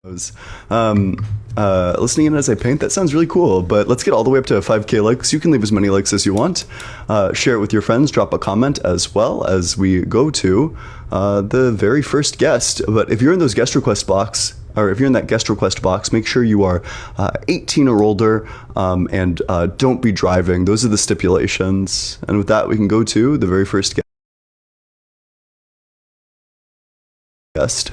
Um, Listening in as I paint, that sounds really cool, but let's get all the way up to 5K likes. You can leave as many likes as you want. Share it with your friends, drop a comment as well as we go to the very first guest. But if you're in those guest request box, or if you're in that guest request box, make sure you are 18 or older and don't be driving. Those are the stipulations. And with that, we can go to the very first guest.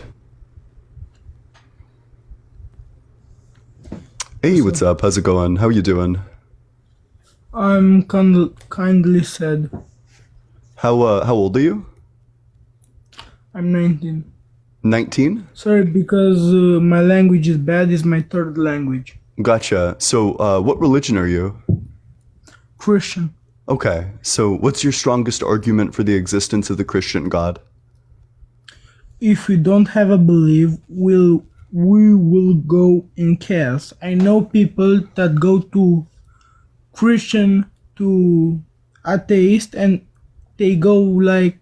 Hey, what's up? How's it going? How are you doing? I'm kindly sad. How old are you? I'm 19. 19? Sorry, because my language is bad. It's my third language. Gotcha. So, what religion are you? Christian. Okay. So, what's your strongest argument for the existence of the Christian God? If we don't have a belief, we will go in chaos. I know people that go to Christian to atheist and they go like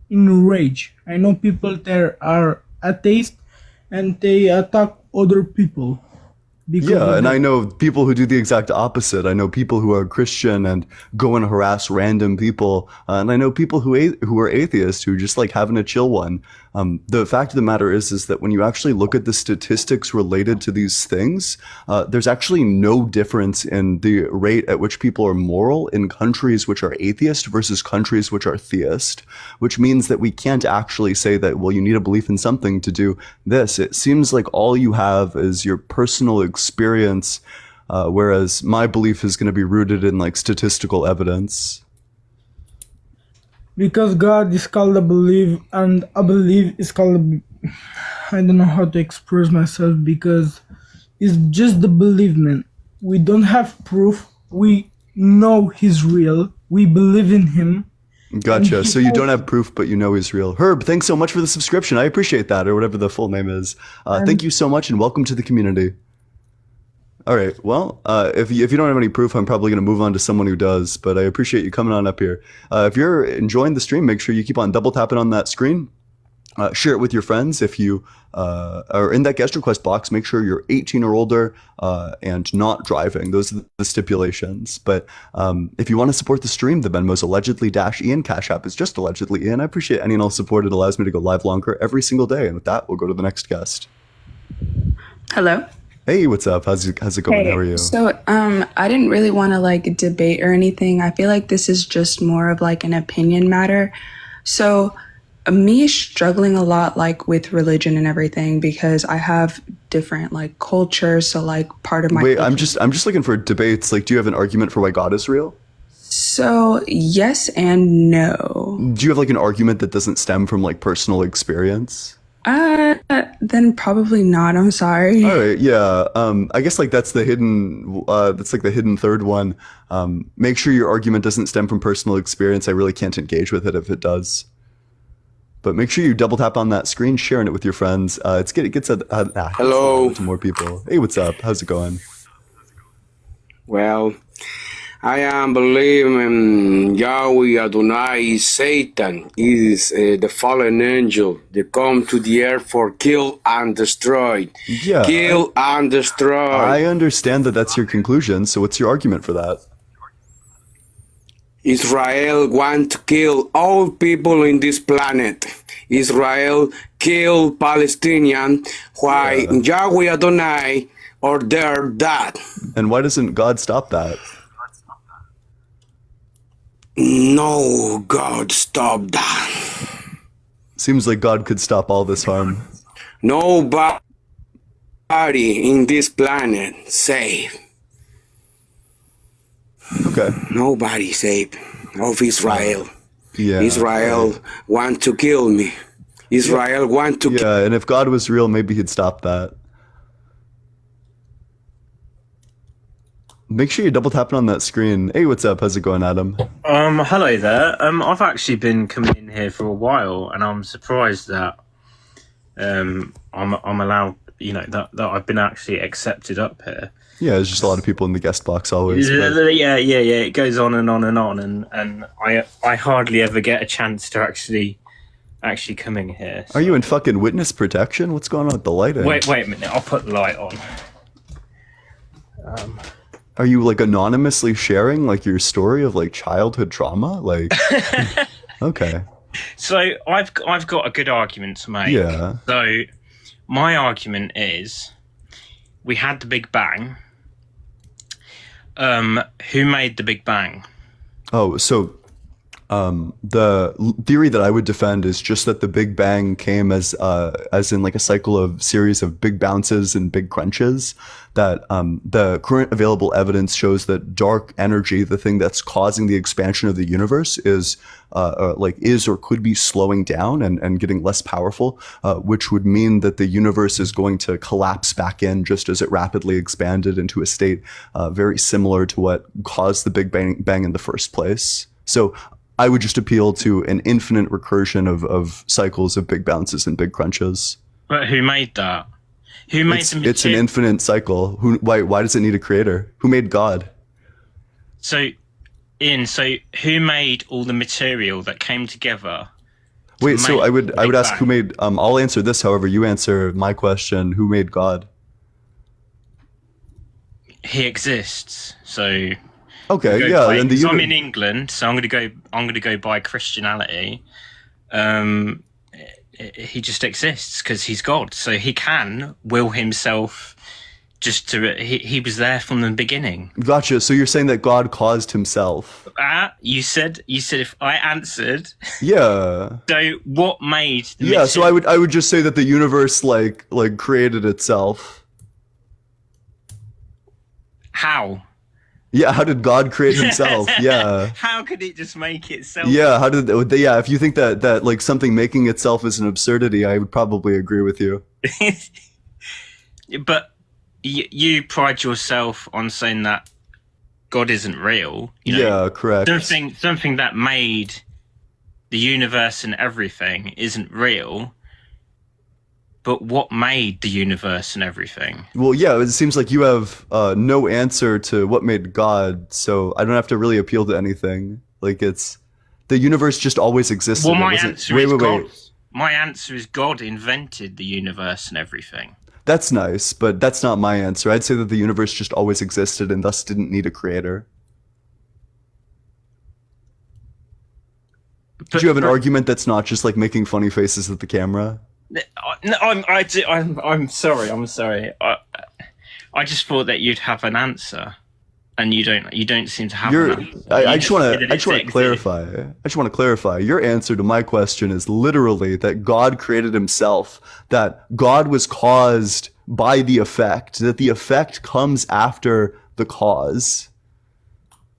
in rage. I know people that are atheist and they attack other people because Yeah, of and that. I know people who do the exact opposite. I know people who are Christian and go and harass random people, and I know people who are atheists who just like having a chill one. The fact of the matter is that when you actually look at the statistics related to these things, there's actually no difference in the rate at which people are moral in countries which are atheist versus countries which are theist, which means that we can't actually say that, well, you need a belief in something to do this. It seems like all you have is your personal experience, whereas my belief is going to be rooted in like statistical evidence. Because God is called a belief and a belief is called I don't know how to express myself because it's just the believement. We don't have proof. We know he's real. We believe in him. And Gotcha. he So you don't has have proof, but you know he's real. Herb, thanks so much for the subscription. I appreciate that, or whatever the full name is. Thank and you so much, and welcome to the community. All right. Well, if you don't have any proof, I'm probably going to move on to someone who does. But I appreciate you coming on up here. If you're enjoying the stream, make sure you keep on double tapping on that screen. Share it with your friends. If you are in that guest request box, make sure you're 18 or older and not driving. Those are the stipulations. But if you want to support the stream, the Venmo's allegedly -Ian. Cash App is just allegedly Ian. I appreciate any and all support. It allows me to go live longer every single day. And with that, we'll go to the next guest. Hello. Hey, what's up? How's it going? How are you? So, I didn't really want to like debate or anything. I feel like this is just more of like an opinion matter. So, me struggling a lot like with religion and everything because I have different like cultures. So, like part of my Wait, culture. I'm just looking for debates. Like, do you have an argument for why God is real? So, yes and no. Do you have like an argument that doesn't stem from like personal experience? Then probably not. I'm sorry. All right, yeah. I guess like that's the hidden. That's like the hidden third one. Make sure your argument doesn't stem from personal experience. I really can't engage with it if it does. But make sure you double tap on that screen, sharing it with your friends. It gets Hello. to more people. Hey, what's up? How's it going? Well, I am believing Yahweh Adonai Satan is the fallen angel. They come to the earth for kill and destroy. Yeah, Kill and destroy. I understand that that's your conclusion. So what's your argument for that? Israel want to kill all people in this planet. Israel kill Palestinian. Why Yahweh Adonai ordered that? And why doesn't God stop that? No, God, stop that. Seems like God could stop all this harm. Nobody in this planet safe. Okay. Nobody safe of Israel. Yeah. Israel want to kill me. Israel want to kill. Yeah, and if God was real, maybe he'd stop that. Make sure you're double tapping on that screen. Hey, what's up? How's it going, Adam? Hello there. I've actually been coming in here for a while, and I'm surprised that I'm allowed, that I've been actually accepted up here. Yeah, there's just a lot of people in the guest box always. Yeah. It goes on and on and on, and I hardly ever get a chance to actually actually coming here. Are you in fucking witness protection? What's going on with the lighting? Wait a minute. I'll put the light on. Are you like anonymously sharing like your story of like childhood trauma? Like, okay. So I've got a good argument to make. Yeah. So my argument is we had the Big Bang. Who made the Big Bang? Oh, so the theory that I would defend is just that the Big Bang came as in like a cycle of series of big bounces and big crunches. That the current available evidence shows that dark energy, the thing that's causing the expansion of the universe, is or could be slowing down and getting less powerful, which would mean that the universe is going to collapse back in just as it rapidly expanded into a state very similar to what caused the Big Bang in the first place. So I would just appeal to an infinite recursion of cycles of big bounces and big crunches. But who made that? Who made the material? It's an infinite cycle. Why does it need a creator? Who made God? So, Ian, who made all the material that came together? Wait, so I would ask Bang? who made I'll answer this, however, you answer my question. Who made God? He exists. So Okay, yeah, and so I'm in England, so I'm gonna go by Christianity. He just exists because he's God, so he can will himself just to. He was there from the beginning. Gotcha. So you're saying that God caused himself? You said if I answered. Yeah. So what made? The Yeah. So material? I would just say that the universe like created itself. How? Yeah, how did God create himself? Yeah. How could it just make itself? Yeah, how did yeah, if you think that like something making itself is an absurdity, I would probably agree with you. But you pride yourself on saying that God isn't real. You know, yeah, correct. Something that made the universe and everything isn't real. But what made the universe and everything? Well, yeah, it seems like you have no answer to what made God, so I don't have to really appeal to anything. Like it's the universe just always existed. Well, my answer is God. Wait. My answer is God invented the universe and everything. That's nice, but that's not my answer. I'd say that the universe just always existed and thus didn't need a creator. Did you have an argument that's not just like making funny faces at the camera? No, I'm sorry. I just thought that you'd have an answer, and you don't seem to have an answer. I just want to clarify. I just want to clarify. Your answer to my question is literally that God created himself, that God was caused by the effect, that the effect comes after the cause,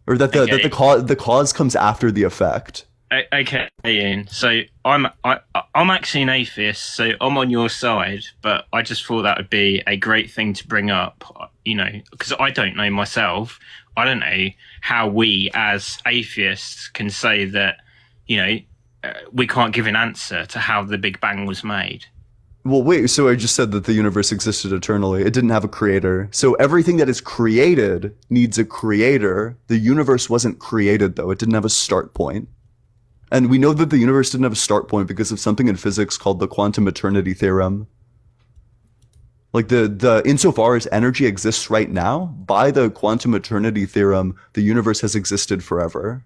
or that the cause comes after the effect. Okay, Ian. So I'm actually an atheist, so I'm on your side. But I just thought that would be a great thing to bring up, you know, because I don't know myself. I don't know how we as atheists can say that, you know, we can't give an answer to how the Big Bang was made. Well, wait, so I just said that the universe existed eternally. It didn't have a creator. So everything that is created needs a creator. The universe wasn't created, though. It didn't have a start point. And we know that the universe didn't have a start point because of something in physics called the quantum eternity theorem. Like the insofar as energy exists right now, by the quantum eternity theorem, the universe has existed forever.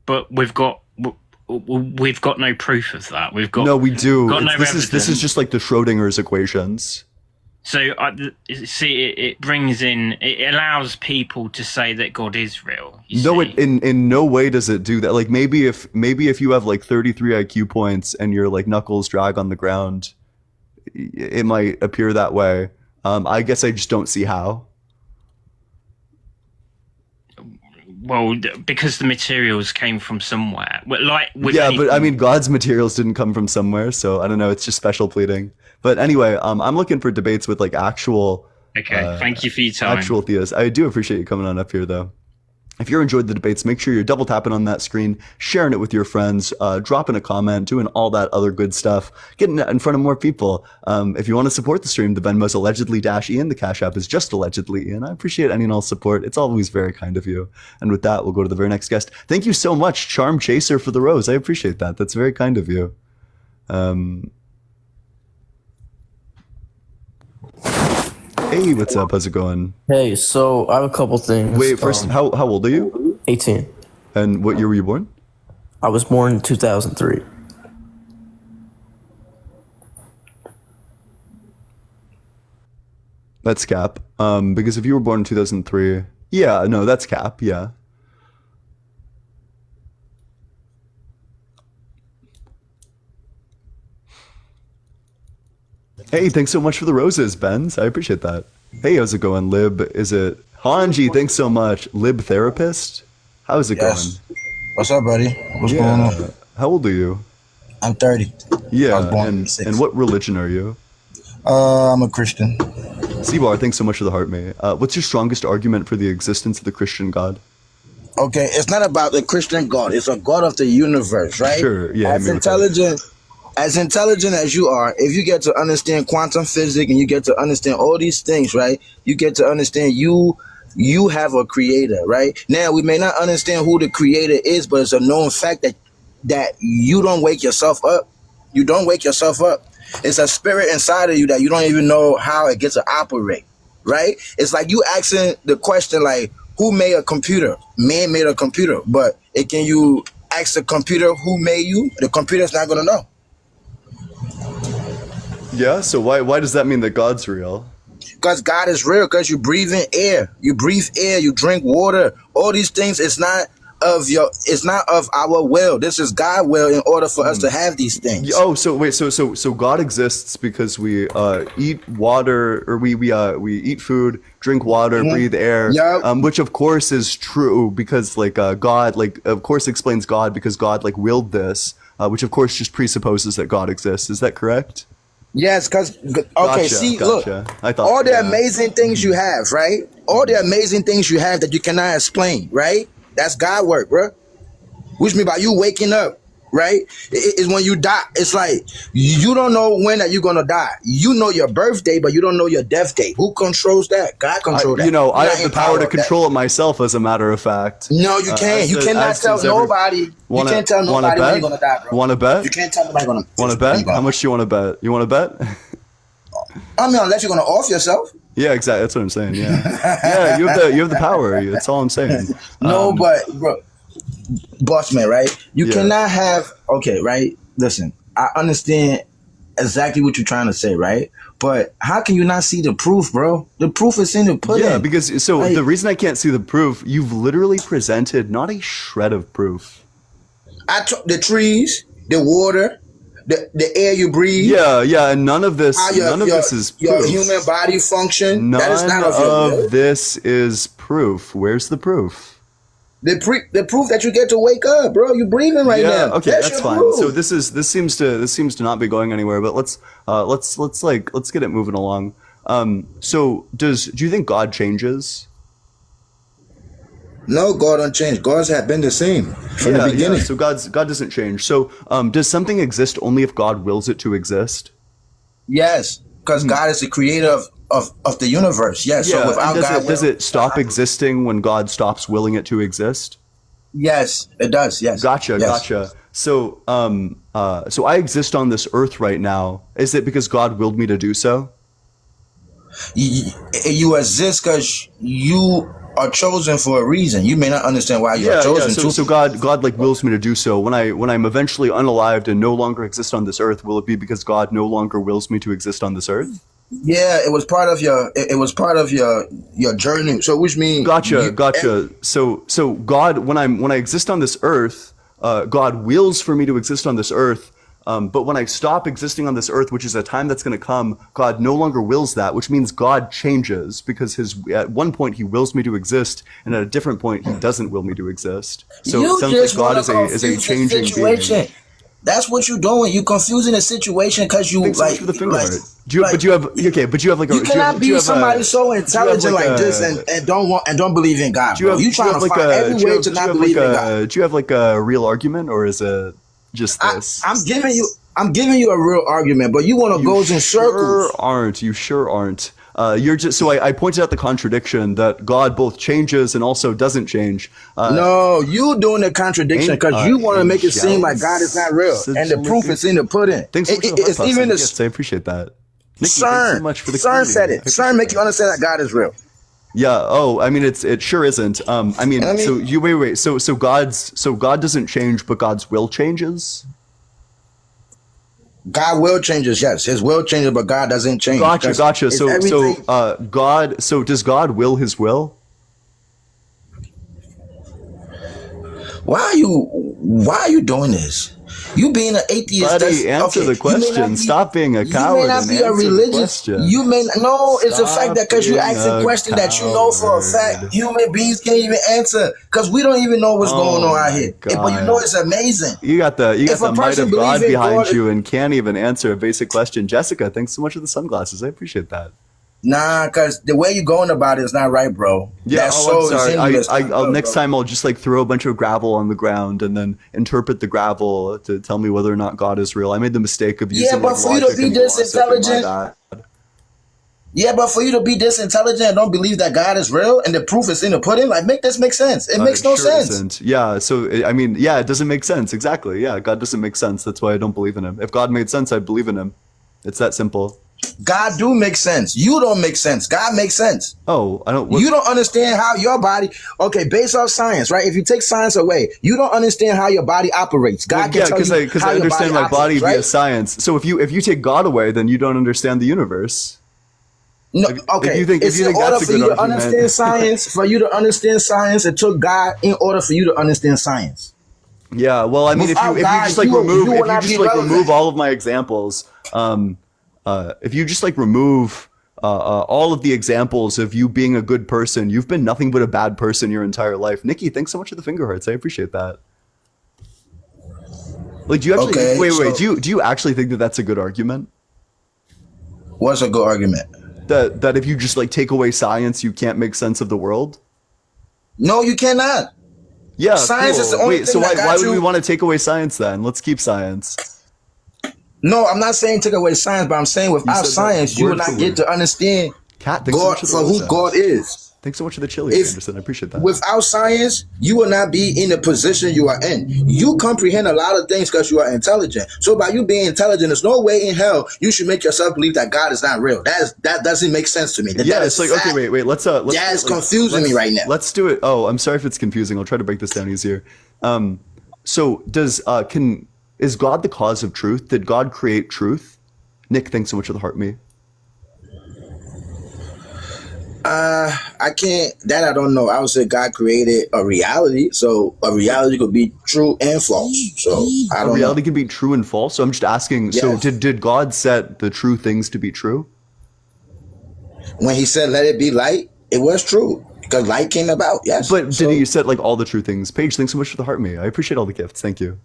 But we've got no proof of that. We do. This is just like the Schrodinger's equations. So it brings in, it allows people to say that God is real. No, in no way does it do that. Like maybe if you have like 33 IQ points and your like knuckles drag on the ground, it might appear that way. I guess I just don't see how. Well, because the materials came from somewhere. But I mean, God's materials didn't come from somewhere, so I don't know. It's just special pleading. But anyway, I'm looking for debates with like actual. Okay, thank you for your time. Actual theists. I do appreciate you coming on up here, though. If you enjoyed the debates, make sure you're double tapping on that screen, sharing it with your friends, dropping a comment, doing all that other good stuff, getting it in front of more people. If you want to support the stream, the Venmo's allegedly-Ian. The Cash App is just allegedly Ian. I appreciate any and all support. It's always very kind of you. And with that, we'll go to the very next guest. Thank you so much, Charm Chaser, for the rose. I appreciate that. That's very kind of you. Hey, what's up? How's it going? Hey, so I have a couple things. Wait, first, how old are you? 18. And what year were you born? I was born in 2003. That's cap. Because if you were born in 2003, yeah, no, that's cap. Yeah. Hey, thanks so much for the roses, Benz. I appreciate that. Hey, how's it going, Lib? Is it Hanji? Thanks so much. Lib therapist? How's it going? What's up, buddy? What's going on? How old are you? I'm 30. I Yeah, was born in 6. and what religion are you? I'm a Christian. Seabar, thanks so much for the heart, mate. What's your strongest argument for the existence of the Christian God? Okay, it's not about the Christian God. It's a God of the universe, right? Sure, yeah. As intelligent as you are, if you get to understand quantum physics and you get to understand all these things, right? You get to understand you have a creator, right? Now, we may not understand who the creator is, but it's a known fact that you don't wake yourself up. You don't wake yourself up. It's a spirit inside of you that you don't even know how it gets to operate, right? It's like you asking the question like, who made a computer? Man made a computer, but can you ask the computer who made you? The computer's not gonna know. Yeah, so why does that mean that God's real? Because God is real, because you breathe in air. You breathe air, you drink water. All these things, it's not of our will. This is God's will in order for us to have these things. Oh, so wait, so God exists because we eat water, or we eat food, drink water, breathe air, Yep. which of course is true because like God, like of course explains God because God like willed this, which of course just presupposes that God exists. Is that correct? Yes, because Gotcha. look, I thought all the yeah. amazing things you have, right? All the amazing things you have that you cannot explain, right? That's God work, bro. Which means by you waking up, right? It's when you die. It's like you don't know when that you're gonna die. You know your birthday, but you don't know your death date. Who controls that? God controls that. I have You're the power to not in control it myself, as a matter of fact. No, you can't. You cannot tell nobody. You can't tell nobody when you're gonna die, bro. Want to bet? You can't tell nobody gonna. Want to bet? How much do you want to bet? You want to bet? I mean, unless you're gonna off yourself. Yeah, exactly. That's what I'm saying. Yeah, yeah. You have the power. That's all I'm saying. No, but bro, boss man, right? You Yeah. cannot have. Okay, right? Listen, I understand exactly what you're trying to say, right? But how can you not see the proof, bro? The proof is in the pudding. Yeah, because Like- the reason I can't see the proof, you've literally presented not a shred of proof. the trees, the water, the air you breathe. Yeah, and none of this, How this is proof. your human body function. None that is not of your will. this is proof. Where's the proof? The proof that you get to wake up, bro. You breathing right Yeah, now. okay, that's your fine. proof. So this seems to not be going anywhere. But let's get it moving along. So do you think God changes? No, God don't change. God's have been the same from the beginning. So God doesn't change. So does something exist only if God wills it to exist? Yes, because God is the creator of the universe. Yes. Yeah. So without And God, does it stop existing when God stops willing it to exist? Yes, it does. Yes. Gotcha. Yes. Gotcha. So so I exist on this earth right now. Is it because God willed me to do so? You exist because you are chosen for a reason. You may not understand why you are chosen to. So God like wills me to do so. When I'm eventually unalived and no longer exist on this earth, will it be because God no longer wills me to exist on this earth? Yeah, it was part of your journey. So which means Gotcha. So God, when I exist on this earth, God wills for me to exist on this earth. But when I stop existing on this earth, which is a time that's going to come, God no longer wills that, which means God changes because at one point he wills me to exist, and at a different point he doesn't will me to exist. So it sounds like God is a changing being. That's what you're doing. You confusing the situation because you Thanks so much like for the finger like heart. Do you, like but you have okay, but you have like a you cannot do you be have somebody so do you have intelligent like this a- and don't believe in God, do you bro. have You do you trying have to like find a every do you way have to do you not have like believe in God. a do you have like a real argument, or is it just this? I'm giving you a real argument, but you want to go in circles. You sure aren't. You're just so I pointed out the contradiction that God both changes and also doesn't change. No, you doing the contradiction because you want to make it seem like God is not real, and the proof is in the pudding. Thanks so much for the It's heart even the gifts. I appreciate that. Nikki, thanks so much for the CERN said community. it. CERN make you understand that God is real. Yeah. Oh, I mean, it sure isn't. I mean, so you wait. So God doesn't change, but God's will changes. God will changes, yes. His will changes, but God doesn't change. Gotcha. It's everything. God. So does God will His will? Why are you doing this? You being an atheist. Buddy, answer the question. Stop being a coward. You may not be a religious. You may no. It's the fact that because you ask a question that you know for a fact human beings can't even answer because we don't even know what's going on out here. But you know it's amazing. You got the might of God believes in behind God- you and can't even answer a basic question. Jessica, thanks so much for the sunglasses. I appreciate that. Nah, because the way you're going about it is not right, bro. Yeah, That I'm soul is sorry. in you. It's not I'll good, next bro. time I'll just like throw a bunch of gravel on the ground and then interpret the gravel to tell me whether or not God is real. I made the mistake of using but like, for you to logic be and this philosophy. My intelligent- bad. Yeah, but for you to be this intelligent and don't believe that God is real and the proof is in the pudding, like make this make sense. It makes no sure sense. Isn't. Yeah, so I mean, yeah, it doesn't make sense. Exactly. Yeah, God doesn't make sense. That's why I don't believe in Him. If God made sense, I'd believe in Him. It's that simple. God do make sense. You don't make sense. God makes sense. Oh, I don't. You don't understand how your body, okay, based off science, right? If you take science away, you don't understand how your body operates. God can tell you because how I your understand my body operates, via right? science. So if you take God away, then you don't understand the universe. No, If okay. you think It's in order that's a for good you to argument. understand science. For you to understand science, it took God in order for you to understand science. Yeah, well, I mean, Without if you God, just like you remove will if you not just be like relevant. remove all of my examples, if you just like remove all of the examples of you being a good person, you've been nothing but a bad person your entire life. Nikki, thanks so much for the finger hearts. I appreciate that. Like, do you actually Okay, wait? so- Do you actually think that that's a good argument? What's a good argument? That if you just like take away science, you can't make sense of the world? No, you cannot. Yeah, Science cool. is the only Wait, thing so that got why would you- we want to take away science then? Let's keep science. No, I'm not saying take away science, but I'm saying without said that science, you word will not for get word. to understand Kat, thanks so God much for the for who roses. God is. Thanks so much for the chili, If- Anderson. I appreciate that. Without science, you will not be in the position you are in. You comprehend a lot of things because you are intelligent. So by you being intelligent, there's no way in hell you should make yourself believe that God is not real. That doesn't make sense to me. Yeah, That it's is like fact. okay, wait. Let's That's confusing me right now. Let's do it. Oh, I'm sorry if it's confusing. I'll try to break this down easier. So is God the cause of truth? Did God create truth? Nick, thanks so much for the heart me. I can't. That I don't know. I would say God created a reality, so a reality could be true and false. So I A don't reality know. can be true and false. So I'm just asking. So Yes. did God set the true things to be true? When He said, "Let it be light," it was true because light came about. Yes, But So- did He set like all the true things? Paige, thanks so much for the heart me. I appreciate all the gifts. Thank you.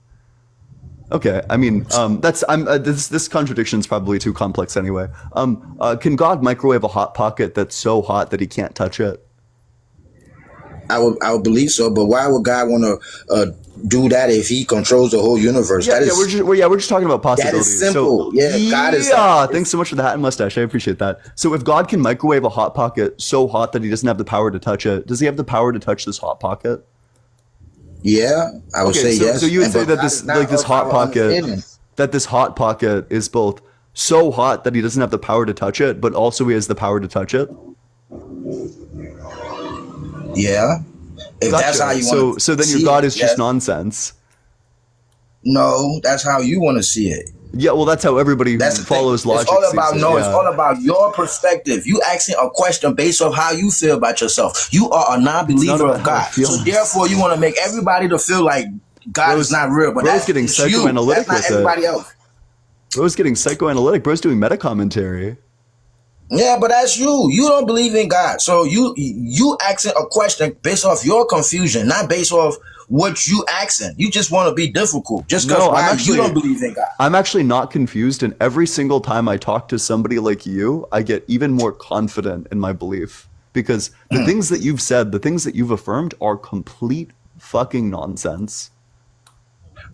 Okay, I mean, this contradiction is probably too complex anyway. Can God microwave a hot pocket that's so hot that He can't touch it? I would believe so, but why would God want to do that if He controls the whole universe? Yeah, That yeah, is, we're just talking about possibilities. simple. Yeah, God is- Yeah, thanks so much for the hat and mustache. I appreciate that. So if God can microwave a hot pocket so hot that He doesn't have the power to touch it, does He have the power to touch this hot pocket? yeah, I would say so, yes. so you would And say but that God this is not like this of hot our pocket understanding. that this hot pocket is both so hot that He doesn't have the power to touch it, but also He has the power to touch it. Yeah, if that's Gotcha. how you want to. So then your God is just nonsense. No, that's how you want to see it. Yeah, well, that's how everybody who That's the follows thing. logic. It's all sees about it, It's yeah. all about your perspective. You asking a question based off how you feel about yourself. You are a non-believer about of how I God, feel. so therefore you want to make everybody to feel like God Bro's- is not real. But Bro's that's getting it's you. psychoanalytic That's not with it. everybody else. Bro's getting psychoanalytic. Bro's doing meta commentary. Yeah, but that's you. You don't believe in God, so you asking a question based off your confusion, not based off what you asking. You just want to be difficult just No, because you don't believe in God. I'm actually not confused, and every single time I talk to somebody like you, I get even more confident in my belief because the things that you've said, the things that you've affirmed are complete fucking nonsense.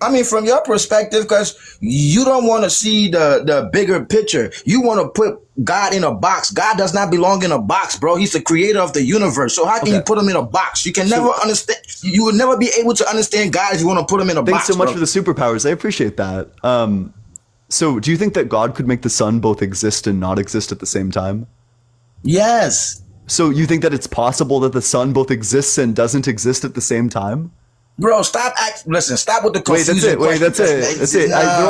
I mean, from your perspective, because you don't want to see the bigger picture. You want to put God in a box. God does not belong in a box, bro. He's the creator of the universe. So how can you put him in a box? You can never understand. You will never be able to understand God if you want to put him in a box. Thanks so much bro. for the superpowers. I appreciate that. So do you think that God could make the sun both exist and not exist at the same time? Yes. So you think that it's possible that the sun both exists and doesn't exist at the same time? Bro, listen, stop with the confusion. Wait, that's it. That's it. So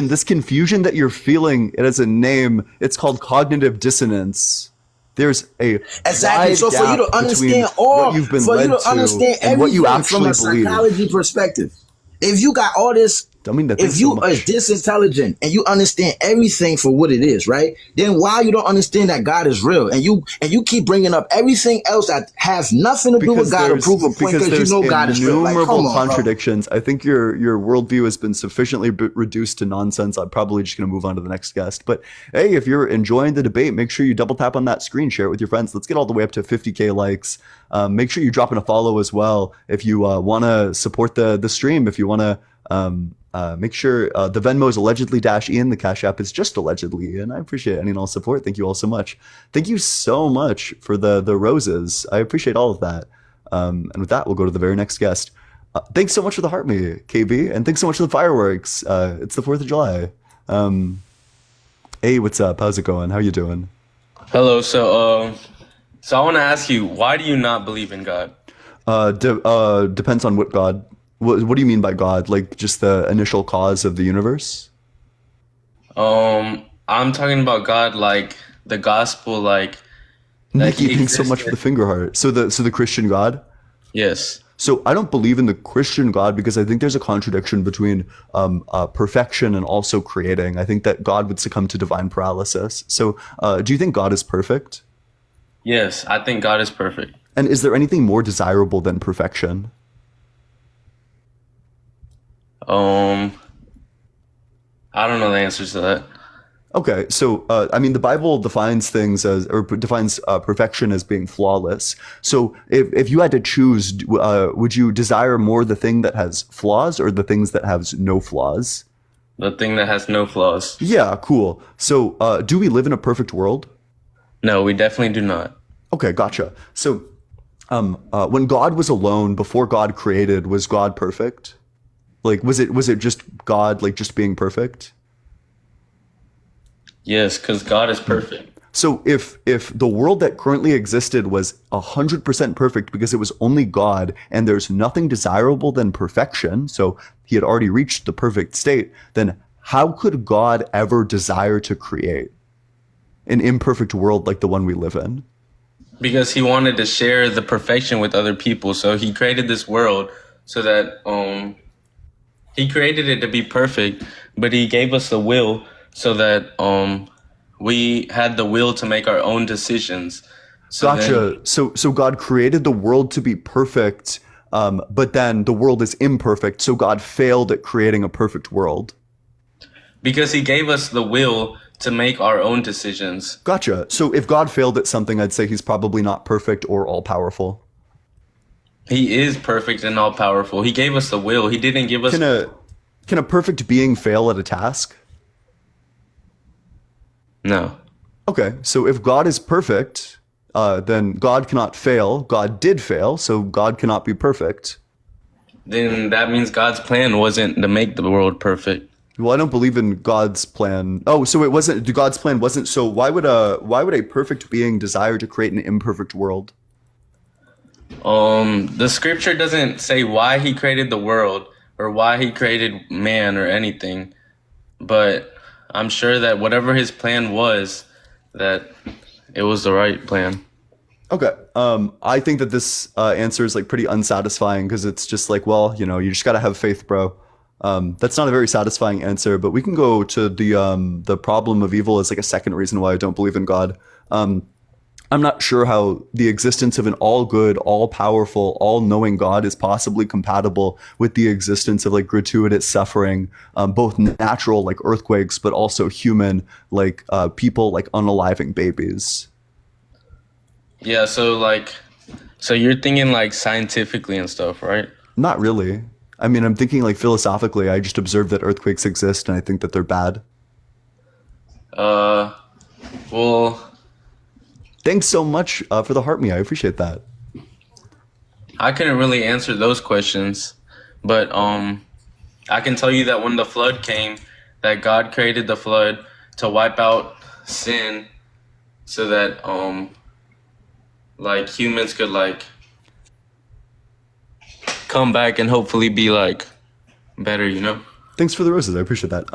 this confusion that you're feeling, it has a name. It's called cognitive dissonance. There's a exactly. So for you to understand what you've been led to and what you actually from a believe. psychology perspective, if you got all this, if you are this intelligent and you understand everything for what it is, right? Then why you don't understand that God is real, and you keep bringing up everything else that has nothing to do with God to prove a point because you know God is real. Like, innumerable contradictions. Bro. I think your worldview has been sufficiently reduced to nonsense. I'm probably just going to move on to the next guest. But hey, if you're enjoying the debate, make sure you double tap on that screen, share it with your friends. Let's get all the way up to 50K likes. Make sure you drop in a follow as well if you want to support the stream. If you want to. Make sure the Venmo is allegedly -Ian. The Cash App is just allegedly Ian. I appreciate any and all support. Thank you all so much. Thank you so much for the roses. I appreciate all of that. And with that, we'll go to the very next guest. Thanks so much for the heart me, KB, and thanks so much for the fireworks. It's the 4th of July. Hey, what's up? How's it going? How you doing? Hello. So I want to ask you, why do you not believe in God? Depends on what God. What do you mean by God? Like just the initial cause of the universe? I'm talking about God, like the gospel, like. Nikki, thanks so much for the finger heart. So the Christian God? Yes. So I don't believe in the Christian God because I think there's a contradiction between perfection and also creating. I think that God would succumb to divine paralysis. So do you think God is perfect? Yes, I think God is perfect. And is there anything more desirable than perfection? I don't know the answers to that. Okay, so I mean, the Bible defines things defines perfection as being flawless. So if you had to choose, would you desire more the thing that has flaws or the things that have no flaws? The thing that has no flaws. Yeah, cool. So do we live in a perfect world? No, we definitely do not. Okay, gotcha. So when God was alone before God created, was God perfect? Like, was it just God, like, just being perfect? Yes, because God is perfect. So if the world that currently existed was 100% perfect because it was only God and there's nothing desirable than perfection, so he had already reached the perfect state, then how could God ever desire to create an imperfect world like the one we live in? Because he wanted to share the perfection with other people. So he created this world so that he created it to be perfect, but he gave us the will so that we had the will to make our own decisions. So gotcha. So God created the world to be perfect, but then the world is imperfect, so God failed at creating a perfect world. Because he gave us the will to make our own decisions. Gotcha. So if God failed at something, I'd say he's probably not perfect or all-powerful. He is perfect and all-powerful. He gave us the will. He didn't give us... Can a perfect being fail at a task? No. Okay, so if God is perfect, then God cannot fail. God did fail, so God cannot be perfect. Then that means God's plan wasn't to make the world perfect. Well, I don't believe in God's plan. Oh, so it wasn't. God's plan wasn't. So why would a perfect being desire to create an imperfect world? The scripture doesn't say why he created the world or why he created man or anything, but I'm sure that whatever his plan was, that it was the right plan. Okay. I think that this answer is like pretty unsatisfying because it's just like, well, you just gotta have faith, bro. That's not a very satisfying answer, but we can go to the problem of evil as like a second reason why I don't believe in God. I'm not sure how the existence of an all good, all powerful, all knowing God is possibly compatible with the existence of like gratuitous suffering, both natural like earthquakes, but also human like people like unaliving babies. Yeah, so you're thinking like scientifically and stuff, right? Not really. I mean, I'm thinking like philosophically. I just observe that earthquakes exist, and I think that they're bad. Well, Thanks so much for the heart me. I appreciate that. I couldn't really answer those questions, but I can tell you that when the flood came, that God created the flood to wipe out sin, so that like humans could like come back and hopefully be like better, you know? Thanks for the roses. I appreciate that.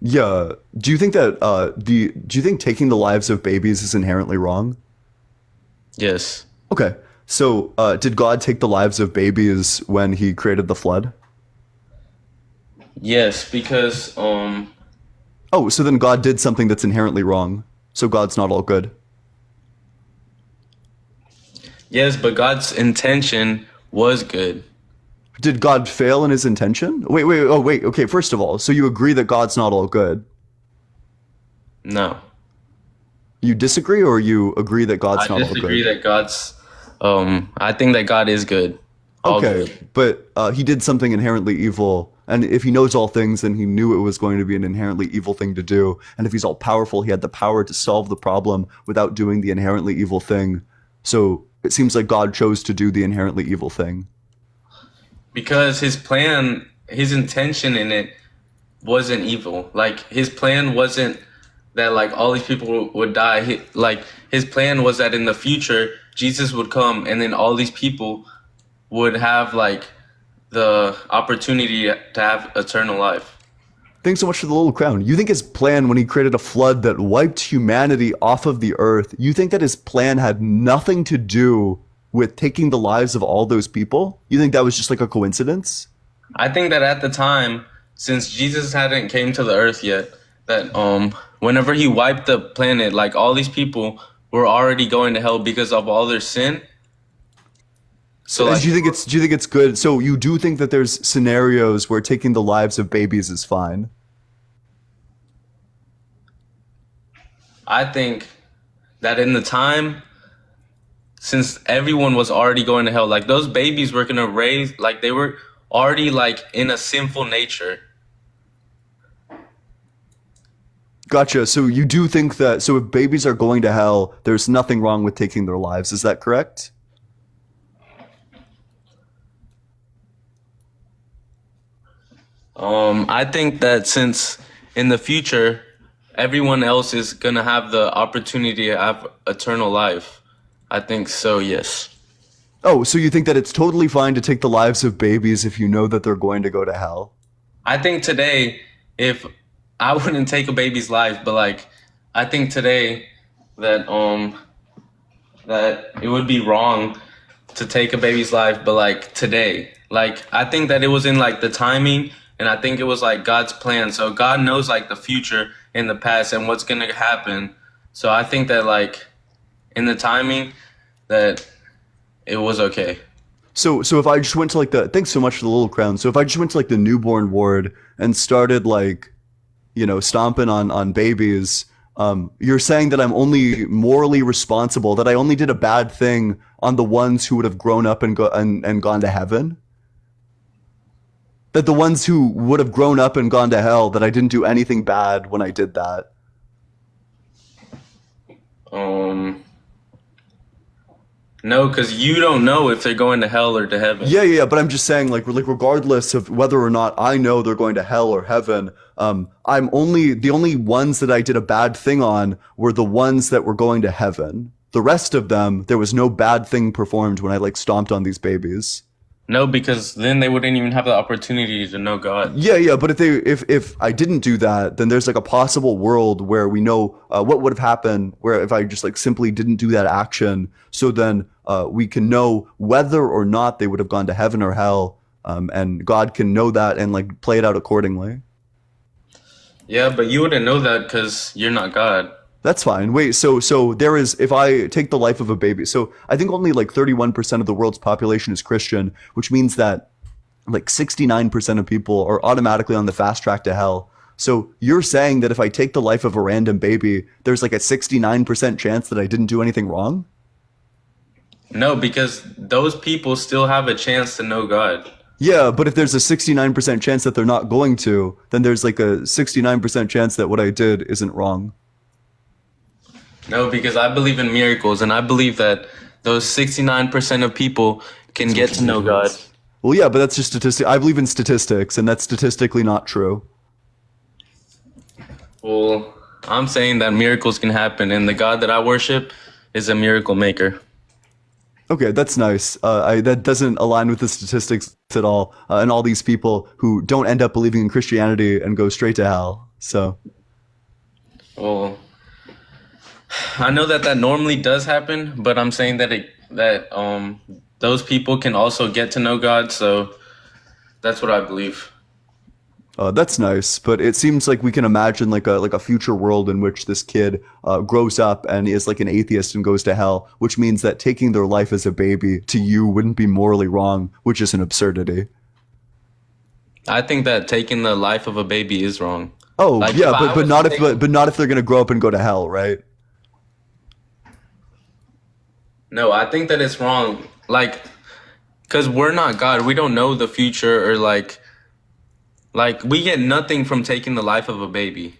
Yeah. Do you think that do you think taking the lives of babies is inherently wrong? Yes. Okay. So, did God take the lives of babies when he created the flood? Yes, because Oh, so then God did something that's inherently wrong. So God's not all good. yes, but God's intention was good. Did God fail in his intention? Wait. Okay, first of all, so you agree that God's not all good? No. You disagree, or you agree that God's I not all disagree good? that God's I think that God is good. All Okay, good. but he did something inherently evil. And if he knows all things, then he knew it was going to be an inherently evil thing to do. And if he's all powerful, he had the power to solve the problem without doing the inherently evil thing. So it seems like God chose to do the inherently evil thing. Because his plan, his intention in it wasn't evil. Like his plan wasn't that like all these people would die. Like his plan was that in the future Jesus would come and then all these people would have like the opportunity to have eternal life. Thanks so much for the little crown. You think his plan when he created a flood that wiped humanity off of the earth, you think that his plan had nothing to do with taking the lives of all those people? You think that was just like a coincidence? I think that at the time, since Jesus hadn't came to the earth yet, that whenever he wiped the planet, like all these people were already going to hell because of all their sin. So like, do you think it's good? So you do think that there's scenarios where taking the lives of babies is fine? I think that in the time, since everyone was already going to hell, like those babies were gonna raise, like they were already like in a sinful nature. Gotcha. So you do think that, so if babies are going to hell, there's nothing wrong with taking their lives. Is that correct? I think that since in the future, everyone else is gonna have the opportunity to have eternal life. I think so, yes. Oh, so you think that it's totally fine to take the lives of babies if you know that they're going to go to hell? I think today, if I wouldn't take a baby's life, but like, I think today that that it would be wrong to take a baby's life, but like today, like I think that it was in like the timing, and I think it was like God's plan. So God knows like the future and the past and what's gonna happen. So I think that like in the timing that it was okay. So if I just went to like the, thanks so much for the little crown. So if I just went to like the newborn ward and started like, you know, stomping on babies, you're saying that I'm only morally responsible, that I only did a bad thing on the ones who would have grown up and gone to heaven? That the ones who would have grown up and gone to hell, that I didn't do anything bad when I did that? No, because you don't know if they're going to hell or to heaven. Yeah, but I'm just saying, like regardless of whether or not I know they're going to hell or heaven, the only ones that I did a bad thing on were the ones that were going to heaven. The rest of them, there was no bad thing performed when I like stomped on these babies. No, because then they wouldn't even have the opportunity to know God. Yeah, but if I didn't do that, then there's like a possible world where we know what would have happened, where if I just like simply didn't do that action, so then we can know whether or not they would have gone to heaven or hell, and God can know that and like play it out accordingly. Yeah, but you wouldn't know that because you're not God. That's fine. Wait, so there is, if I take the life of a baby, so I think only like 31% of the world's population is Christian, which means that like 69% of people are automatically on the fast track to hell. So you're saying that if I take the life of a random baby, there's like a 69% chance that I didn't do anything wrong? No, because those people still have a chance to know God. Yeah, but if there's a 69% chance that they're not going to, then there's like a 69% chance that what I did isn't wrong. No, because I believe in miracles, and I believe that those 69% of people can get to know God. Well, yeah, but that's just statistic. I believe in statistics, and that's statistically not true. Well, I'm saying that miracles can happen, and the God that I worship is a miracle maker. Okay, that's nice. That doesn't align with the statistics at all, and all these people who don't end up believing in Christianity and go straight to hell. So, Well, I know that normally does happen, but I'm saying that those people can also get to know God, so that's what I believe. that's nice. But it seems like we can imagine like a future world in which this kid grows up and is like an atheist and goes to hell, which means that taking their life as a baby to you wouldn't be morally wrong, which is an absurdity. I think that taking the life of a baby is wrong. Oh, Like, yeah, if I but was not to if take- but not if they're gonna grow up and go to hell, right? No, I think that it's wrong. Like, because we're not God. We don't know the future, or like we get nothing from taking the life of a baby.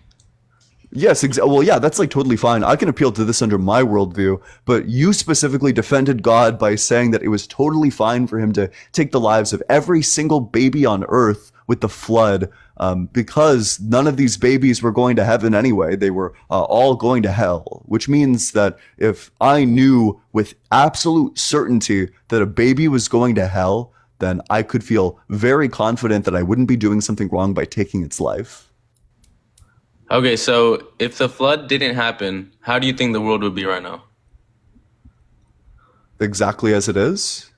Yes, well, yeah, that's like totally fine. I can appeal to this under my worldview, but you specifically defended God by saying that it was totally fine for him to take the lives of every single baby on earth with the flood, because none of these babies were going to heaven anyway. They were all going to hell, which means that if I knew with absolute certainty that a baby was going to hell, then I could feel very confident that I wouldn't be doing something wrong by taking its life. Okay, so if the flood didn't happen, how do you think the world would be right now? Exactly as it is,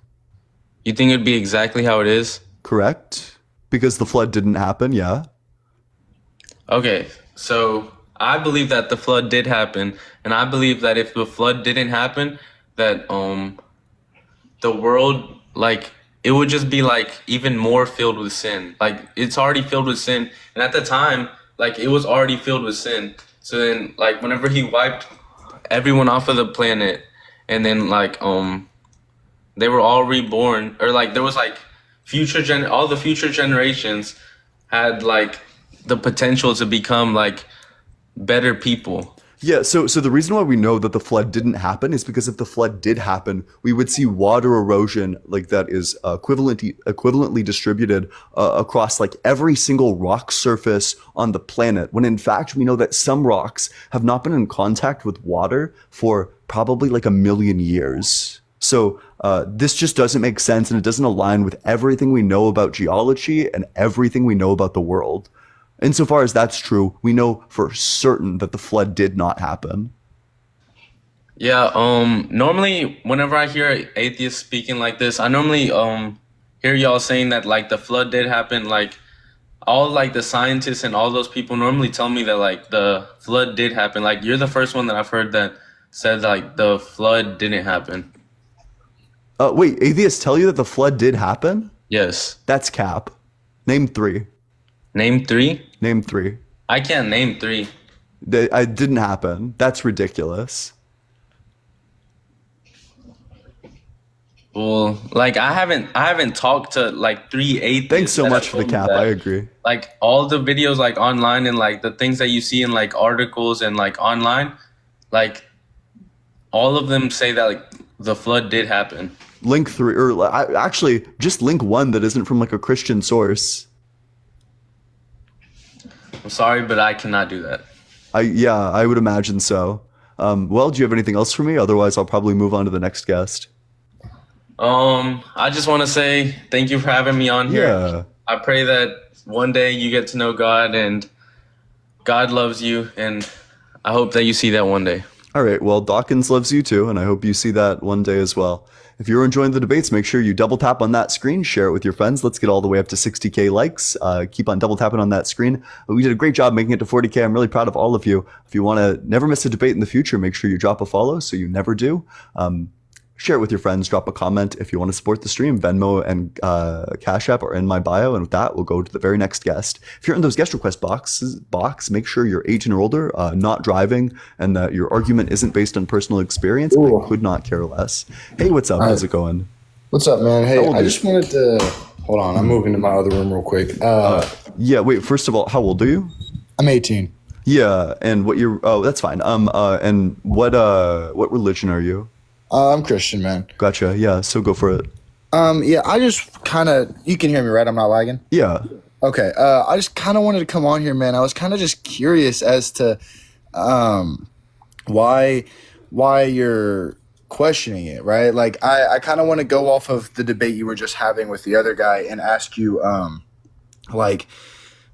You think it'd be exactly how it is? correct? Because the flood didn't happen, yeah. Okay, so I believe that the flood did happen, and I believe that if the flood didn't happen, that the world, like, it would just be like even more filled with sin. Like, it's already filled with sin, and at the time, like, it was already filled with sin. So then, like, whenever he wiped everyone off of the planet, and then like they were all reborn, or like there was like all the future generations had like the potential to become like better people. Yeah, so the reason why we know that the flood didn't happen is because if the flood did happen, we would see water erosion like that is equivalently distributed across like every single rock surface on the planet, when in fact we know that some rocks have not been in contact with water for probably like 1,000,000 years. So this just doesn't make sense, and it doesn't align with everything we know about geology and everything we know about the world. Insofar as that's true, we know for certain that the flood did not happen. Yeah, normally whenever I hear atheists speaking like this, I normally hear y'all saying that like the flood did happen. Like all like the scientists and all those people normally tell me that like the flood did happen. Like you're the first one that I've heard that said like the flood didn't happen. Wait, atheists tell you that the flood did happen? Yes. That's cap. Name 3. Name 3? Name 3. I can't name 3. It didn't happen. That's ridiculous. Well, like I haven't talked to like 3 atheists. Thanks so that much have for the told me cap. that. I agree. Like all the videos like online and like the things that you see in like articles and like online, like all of them say that like the flood did happen. Link 3, or actually just link 1 that isn't from like a Christian source. I'm sorry, but I cannot do that. I would imagine so. Well, do you have anything else for me? Otherwise, I'll probably move on to the next guest. I just want to say thank you for having me on here. Yeah. I pray that one day you get to know God and God loves you, and I hope that you see that one day. All right. Well, Dawkins loves you too, and I hope you see that one day as well. if you're enjoying the debates, make sure you double tap on that screen, share it with your friends. Let's get all the way up to 60K likes. Keep on double tapping on that screen. We did a great job making it to 40K. I'm really proud of all of you. If you want to never miss a debate in the future, make sure you drop a follow so you never do. Share it with your friends. Drop a comment if you want to support the stream. Venmo and Cash App are in my bio. And with that, we'll go to the very next guest. If you're in those guest request box, make sure you're 18 or older, not driving, and that your argument isn't based on personal experience. Ooh. I could not care less. Hey, what's up? How's it going? What's up, man? Hey, old I are you? just wanted to hold on. I'm moving to my other room real quick. Yeah, wait, first of all, how old are you? I'm 18. Yeah, and what you're, oh, that's fine. And what religion are you? I'm Christian, man. Gotcha. Yeah, so go for it. Yeah, I just kind of, you can hear me, right? I'm not lagging? Yeah. Okay. I just kind of wanted to come on here, man. I was kind of just curious as to why you're questioning it, right? Like, I kind of want to go off of the debate you were just having with the other guy and ask you, like,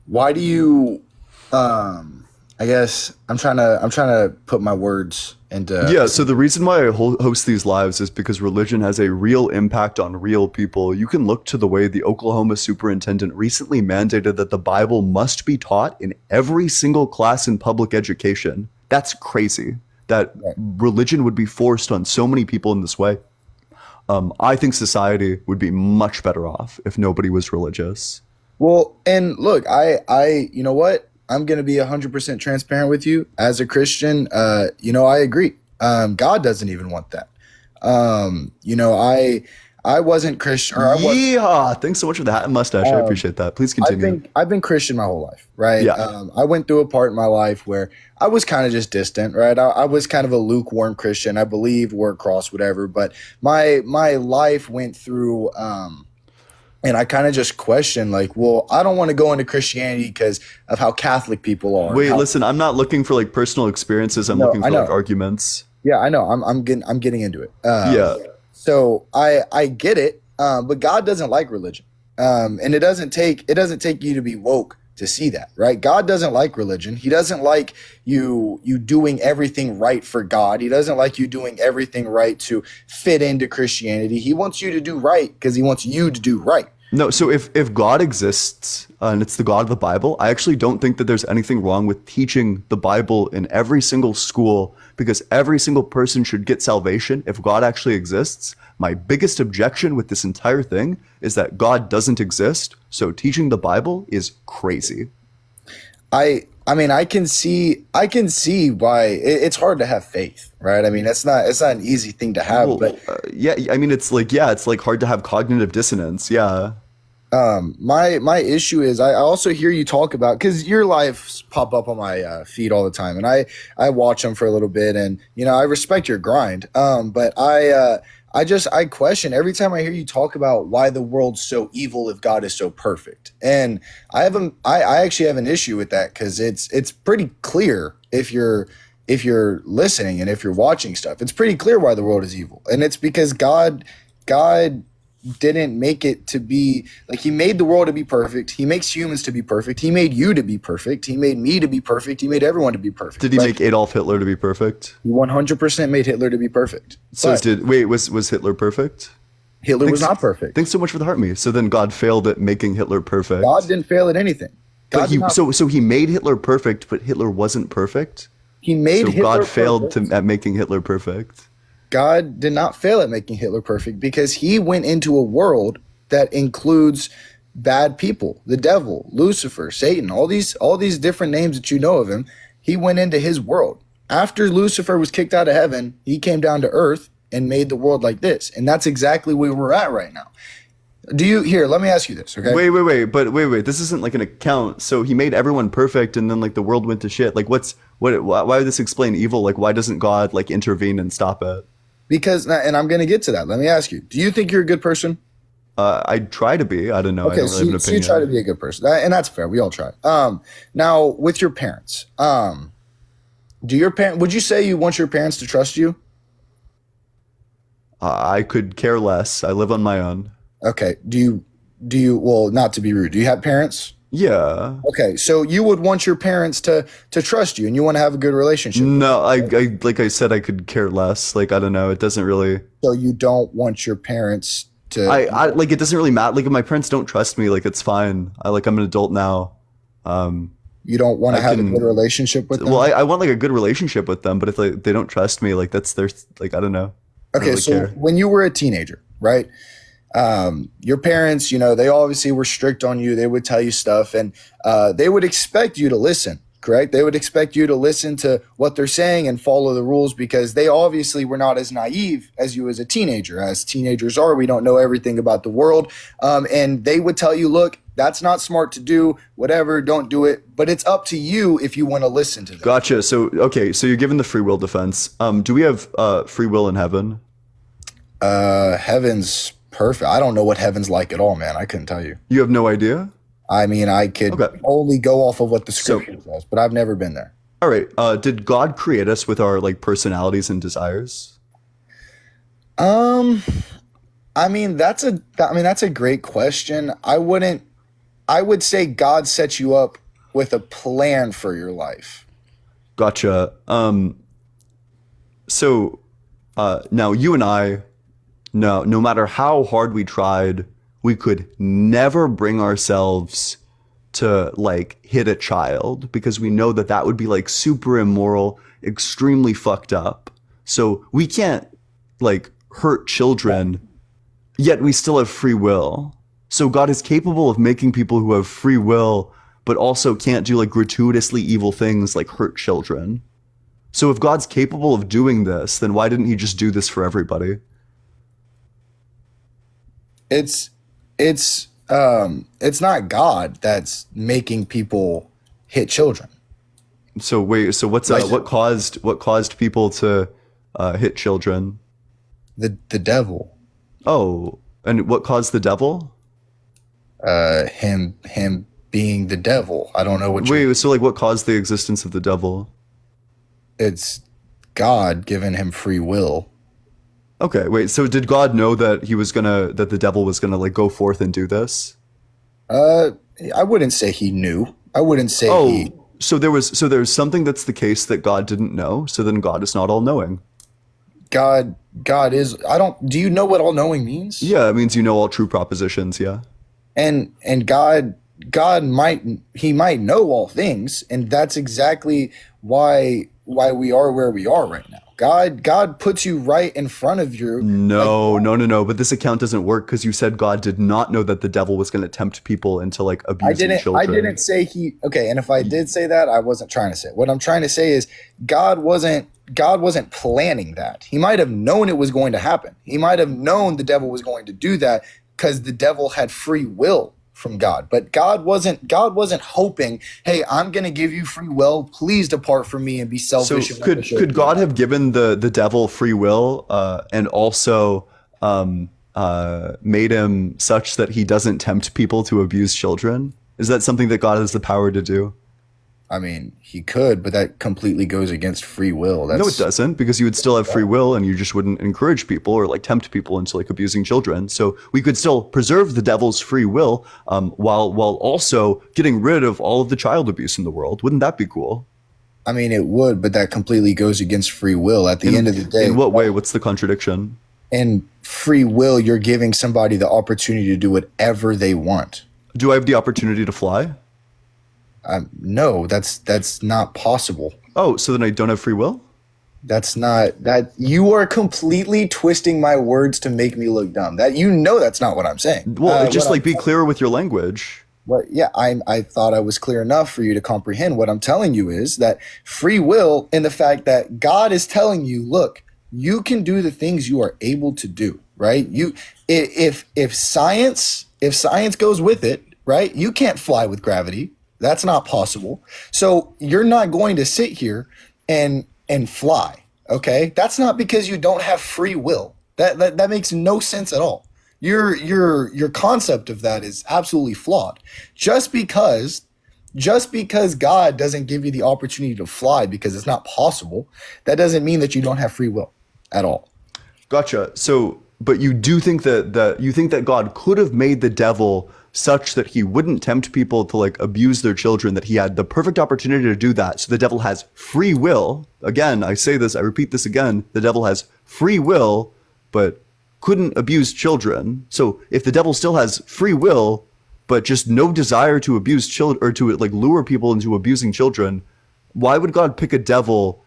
why do you, I guess I'm trying to put my words into. Yeah, so the reason why I host these lives is because religion has a real impact on real people. You can look to the way the Oklahoma superintendent recently mandated that the Bible must be taught in every single class in public education. That's crazy. That religion would be forced on so many people in this way. I think society would be much better off if nobody was religious. Well, and look, I you know what? I'm going to be 100% transparent with you. As a Christian, I agree. God doesn't even want that. I wasn't Christian. Or I was, yeah, thanks so much for the hat and mustache. I appreciate that. Please continue. I've been Christian my whole life, right? Yeah. I went through a part in my life where I was kind of just distant, right? I was kind of a lukewarm Christian. I believe, word cross, whatever. But my life went through and I kind of just questioned, like, well, I don't want to go into Christianity because of how Catholic people are. Wait, listen, I'm not looking for like personal experiences. I'm looking for like arguments. Yeah, I know. I'm getting into it. Yeah. So I get it, but God doesn't like religion, and it doesn't take you to be woke to see that, right? God doesn't like religion. He doesn't like you doing everything right for God. He doesn't like you doing everything right to fit into Christianity. He wants you to do right because he wants you to do right. No, so if God exists and it's the God of the Bible, I actually don't think that there's anything wrong with teaching the Bible in every single school because every single person should get salvation if God actually exists. My biggest objection with this entire thing is that God doesn't exist, so teaching the Bible is crazy. I mean, I can see why it's hard to have faith, right? I mean, it's not an easy thing to have, but yeah, I mean, it's like hard to have cognitive dissonance. Yeah. My issue is I also hear you talk about, because your lives pop up on my feed all the time, and I watch them for a little bit, and I respect your grind. But I question every time I hear you talk about why the world's so evil if God is so perfect, and I actually have an issue with that because it's pretty clear if you're listening and if you're watching stuff, it's pretty clear why the world is evil, and it's because God didn't make it to be like, he made the world to be perfect. He makes humans to be perfect. He made you to be perfect. He made me to be perfect. He made everyone to be perfect. Did he make Adolf Hitler to be perfect? He 100% made Hitler to be perfect. So was Hitler perfect? Hitler was not perfect. Thanks so much for the heart me. So then God failed at making Hitler perfect. God didn't fail at anything. So he made Hitler perfect, but Hitler wasn't perfect? He made Hitler God perfect. failed at making Hitler perfect. God did not fail at making Hitler perfect because he went into a world that includes bad people, the devil, Lucifer, Satan, all these different names that you know of him. He went into his world. After Lucifer was kicked out of heaven, he came down to earth and made the world like this. And that's exactly where we're at right now. Let me ask you this, okay? Wait, this isn't like an account. So he made everyone perfect and then like the world went to shit. Like why would this explain evil? Like why doesn't God like intervene and stop it? Because, and I'm going to get to that. Let me ask you, do you think you're a good person? I try to be. I don't know. Okay, I don't really have an so you opinion. try to be a good person. And that's fair. We all try. Now, with your parents, would you say you want your parents to trust you? I could care less. I live on my own. Okay. Do you, well, not to be rude, do you have parents? Yeah. Okay, so you would want your parents to trust you, and you want to have a good relationship. No, I like I said, I could care less. Like, I don't know. It doesn't really. So you don't want your parents to. I like it doesn't really matter. Like if my parents don't trust me, like it's fine. I'm an adult now. You don't want to have a good relationship with them. Well, I want like a good relationship with them, but if they don't trust me, like that's their like I don't know. I don't Okay, really so care. when you were a teenager, right? Your parents, they obviously were strict on you. They would tell you stuff, and they would expect you to listen, correct? They would expect you to listen to what they're saying and follow the rules because they obviously were not as naive as you as a teenager. As teenagers are, we don't know everything about the world. And they would tell you, look, that's not smart to do, whatever, don't do it. But it's up to you if you want to listen to them. Gotcha. So okay, so you're given the free will defense. Do we have free will in heaven? Heaven's perfect. I don't know what heaven's like at all, man. I couldn't tell you. You have no idea? I mean, I could Okay. only go off of what the scripture says, but I've never been there. All right. Did God create us with our like personalities and desires? I mean, that's a great question. I would say God sets you up with a plan for your life. Gotcha. So now you and I, no matter how hard we tried, we could never bring ourselves to like hit a child because we know that would be like super immoral, extremely fucked up. So we can't like hurt children, yet we still have free will. So God is capable of making people who have free will, but also can't do like gratuitously evil things like hurt children. So if God's capable of doing this, then why didn't he just do this for everybody? It's not God that's making people hit children. So wait, so what caused people to hit children? The devil. Oh, and what caused the devil? Him being the devil. I don't know what. Wait, so like what caused the existence of the devil? It's God giving him free will. Okay, wait, so did God know that that the devil was gonna like go forth and do this? I wouldn't say he knew. I wouldn't say he. So there's something that's the case that God didn't know, so then God is not all knowing. God is. Do you know what all knowing means? Yeah, it means you know all true propositions, yeah. And God might know all things, and that's exactly why we are where we are right now. God puts you right in front of you. No. But this account doesn't work because you said God did not know that the devil was going to tempt people into like abusing children. I didn't say he. Okay, and if I did say that, I wasn't trying to say it. What I'm trying to say is God wasn't planning that. He might have known it was going to happen. He might have known the devil was going to do that because the devil had free will from God. But God wasn't hoping, hey, I'm going to give you free will. Please depart from me and be selfish. So could God have given the devil free will and also made him such that he doesn't tempt people to abuse children? Is that something that God has the power to do? I mean, he could, but that completely goes against free will. No, it doesn't, because you would still have free will and you just wouldn't encourage people or like tempt people into like abusing children. So we could still preserve the devil's free will while also getting rid of all of the child abuse in the world. Wouldn't that be cool? I mean, it would, but that completely goes against free will at the end of the day. In what way? What's the contradiction? In free will, you're giving somebody the opportunity to do whatever they want. Do I have the opportunity to fly? No, that's not possible. Oh, so then I don't have free will? That's not that. You are completely twisting my words to make me look dumb. That's not what I'm saying. Well, just like be clearer with your language. Well, yeah, I thought I was clear enough for you to comprehend. What I'm telling you is that free will, in the fact that God is telling you, look, you can do the things you are able to do, right? If science goes with it, right? You can't fly with gravity. That's not possible. So you're not going to sit here and fly, okay? That's not because you don't have free will. That makes no sense at all. Your concept of that is absolutely flawed. Just because God doesn't give you the opportunity to fly because it's not possible, that doesn't mean that you don't have free will at all. Gotcha. So But you do think that God could have made the devil such that he wouldn't tempt people to like abuse their children, that he had the perfect opportunity to do that. So the devil has free will. Again, I say this, I repeat this again, the devil has free will, but couldn't abuse children. So if the devil still has free will, but just no desire to abuse children or to like lure people into abusing children, why would God pick a devil?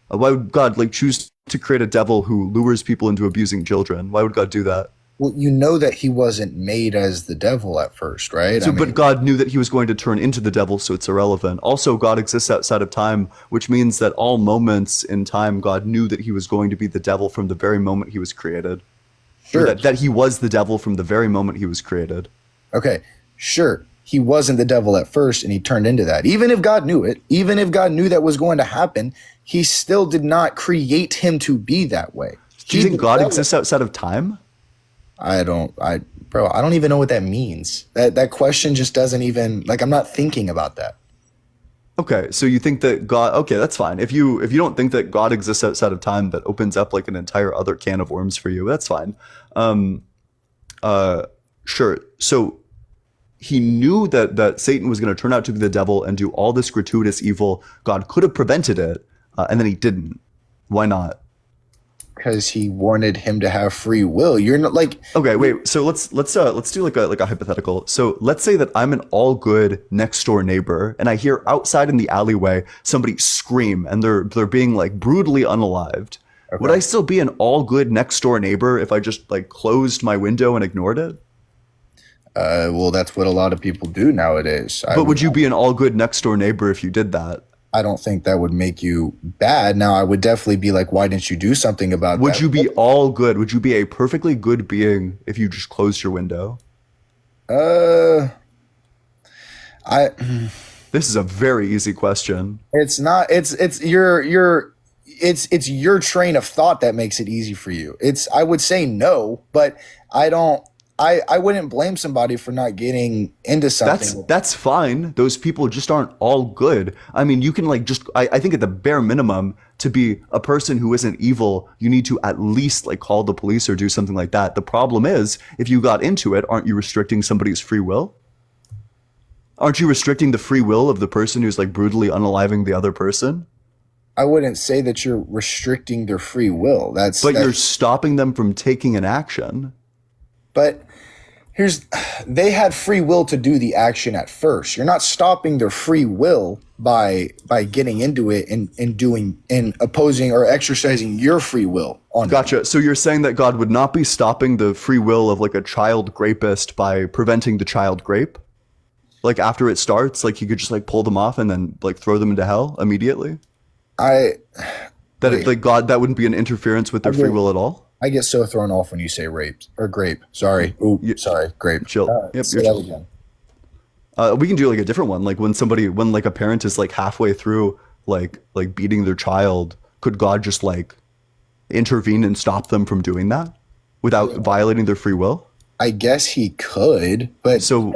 Why would God like choose to create a devil who lures people into abusing children? Why would God do that? Well, you know that he wasn't made as the devil at first, right? So, but God knew that he was going to turn into the devil, so it's irrelevant. Also, God exists outside of time, which means that all moments in time, God knew that he was going to be the devil from the very moment he was created. Sure. That he was the devil from the very moment he was created. Okay, sure. He wasn't the devil at first, and he turned into that. Even if God knew it, even if God knew that was going to happen, he still did not create him to be that way. Do you think God exists outside of time? I don't even know what that means. That question just doesn't even, like, I'm not thinking about that. Okay, so you think that God, okay, that's fine. If you don't think that God exists outside of time, that opens up like an entire other can of worms for you. That's fine. Sure. So he knew that Satan was going to turn out to be the devil and do all this gratuitous evil. God could have prevented it, and then he didn't. Why not? Because he wanted him to have free will. You're not like, okay, wait. So let's do like a hypothetical. So let's say that I'm an all good next door neighbor, and I hear outside in the alleyway somebody scream, and they're being like brutally unalived. Okay. Would I still be an all good next door neighbor if I just like closed my window and ignored it? Well, that's what a lot of people do nowadays. But would you be an all good next door neighbor if you did that? I don't think that would make you bad. Now, I would definitely be like, why didn't you do something about that? Would you be all good? Would you be a perfectly good being if you just closed your window? This is a very easy question. It's not. It's your train of thought that makes it easy for you. I would say no, but I don't. I wouldn't blame somebody for not getting into something. That's fine. Those people just aren't all good. I mean, you can like just, I think at the bare minimum, to be a person who isn't evil, you need to at least like call the police or do something like that. The problem is, if you got into it, aren't you restricting somebody's free will? Aren't you restricting the free will of the person who's like brutally unaliving the other person? I wouldn't say that you're restricting their free will. But you're stopping them from taking an action. But they had free will to do the action at first. You're not stopping their free will by getting into it and opposing or exercising your free will on Gotcha. them. So you're saying that God would not be stopping the free will of like a child grapist by preventing the child grape? Like after it starts, like he could just like pull them off and then like throw them into hell immediately? God, that wouldn't be an interference with their free will at all? I get so thrown off when you say rape or grape. Sorry. Ooh, sorry. Grape. Chill. Yep. You're chill. Again. We can do like a different one. Like when like a parent is like halfway through like beating their child, could God just like intervene and stop them from doing that without violating their free will? I guess he could, but so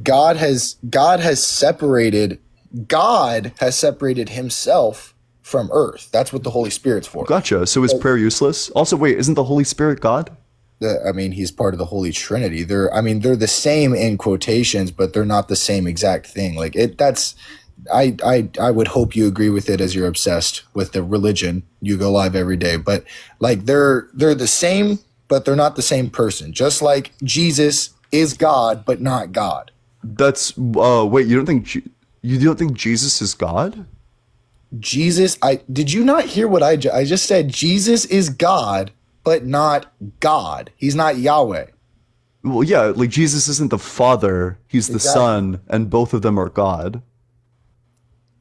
God has separated himself from earth. That's what the Holy Spirit's for. Gotcha. So is prayer useless? Also, wait, isn't the Holy Spirit God? He's part of the Holy Trinity. They're the same in quotations, but they're not the same exact thing. Like I would hope you agree with it as you're obsessed with the religion. You go live every day, but like they're the same, but they're not the same person. Just like Jesus is God, but not God. That's wait. You don't think Jesus is God? Jesus, did you not hear what I just said? Jesus is God, but not God. He's not Yahweh. Well, yeah, like Jesus isn't the Father, he's the Son, and both of them are God.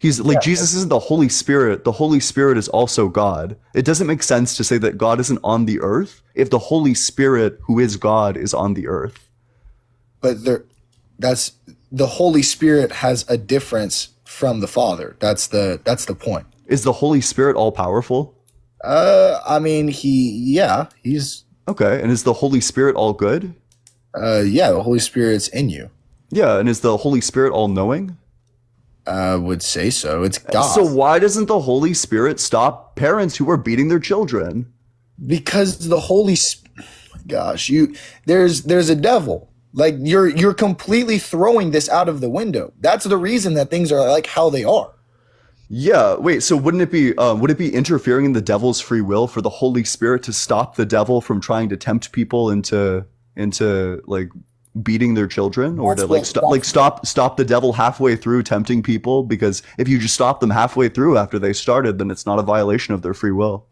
He's like Jesus isn't the Holy Spirit. The Holy Spirit is also God. It doesn't make sense to say that God isn't on the earth if the Holy Spirit, who is God, is on the earth. But the Holy Spirit has a difference from the Father. That's the point. Is the Holy Spirit all powerful? He's okay. And is the Holy Spirit all good? The Holy Spirit's in you. Yeah, and is the Holy Spirit all knowing? I would say so. It's God. So why doesn't the Holy Spirit stop parents who are beating their children? Because gosh, there's a devil. Like you're completely throwing this out of the window. That's the reason that things are like how they are. Yeah, wait, so would it be interfering in the devil's free will for the Holy Spirit to stop the devil from trying to tempt people into like beating their children, or to stop the devil halfway through tempting people? Because if you just stop them halfway through after they started, then it's not a violation of their free will.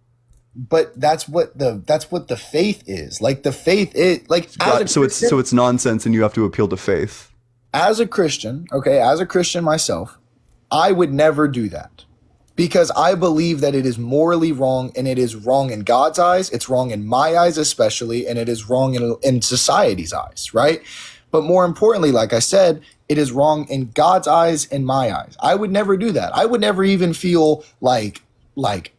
But that's what the faith is. Like the faith is like So it's nonsense, and you have to appeal to faith. As a Christian, okay, as a Christian myself, I would never do that because I believe that it is morally wrong, and it is wrong in God's eyes. It's wrong in my eyes, especially, and it is wrong in society's eyes, right? But more importantly, like I said, it is wrong in God's eyes and my eyes. I would never do that. I would never even feel like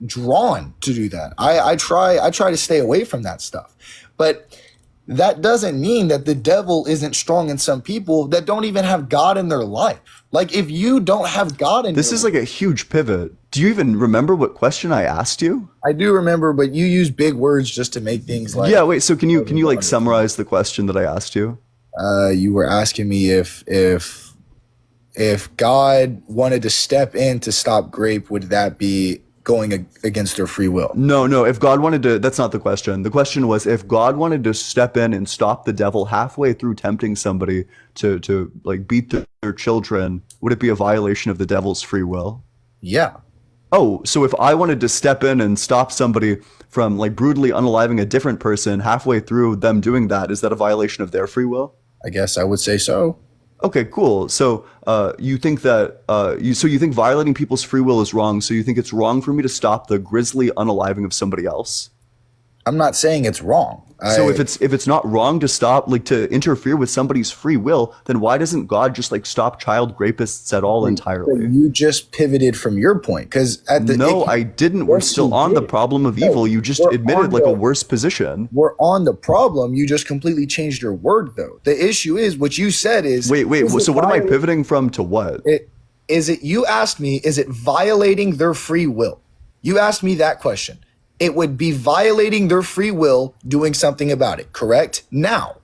drawn to do that. I try to stay away from that stuff. But that doesn't mean that the devil isn't strong in some people that don't even have God in their life. Like if you don't have God in this is like a huge pivot. Do you even remember what question I asked you? I do remember, but you use big words just to make things like. Yeah, wait, so can you like summarize the question that I asked you? You were asking me if God wanted to step in to stop grape, would that be going against their free will? No, if God wanted to, that's not the question. The question was, if God wanted to step in and stop the devil halfway through tempting somebody to like beat their children, would it be a violation of the devil's free will? Yeah. Oh, so if I wanted to step in and stop somebody from like brutally unaliving a different person halfway through them doing that, is that a violation of their free will? I guess I would say so. Okay, cool. So you think that you think violating people's free will is wrong. So you think it's wrong for me to stop the grisly unaliving of somebody else? I'm not saying it's wrong. So if it's not wrong to stop, like to interfere with somebody's free will, then why doesn't God just like stop child rapists at all entirely? You just pivoted from your point because I didn't. We're still on the problem of evil. You just admitted like a worse position. We're on the problem. You just completely changed your word though. The issue is what you said is wait. So what am I pivoting from to what? You asked me, is it violating their free will? You asked me that question. It would be violating their free will doing something about it, correct? Now,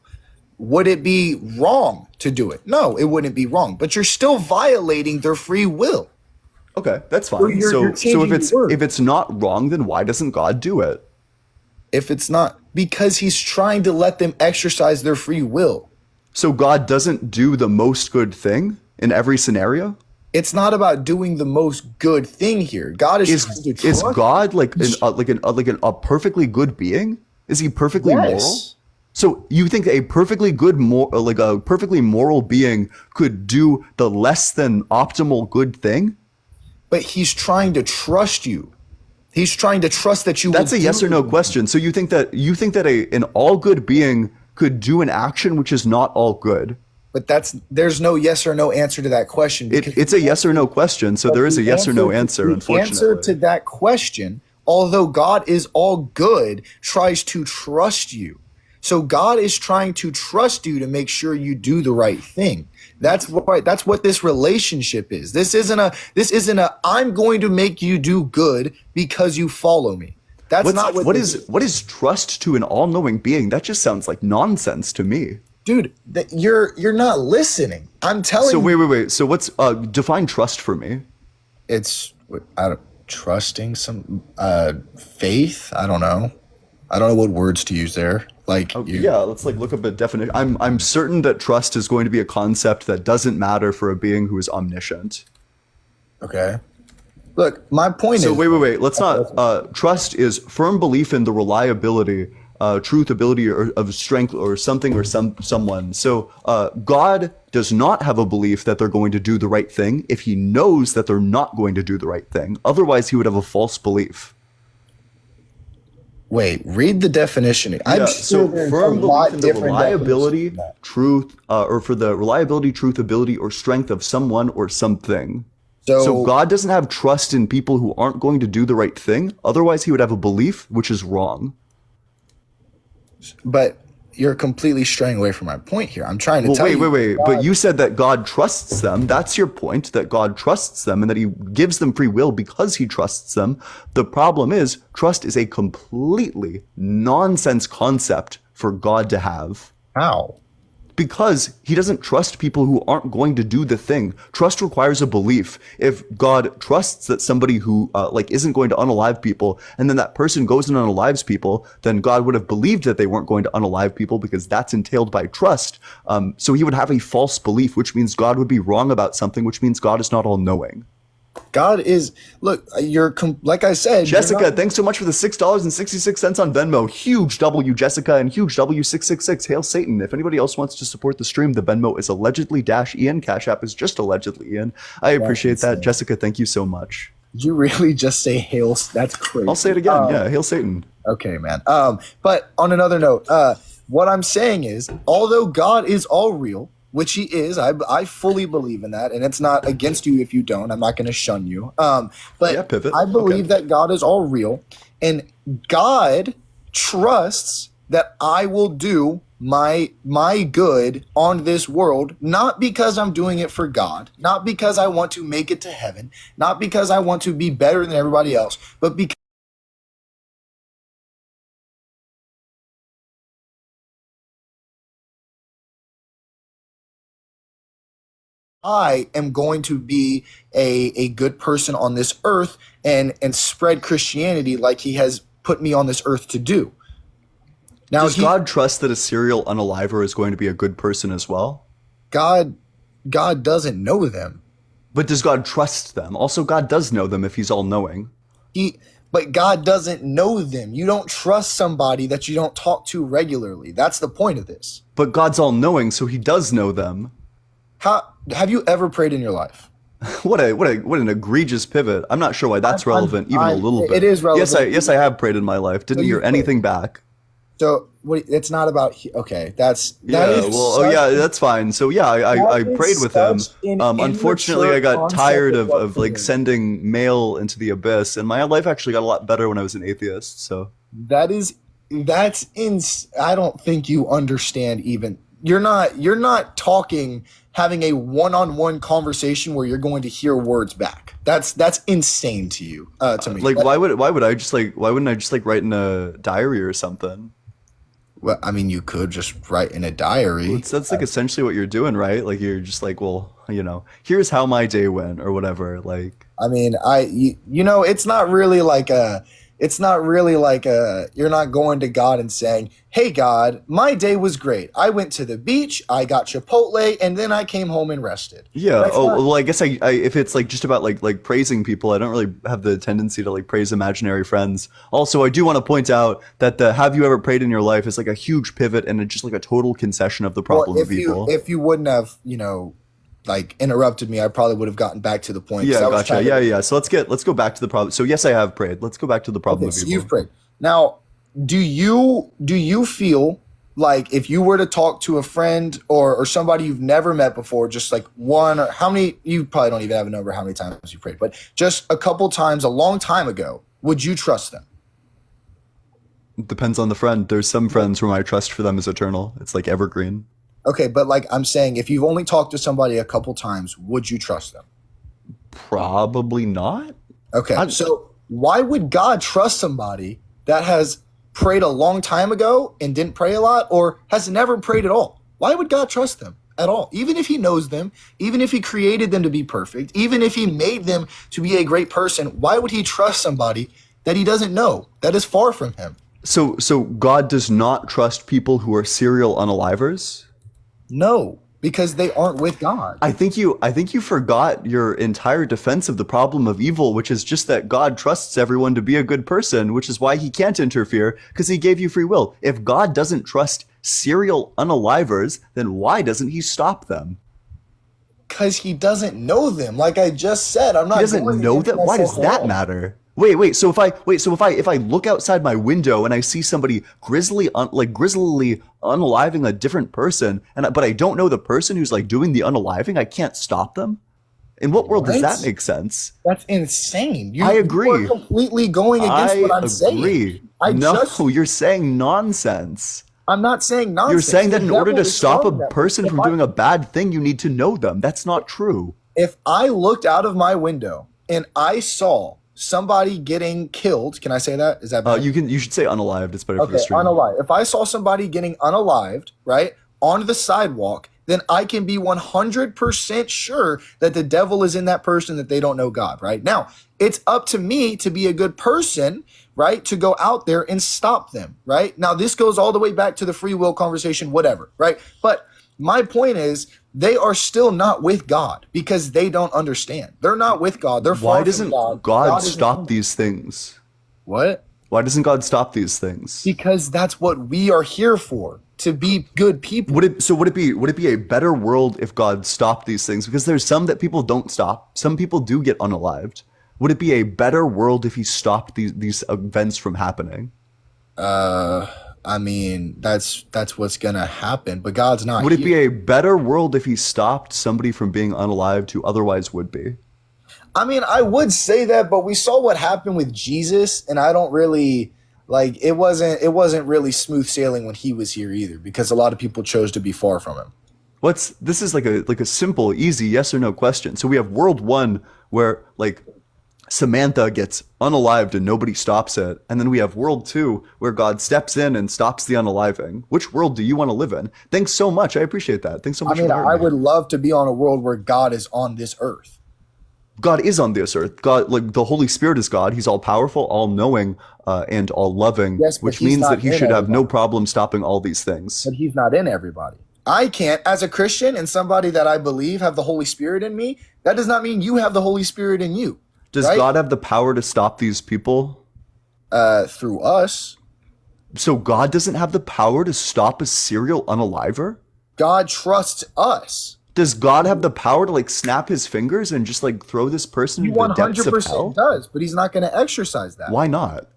would it be wrong to do it? No, it wouldn't be wrong, but you're still violating their free will. Okay, that's fine. So if it's not wrong, then why doesn't God do it? If it's not, because he's trying to let them exercise their free will. So God doesn't do the most good thing in every scenario? It's not about doing the most good thing here. God is trying to trust. Is God like a perfectly good being? Is he perfectly moral? So you think a perfectly a perfectly moral being could do the less than optimal good thing? But he's trying to trust you. He's trying to trust that you. That's a yes or no question. So you think that an all good being could do an action which is not all good? But there's no yes or no answer to that question. It's a yes or no question, so there is a yes or no answer, unfortunately. The answer to that question, although God is all good, tries to trust you. So God is trying to trust you to make sure you do the right thing. That's what this relationship is. This isn't a I'm going to make you do good because you follow me. That's not what is trust to an all-knowing being? That just sounds like nonsense to me. Dude, you're not listening. I'm telling you. So wait. So what's define trust for me? It's trusting some faith. I don't know what words to use there. Let's look up a definition. I'm certain that trust is going to be a concept that doesn't matter for a being who is omniscient. Okay. Look, my point is. So wait. Let's not. Trust is firm belief in the reliability, truth, ability, or of strength, or something, or someone. So God does not have a belief that they're going to do the right thing if he knows that they're not going to do the right thing. Otherwise, he would have a false belief. Wait, read the definition. So firm belief in the reliability, truth, or for the reliability, truth, ability, or strength of someone or something. So God doesn't have trust in people who aren't going to do the right thing. Otherwise, he would have a belief which is wrong. But you're completely straying away from my point here. I'm trying to tell you. Wait. But you said that God trusts them. That's your point, that God trusts them and that he gives them free will because he trusts them. The problem is trust is a completely nonsense concept for God to have. How? Because he doesn't trust people who aren't going to do the thing. Trust requires a belief. If God trusts that somebody who isn't going to unalive people, and then that person goes and unalives people, then God would have believed that they weren't going to unalive people because that's entailed by trust. So he would have a false belief, which means God would be wrong about something, which means God is not all-knowing. God is, look, like I said, Jessica, thanks so much for the $6.66 on Venmo. Huge W, Jessica, and huge W666. Hail Satan. If anybody else wants to support the stream, the Venmo is allegedly -Ian. Cash App is just allegedly Ian. I appreciate that. Jessica, thank you so much. Did you really just say hail? That's crazy. I'll say it again. Yeah, hail Satan. Okay, man. But on another note, what I'm saying is, although God is all real, which he is, I fully believe in that, and it's not against you if you don't. I'm not going to shun you. But Yeah, pivot. I believe that God is all real, and God trusts that I will do my good on this world, not because I'm doing it for God, not because I want to make it to heaven, not because I want to be better than everybody else, but because I am going to be a good person on this earth and spread Christianity like he has put me on this earth to do. Now, Does God trust that a serial unaliver is going to be a good person as well? God doesn't know them. But does God trust them? Also, God does know them if he's all-knowing. But God doesn't know them. You don't trust somebody that you don't talk to regularly. That's the point of this. But God's all-knowing, so he does know them. Have you ever prayed in your life? What an egregious pivot. I'm not sure why that's relevant even a little bit. It is relevant. Yes, I have prayed in my life. Didn't hear anything back. So it's not about okay. That's that's fine. So yeah, I prayed with him. Unfortunately, I got tired of like sending mail into the abyss, and my life actually got a lot better when I was an atheist. So that's I don't think you understand even. You're not having a one-on-one conversation where you're going to hear words back. That's insane to you, to me. Like, why wouldn't I just write in a diary or something? Well, I mean, you could just write in a diary. Well, that's like essentially what you're doing, right? Like, you're just like, well, here's how my day went or whatever. Like, I mean, it's not really like you're not going to God and saying, hey, God, my day was great. I went to the beach, I got Chipotle, and then I came home and rested. Yeah. Well, I guess I if it's like just about like praising people, I don't really have the tendency to like praise imaginary friends. Also, I do want to point out that the have you ever prayed in your life is like a huge pivot and it's just like a total concession of the problem of evil. If you wouldn't have, like interrupted me, I probably would have gotten back to the point. Yeah, gotcha. Yeah. So let's go back to the problem. So yes, I have prayed. Let's go back to the problem of evil. You've prayed. Now, do you feel like if you were to talk to a friend or somebody you've never met before, just like one or how many, you probably don't even have a number how many times you prayed, but just a couple times a long time ago, would you trust them? It depends on the friend. There's some friends where my trust for them is eternal. It's like evergreen. Okay, but like I'm saying, if you've only talked to somebody a couple times, would you trust them? Probably not. Okay, so why would God trust somebody that has prayed a long time ago and didn't pray a lot or has never prayed at all? Why would God trust them at all? Even if he knows them, even if he created them to be perfect, even if he made them to be a great person, why would he trust somebody that he doesn't know, that is far from him? So God does not trust people who are serial unalivers? No, because they aren't with God. I think you forgot your entire defense of the problem of evil, which is just that God trusts everyone to be a good person, which is why he can't interfere, because he gave you free will. If God doesn't trust serial unalivers, then why doesn't he stop them? Because he doesn't know them. Like I just said, I'm not. He doesn't know them? Why does that matter? Wait. So if I look outside my window and I see somebody grisly unaliving a different person, but I don't know the person who's like doing the unaliving, I can't stop them? In what world does that make sense? That's insane. I agree. You are completely going against what I'm saying. You're saying nonsense. I'm not saying nonsense. You're saying that in order to stop a person from doing a bad thing, you need to know them. That's not true. If I looked out of my window and I saw somebody getting killed, can I say that? Is that bad? You should say unalived. It's better for the Okay, stream. unalived. If I saw somebody getting unalived, right, on the sidewalk, then I can be 100% sure that the devil is in that person, that they don't know God, right? Now, it's up to me to be a good person, right, to go out there and stop them, right? Now, this goes all the way back to the free will conversation, whatever, right? But my point is, they are still not with God because they don't understand. They're not with God. They're Why far doesn't from God. God isn't stop in them. these things? What? Why doesn't God stop these things? Because that's what we are here for, to be good people. Would it be a better world if God stopped these things? Because there's some that people don't stop. Some people do get unalived. Would it be a better world if he stopped these events from happening? I mean, that's what's gonna happen, but God's not. Would it be here. a better world if he stopped somebody from being unalived who otherwise would be? I mean, I would say that, but we saw what happened with Jesus, and I don't really like. It wasn't really smooth sailing when he was here either, because a lot of people chose to be far from him. This is like a simple, easy yes or no question. So we have world 1 where like Samantha gets unalived and nobody stops it. And then we have world 2 where God steps in and stops the unaliving. Which world do you want to live in? Thanks so much. I appreciate that. Thanks so I much. mean, for I would love to be on a world where God is on this earth. God is on this earth. God, like the Holy Spirit is God. He's all powerful, all knowing, and all loving, Yes, but which he's means not that he in should have no everybody. problem stopping all these things. But he's not in everybody. I can't, as a Christian and somebody that I believe have the Holy Spirit in me, that does not mean you have the Holy Spirit in you. Does right? God have the power to stop these people? Through us. So God doesn't have the power to stop a serial unaliver? God trusts us. Does God have the power to like snap his fingers and just like throw this person He into the depths of 100% hell? does, but he's not going to exercise that. Why not?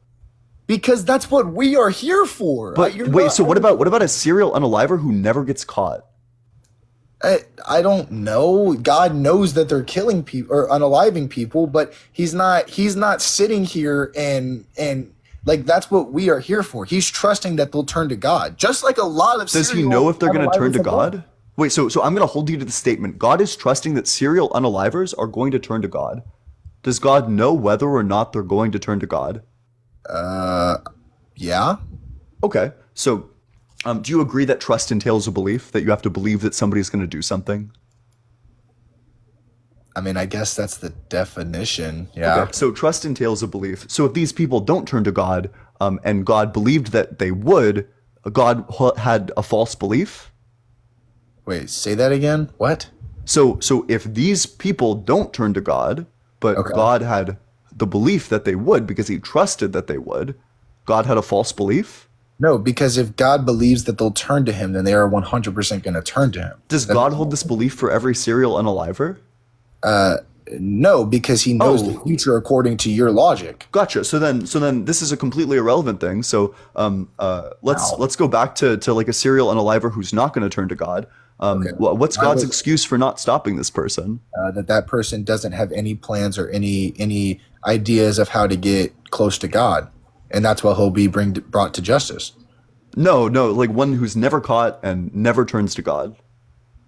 Because that's what we are here for. But wait, so what about a serial unaliver who never gets caught? I don't know. God knows that they're killing people or unaliving people, but he's not sitting here and like that's what we are here for. He's trusting that they'll turn to God. Just like a lot of Does he serial know if they're going to turn unalivers to have done. God? Wait, so I'm going to hold you to the statement. God is trusting that serial unalivers are going to turn to God. Does God know whether or not they're going to turn to God? Yeah. Okay. So, do you agree that trust entails a belief, that you have to believe that somebody's going to do something? I mean, I guess that's the definition. Yeah. Okay. So trust entails a belief. So if these people don't turn to God, and God believed that they would, God had a false belief? Wait, say that again? What? So if these people don't turn to God, but Okay. God had the belief that they would because he trusted that they would, God had a false belief? No, because if God believes that they'll turn to him, then they are 100% going to turn to him. Does God hold this belief for every serial unaliver? No, because he knows Oh. the future according to your logic. Gotcha. So then this is a completely irrelevant thing. So let's go back to like a serial unaliver who's not going to turn to God. What's God's excuse for not stopping this person? That person doesn't have any plans or any ideas of how to get close to God, and that's why he'll be brought to justice. No, like one who's never caught and never turns to God.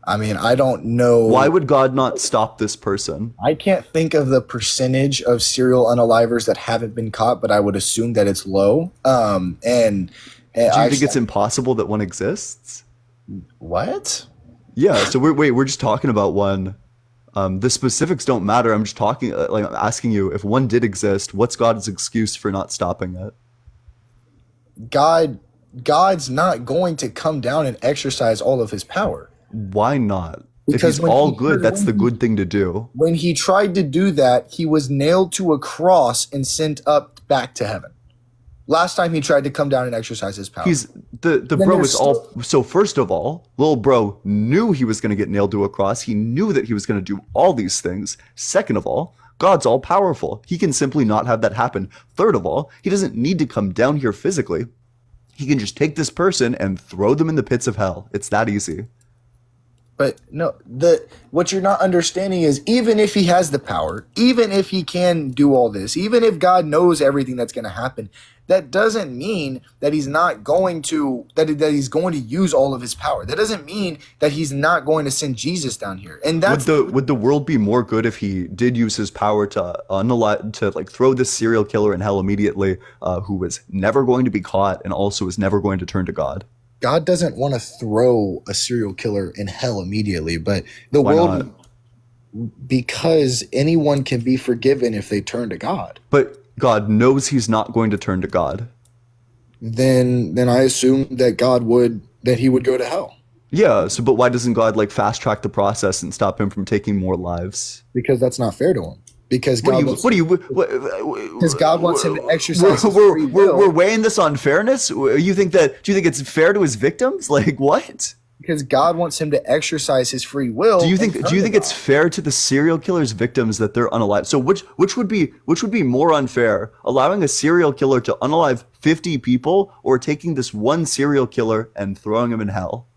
I mean, I don't know. Why would God not stop this person? I can't think of the percentage of serial unalivers that haven't been caught, but I would assume that it's low. And Do you think it's impossible that one exists? what? Yeah. So we're just talking about one. The specifics don't matter. I'm just talking, like I'm asking you if one did exist. What's God's excuse for not stopping it? God's not going to come down and exercise all of his power. Why not? Because if he's when all he- good, that's the when good thing to do. When he tried to do that, he was nailed to a cross and sent up back to heaven. Last time he tried to come down and exercise his power. He's the bro is all. So first of all, little bro knew he was going to get nailed to a cross. He knew that he was going to do all these things. Second of all, God's all powerful. He can simply not have that happen. Third of all, he doesn't need to come down here physically. He can just take this person and throw them in the pits of hell. It's that easy. But no, what you're not understanding is even if he has the power, even if he can do all this, even if God knows everything that's going to happen, that doesn't mean that he's not going to that he's going to use all of his power. That doesn't mean that he's not going to send Jesus down here. And that's would the world be more good if he did use his power to like throw this serial killer in hell immediately, who was never going to be caught and also is never going to turn to God? God doesn't want to throw a serial killer in hell immediately, but the Why world, not? because anyone can be forgiven if they turn to God. But God knows he's not going to turn to God. Then I assume that he would go to hell. Yeah, so but why doesn't God like fast track the process and stop him from taking more lives? Because that's not fair to him. Because God because God wants him to exercise his free will. We're weighing this on fairness. Do you think it's fair to his victims? Like what? Because God wants him to exercise his free will. Do you think it's fair to the serial killer's victims that they're unalive? So which would be more unfair, allowing a serial killer to unalive 50 people or taking this one serial killer and throwing him in hell?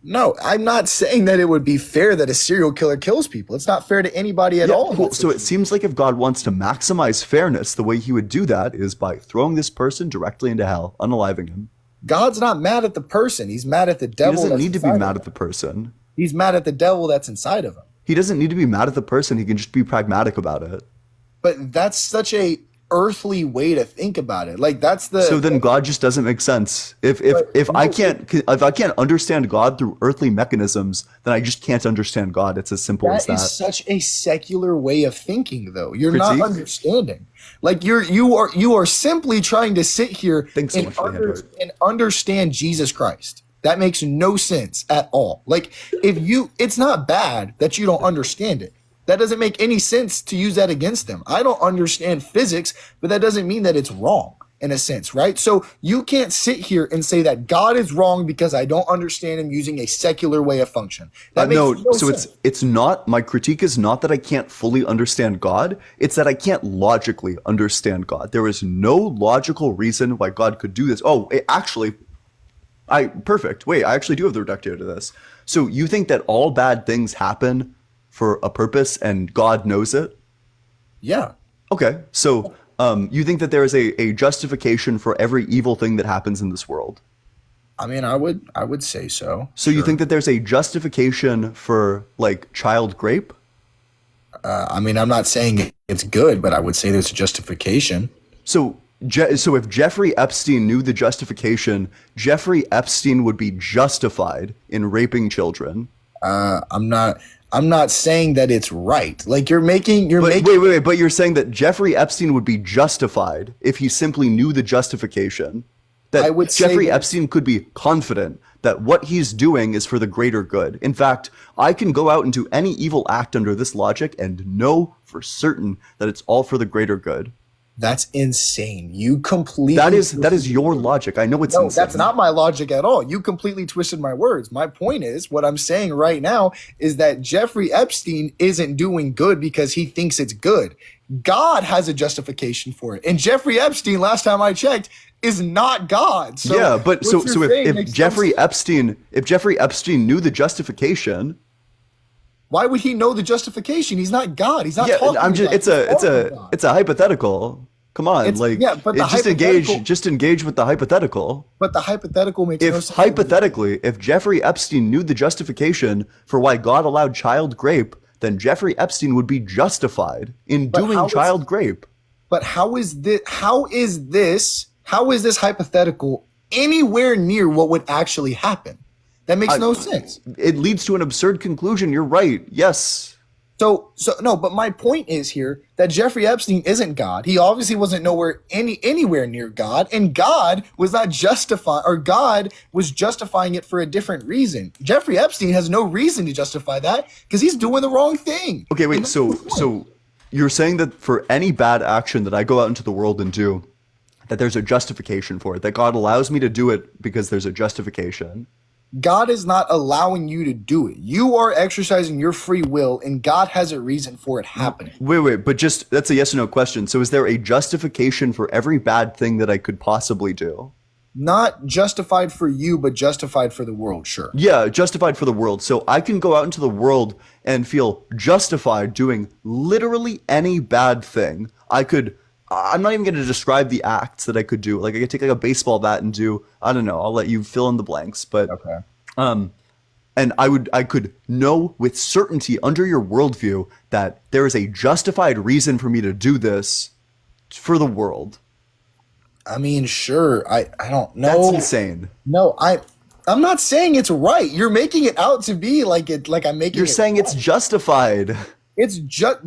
No, I'm not saying that it would be fair that a serial killer kills people. It's not fair to anybody at all. Cool. So it seems like if God wants to maximize fairness, the way he would do that is by throwing this person directly into hell, unaliving him. God's not mad at the person. He's mad at the devil. He doesn't need to be mad at the person. He's mad at the devil that's inside of him. He doesn't need to be mad at the person. He can just be pragmatic about it. But that's such a earthly way to think about it. Like that's the So then God just doesn't make sense. If I can't understand God through earthly mechanisms, then I just can't understand God. It's as simple as that. That is such a secular way of thinking, though. You're not understanding. Like you are simply trying to sit here and understand Jesus Christ. That makes no sense at all. Like it's not bad that you don't understand it. That doesn't make any sense to use that against them. I don't understand physics, but that doesn't mean that it's wrong in a sense, right? So you can't sit here and say that God is wrong because I don't understand him using a secular way of function. That makes no sense. It's not, my critique is not that I can't fully understand God. It's that I can't logically understand God. There is no logical reason why God could do this. Oh, perfect. Wait, I actually do have the reductio to this. So you think that all bad things happen for a purpose and God knows it? Yeah. Okay. So you think that there is a justification for every evil thing that happens in this world? I mean, I would say so. So you think that there's a justification for like child rape? I mean, I'm not saying it's good, but I would say there's a justification. So if Jeffrey Epstein knew the justification, Jeffrey Epstein would be justified in raping children. I'm not saying that it's right. Like wait, but you're saying that Jeffrey Epstein would be justified if he simply knew the justification. That Jeffrey Epstein could be confident that what he's doing is for the greater good. In fact, I can go out and do any evil act under this logic and know for certain that it's all for the greater good. That's insane. You completely that is your logic. I know it's insane. That's not my logic at all. You completely twisted my words. My point is, what I'm saying right now is that Jeffrey Epstein isn't doing good because he thinks it's good. God has a justification for it. And Jeffrey Epstein, last time I checked, is not God. So yeah, but so if Jeffrey Epstein knew the justification, why would he know the justification? He's not God. He's not talking about it's a hypothetical. Come on, just engage with the hypothetical. But the hypothetical makes no sense. Hypothetically, if Jeffrey Epstein knew the justification for why God allowed child rape, then Jeffrey Epstein would be justified in doing child rape. But how is this hypothetical anywhere near what would actually happen? That makes no sense. It leads to an absurd conclusion. You're right. Yes. So no, but my point is here that Jeffrey Epstein isn't God. He obviously wasn't anywhere near God, and God was not justifying, or God was justifying it for a different reason. Jeffrey Epstein has no reason to justify that because he's doing the wrong thing. Okay, wait. So you're saying that for any bad action that I go out into the world and do, that there's a justification for it, that God allows me to do it because there's a justification. God is not allowing you to do it. You are exercising your free will, and God has a reason for it happening. Wait, but that's a yes or no question. So is there a justification for every bad thing that I could possibly do? Not justified for you, but justified for the world, sure. Yeah, justified for the world. So I can go out into the world and feel justified doing literally any bad thing. I'm not even going to describe the acts that I could do. Like I could take like a baseball bat and do, I don't know, I'll let you fill in the blanks, but Okay. and I could know with certainty under your worldview that there is a justified reason for me to do this for the world. I mean, sure. I don't know. That's insane. No, I'm not saying it's right. You're making it out to be like I'm making You're it saying right. it's justified. It's just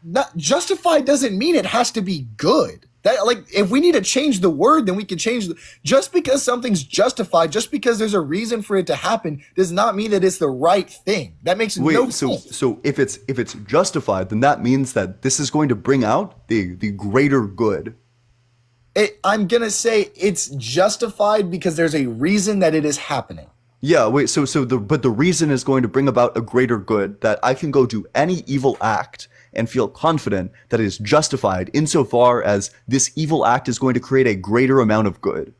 not justified doesn't mean it has to be good. That like if we need to change the word, then we can change just because something's justified, just because there's a reason for it to happen, does not mean that it's the right thing. That makes no sense. So if it's justified, then that means that this is going to bring out the greater good. I'm gonna say it's justified because there's a reason that it is happening. Yeah, wait, but the reason is going to bring about a greater good, that I can go do any evil act and feel confident that it is justified insofar as this evil act is going to create a greater amount of good.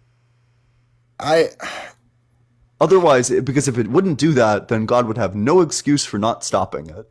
Otherwise, because if it wouldn't do that, then God would have no excuse for not stopping it.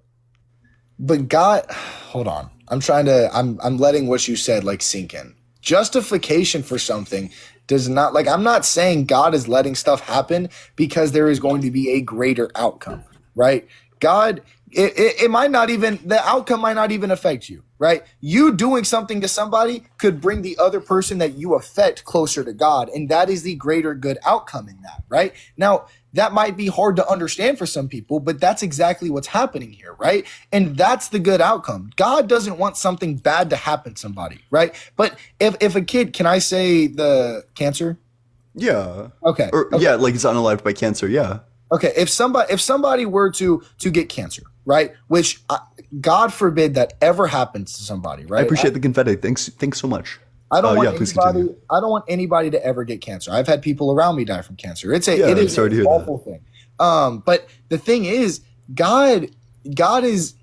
But God, hold on. I'm letting what you said like sink in. Justification for something does not, like, I'm not saying God is letting stuff happen because there is going to be a greater outcome, right? God, it might not even, the outcome might not even affect you, right? You doing something to somebody could bring the other person that you affect closer to God. And that is the greater good outcome in that, right? Now, that might be hard to understand for some people, but that's exactly what's happening here, right? And that's the good outcome. God doesn't want something bad to happen to somebody, right? But if a kid, can I say the cancer? Yeah. Okay. Yeah, like he's unalived by cancer, yeah. Okay, if somebody were to get cancer, right? Which God forbid that ever happens to somebody, right? I appreciate the confetti. Thanks so much. I don't want please anybody. continue. I don't want anybody to ever get cancer. I've had people around me die from cancer. It I'm is sorry to an hear awful thing. But the thing is, God is.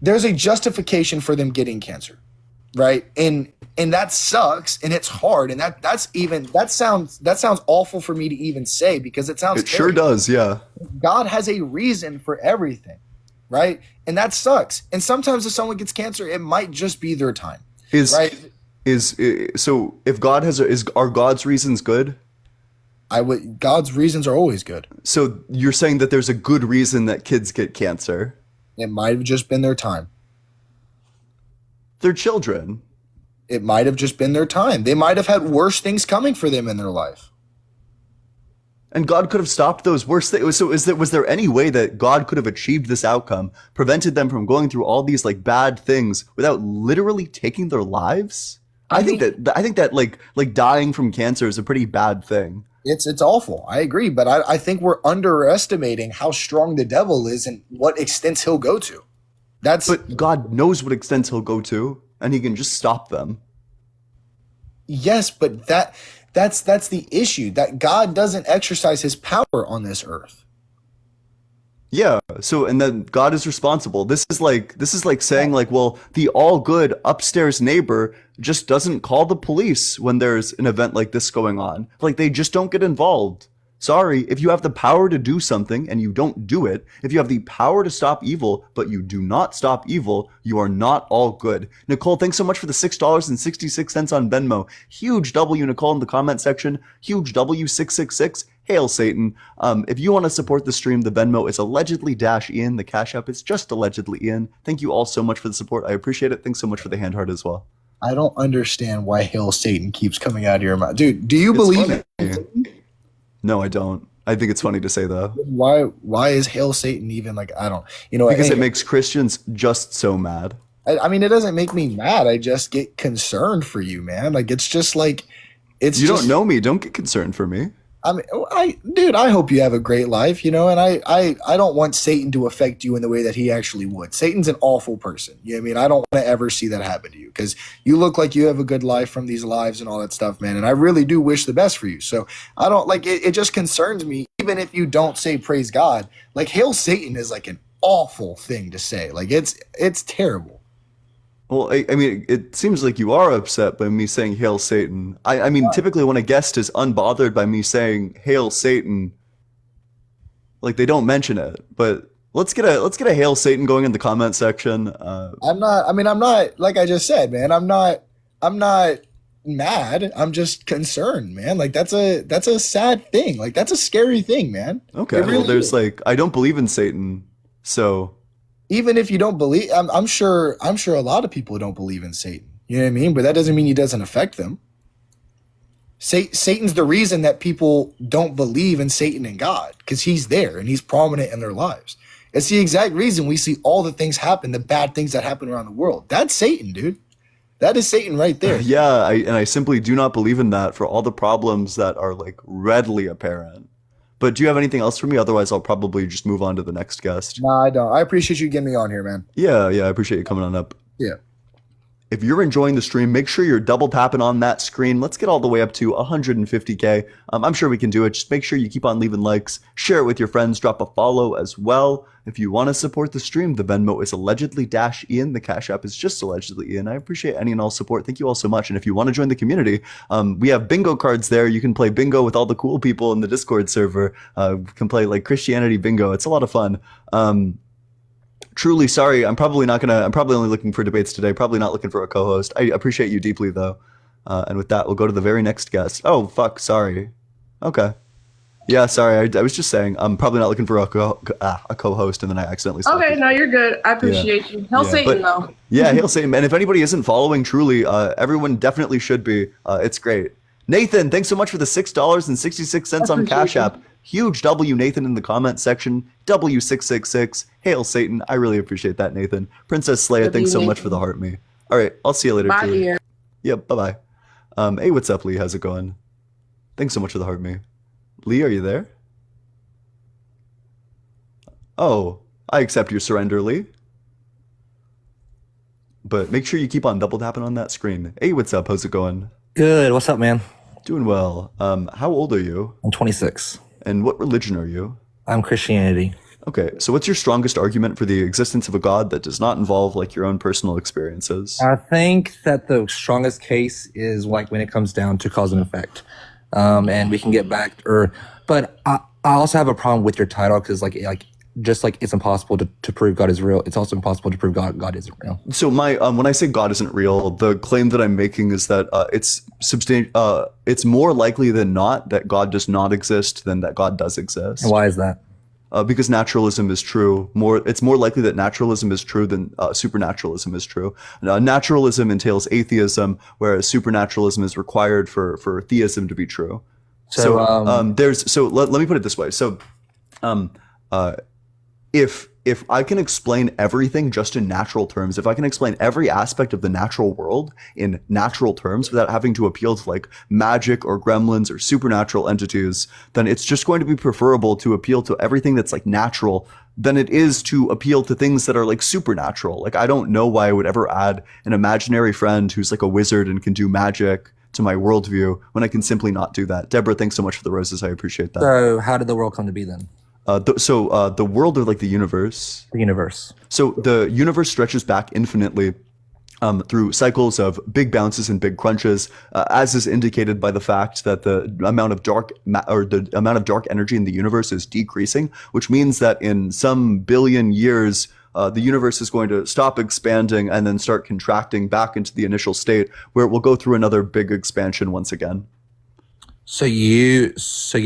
There's a justification for them getting cancer, right? And that sucks, and it's hard, and that sounds awful for me to even say because it sounds. It sure does, yeah. God has a reason for everything, right? And that sucks. And sometimes if someone gets cancer, it might just be their time. Right? So if God are God's reasons good? God's reasons are always good. So you're saying that there's a good reason that kids get cancer? It might have just been their time. They're children. It might have just been their time. They might have had worse things coming for them in their life. And God could have stopped those worst things. So was there any way that God could have achieved this outcome, prevented them from going through all these like bad things without literally taking their lives? I think that like dying from cancer is a pretty bad thing. It's awful. I agree, but I think we're underestimating how strong the devil is and what extents he'll go to. But God knows what extents he'll go to, and he can just stop them. Yes, but that's the issue, that God doesn't exercise his power on this earth. Yeah. So, and then God is responsible. This is like saying like, well, the all good upstairs neighbor just doesn't call the police when there's an event like this going on. Like they just don't get involved. Sorry, if you have the power to do something and you don't do it, if you have the power to stop evil, but you do not stop evil, you are not all good. Nicole, thanks so much for the $6.66 on Venmo. Huge W, Nicole, in the comment section. Huge W666. Hail Satan. If you want to support the stream, the Venmo is allegedly -Ian. The Cash App is just allegedly Ian. Thank you all so much for the support. I appreciate it. Thanks so much for the hand heart as well. I don't understand why Hail Satan keeps coming out of your mouth. Dude, do you believe it? No, I don't. I think it's funny to say though. Why is Hail Satan even like, I don't, because it makes Christians just so mad. I mean, it doesn't make me mad. I just get concerned for you, man. Like, it's just like, you don't know me. Don't get concerned for me. I mean, dude, I hope you have a great life, and I don't want Satan to affect you in the way that he actually would. Satan's an awful person. You know what I mean? I don't want to ever see that happen to you because you look like you have a good life from these lives and all that stuff, man. And I really do wish the best for you. So I don't like it. It just concerns me. Even if you don't say praise God, like Hail Satan is like an awful thing to say. Like it's terrible. Well, I mean, it seems like you are upset by me saying "Hail Satan." I mean, typically when a guest is unbothered by me saying "Hail Satan," like they don't mention it. But let's get a "Hail Satan" going in the comment section. I'm not. I mean, I'm not. Like I just said, man. I'm not. I'm not mad. I'm just concerned, man. Like that's a sad thing. Like that's a scary thing, man. Okay, It really well, there's is. like I don't believe in Satan, so Even if you don't believe, I'm sure. I'm sure a lot of people don't believe in Satan. You know what I mean? But that doesn't mean he doesn't affect them. Satan's the reason that people don't believe in Satan and God because he's there and he's prominent in their lives. It's the exact reason we see all the things happen, the bad things that happen around the world. That's Satan, dude. That is Satan right there. yeah, I simply do not believe in that for all the problems that are like readily apparent. But do you have anything else for me? Otherwise, I'll probably just move on to the next guest. No, I don't. I appreciate you getting me on here, man. Yeah, I appreciate you coming on up. Yeah. If you're enjoying the stream, make sure you're double tapping on that screen. Let's get all the way up to 150K. I'm sure we can do it. Just make sure you keep on leaving likes, share it with your friends, drop a follow as well. If you want to support the stream, the Venmo is allegedly -Ian. The Cash App is just allegedly Ian. I appreciate any and all support. Thank you all so much. And if you want to join the community, we have bingo cards there. You can play bingo with all the cool people in the Discord server. You can play like Christianity bingo. It's a lot of fun. Truly sorry. I'm probably only looking for debates today. Probably not looking for a co-host. I appreciate you deeply though. And with that, we'll go to the very next guest. Oh, fuck. Sorry. Okay. Yeah, sorry. I was just saying I'm probably not looking for a co-host and then I accidentally stopped Okay, it. no, you're good. I appreciate you. Hail Satan, though. Yeah, Hail Satan. And if anybody isn't following Truly, everyone definitely should be. It's great. Nathan, thanks so much for the $6.66 on Cash App. Huge W, Nathan, in the comment section. W666. Hail Satan. I really appreciate that, Nathan. Princess Slayer, thanks so much for the heart me. All right, I'll see you later, Bye, Truly. dear. Yep, bye-bye. Hey, what's up, Lee? How's it going? Thanks so much for the heart me. Lee, are you there? Oh, I accept your surrender, Lee. But make sure you keep on double tapping on that screen. Hey, what's up? How's it going? Good. What's up, man? Doing well. How old are you? I'm 26. And what religion are you? I'm Christianity. Okay, so what's your strongest argument for the existence of a God that does not involve like your own personal experiences? I think that the strongest case is like when it comes down to cause and effect, and we can get back. But I also have a problem with your title because just like it's impossible to prove God is real, it's also impossible to prove God isn't real. So my when I say God isn't real, the claim that I'm making is that it's more likely than not that God does not exist than that God does exist. And why is that? Because naturalism is true. It's more likely that naturalism is true than supernaturalism is true. Naturalism entails atheism, whereas supernaturalism is required for theism to be true. So let me put it this way. So if I can explain everything just in natural terms, if I can explain every aspect of the natural world in natural terms without having to appeal to like magic or gremlins or supernatural entities, then it's just going to be preferable to appeal to everything that's like natural than it is to appeal to things that are like supernatural. Like I don't know why I would ever add an imaginary friend who's like a wizard and can do magic to my worldview when I can simply not do that. Deborah, thanks so much for the roses. I appreciate that. So how did the world come to be then? The world or like the universe? The universe. So the universe stretches back infinitely through cycles of big bounces and big crunches, as is indicated by the fact that the amount of dark energy in the universe is decreasing, which means that in some billion years, the universe is going to stop expanding and then start contracting back into the initial state, where it will go through another big expansion once again. So you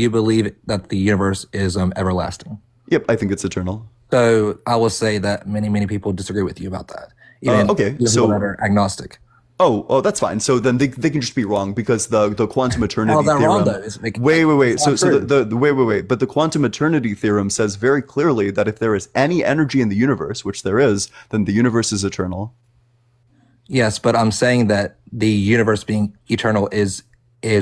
believe that the universe is everlasting? Yep, I think it's eternal. So I will say that many people disagree with you about that. Okay, so that are agnostic. Oh, that's fine. So then they can just be wrong because the quantum eternity How's that theorem. wrong, though? Wait. So but the quantum eternity theorem says very clearly that if there is any energy in the universe, which there is, then the universe is eternal. Yes, but I'm saying that the universe being eternal is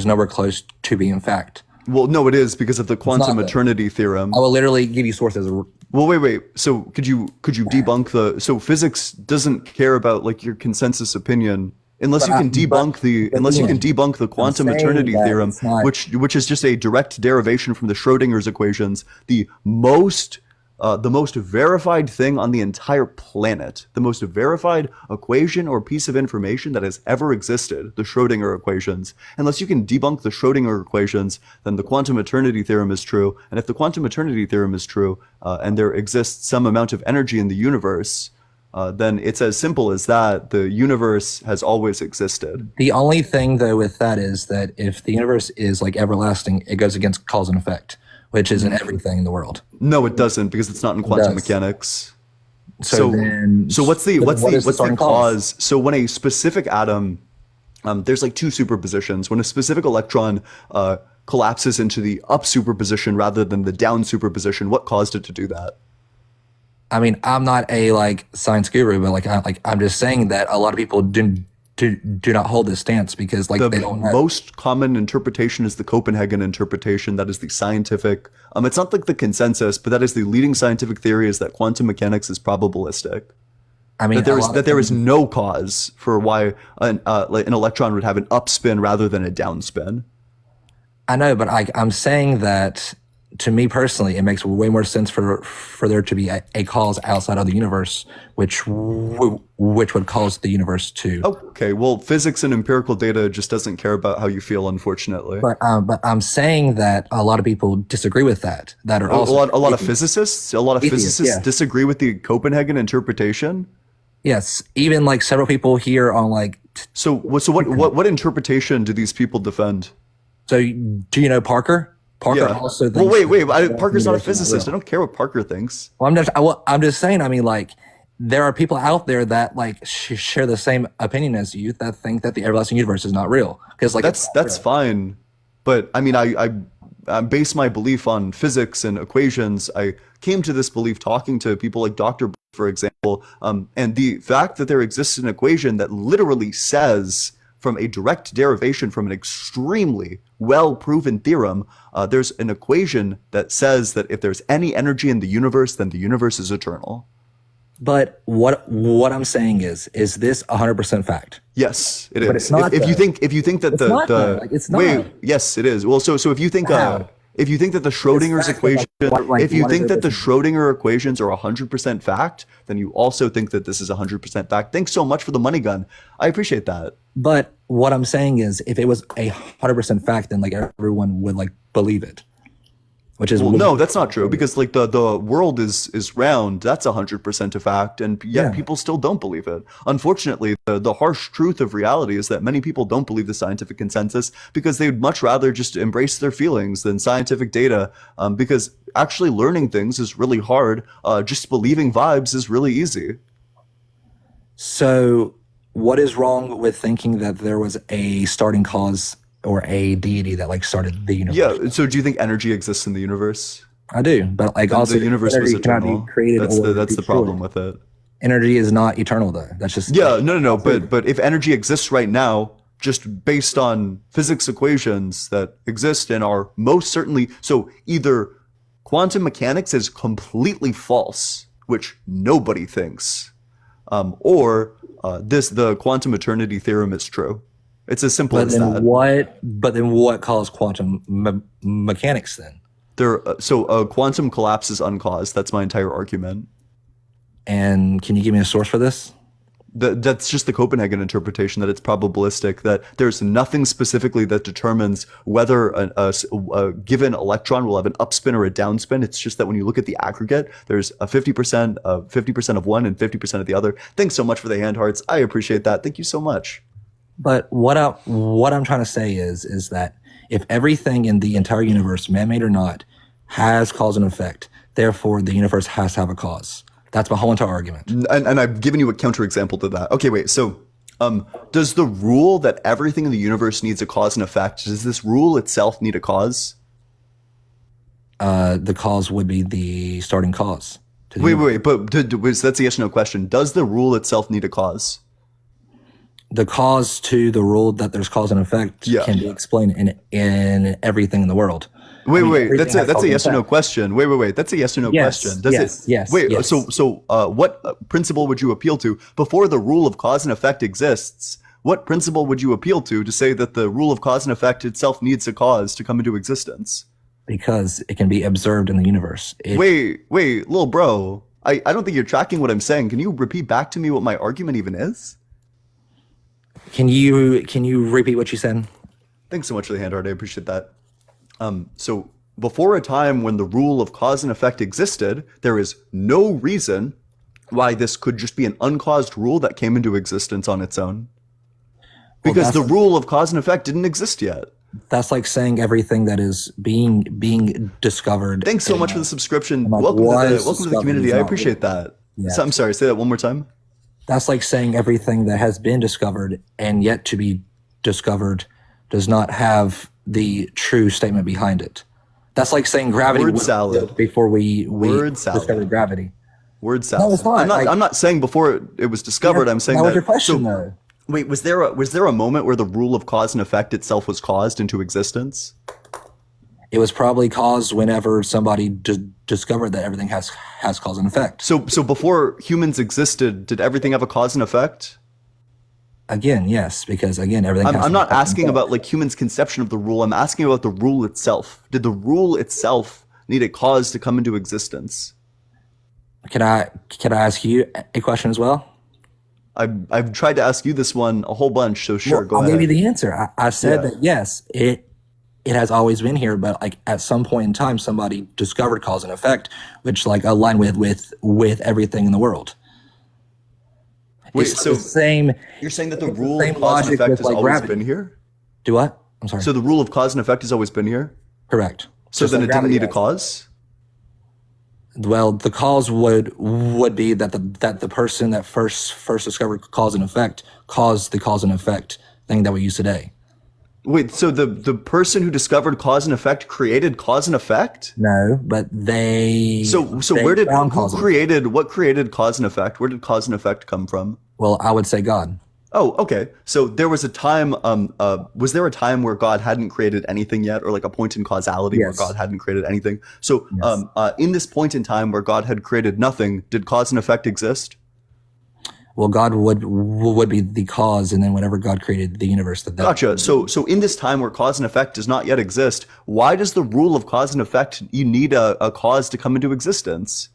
nowhere close to being fact. Well, no, it is because of the quantum eternity theorem. I will literally give you sources. Well, wait. So could you debunk so physics doesn't care about like your consensus opinion unless you can debunk the quantum eternity theorem, which is just a direct derivation from the Schrodinger's equations, the most the most verified thing on the entire planet, the most verified equation or piece of information that has ever existed, the Schrodinger equations. Unless you can debunk the Schrodinger equations, then the quantum eternity theorem is true. And if the quantum eternity theorem is true, and there exists some amount of energy in the universe, then it's as simple as that. The universe has always existed. The only thing, though, with that is that if the universe is like everlasting, it goes against cause and effect, which is in everything in the world. No, it doesn't, because it's not in quantum mechanics. So what's the starting cause? So when a specific atom, there's like two superpositions. When a specific electron collapses into the up superposition rather than the down superposition, what caused it to do that? I mean, I'm not a like science guru, but I'm just saying that a lot of people do not hold this stance because like the they don't have. Most common interpretation is the Copenhagen interpretation. That is the scientific. It's not like the consensus, but that is the leading scientific theory, is that quantum mechanics is probabilistic. I mean, that there is no cause for why an electron would have an up spin rather than a down spin. I know, but I'm saying that to me personally, it makes way more sense for there to be a cause outside of the universe, which would cause the universe to. Okay, well, physics and empirical data just doesn't care about how you feel, unfortunately. But I'm saying that a lot of people disagree with that. That are also a lot of physicists. A lot of atheists, physicists disagree with the Copenhagen interpretation. Yes, even like several people here on like. So what interpretation do these people defend? So do you know Parker? Parker also thinks. Well, wait. Parker's not a physicist. I don't care what Parker thinks. Well, I'm just saying. I mean, like, there are people out there that like share the same opinion as you that think that the everlasting universe is not real. Because like that's fine, but I mean, I base my belief on physics and equations. I came to this belief talking to people like Dr. for example, and the fact that there exists an equation that literally says, from a direct derivation from an extremely well-proven theorem, there's an equation that says that if there's any energy in the universe, then the universe is eternal. But what I'm saying is this 100% fact? Yes, it is. But it's not. If you think that it's not. Wait, yes, it is. Well, so if you think if you think that the Schrodinger's equation, if you think that the Schrodinger equations are 100% fact, then you also think that this is 100% fact. Thanks so much for the money gun. I appreciate that. But what I'm saying is, if it was 100% fact, then like everyone would like believe it. Which is no, that's not true, because like the world is round. That's 100% a fact, and yet people still don't believe it. Unfortunately, the harsh truth of reality is that many people don't believe the scientific consensus because they'd much rather just embrace their feelings than scientific data. Because actually learning things is really hard. Just believing vibes is really easy. So, what is wrong with thinking that there was a starting cause or a deity that like started the universe? Yeah. So do you think energy exists in the universe? I do, but like also the universe was eternal. That's the problem with it. Energy is not eternal though. That's just no. But if energy exists right now, just based on physics equations that exist and are most certainly so, either quantum mechanics is completely false, which nobody thinks, or the quantum eternity theorem is true. It's as simple as that. But then what caused quantum mechanics then? Quantum collapse is uncaused. That's my entire argument. And can you give me a source for this? That's just the Copenhagen interpretation, that it's probabilistic, that there's nothing specifically that determines whether a given electron will have an upspin or a downspin. It's just that when you look at the aggregate, there's a 50% of one and 50% of the other. Thanks so much for the hand hearts. I appreciate that. Thank you so much. But what I'm trying to say is that if everything in the entire universe, man-made or not, has cause and effect, therefore the universe has to have a cause. That's my whole entire argument. And I've given you a counterexample to that. Okay, wait. So, does the rule that everything in the universe needs a cause and effect, does this rule itself need a cause? The cause would be the starting cause. Wait. But that's a yes/no question. Does the rule itself need a cause? The cause to the rule that there's cause and effect can be explained in everything in the world. Wait. That's a yes or no question. Wait. That's a yes or no question. Yes. Wait. Yes. So, what principle would you appeal to before the rule of cause and effect exists? What principle would you appeal to say that the rule of cause and effect itself needs a cause to come into existence? because it can be observed in the universe. Wait, little bro. I don't think you're tracking what I'm saying. Can you repeat back to me what my argument even is? Can you repeat what you said? Thanks so much for the hand art. I appreciate that. So before a time when the rule of cause and effect existed, there is no reason why this could just be an uncaused rule that came into existence on its own. Because the rule of cause and effect didn't exist yet. That's like saying everything that is being discovered. Thanks so much for the subscription. Welcome to the community. I appreciate that. Yes. So, I'm sorry, say that one more time. That's like saying everything that has been discovered and yet to be discovered does not have the true statement behind it. That's like saying gravity Word was salad. Before we Word salad. discovered gravity. Word salad. No, it's not. I'm not saying before it was discovered. I'm saying that that. was your question, though. Wait, was there a moment where the rule of cause and effect itself was caused into existence? It was probably caused whenever somebody discovered that everything has cause and effect. So before humans existed, did everything have a cause and effect? Again, yes, because again, everything. I'm not asking about like humans' conception of the rule. I'm asking about the rule itself. Did the rule itself need a cause to come into existence? Can I ask you a question as well? I've tried to ask you this one a whole bunch, so sure, go ahead. I'll give you the answer. I said that yes, it has always been here, but like at some point in time, somebody discovered cause and effect, which like align with everything in the world. Wait, it's so the same. You're saying that the rule of cause and effect has always been here? Do what? I'm sorry. So the rule of cause and effect has always been here? Correct. So Just then like it didn't gravity need a has. cause? Well, the cause would be that the person that first discovered cause and effect caused the cause and effect thing that we use today. Wait, so the person who discovered cause and effect created cause and effect? No, but they. So where did what created cause and effect? Where did cause and effect come from? Well, I would say God. Oh, okay. So there was a time. Was there a time where God hadn't created anything yet, or like a point in causality where God hadn't created anything? So, in this point in time where God had created nothing, did cause and effect exist? Well, God would be the cause, and then whenever God created the universe, Gotcha. So in this time where cause and effect does not yet exist, why does the rule of cause and effect you need a cause to come into existence?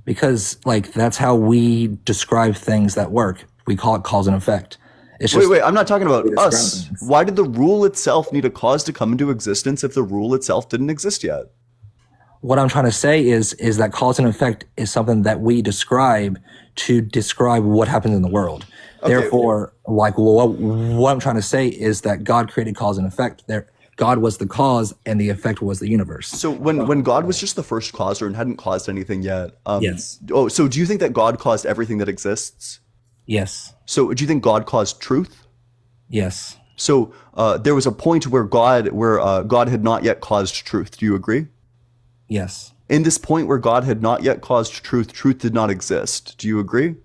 Because like that's how we describe things that work. We call it cause and effect. It's just wait, I'm not talking about us. Why did the rule itself need a cause to come into existence if the rule itself didn't exist yet? What I'm trying to say is that cause and effect is something that we describe to describe what happens in the world. Okay. Therefore, like what I'm trying to say is that God created cause and effect. God was the cause and the effect was the universe. So when God was just the first causer and hadn't caused anything yet, yes. Oh, so do you think that God caused everything that exists? Yes. So do you think God caused truth? Yes. So there was a point where God had not yet caused truth. Do you agree? Yes. In this point where God had not yet caused truth, truth did not exist. Do you agree?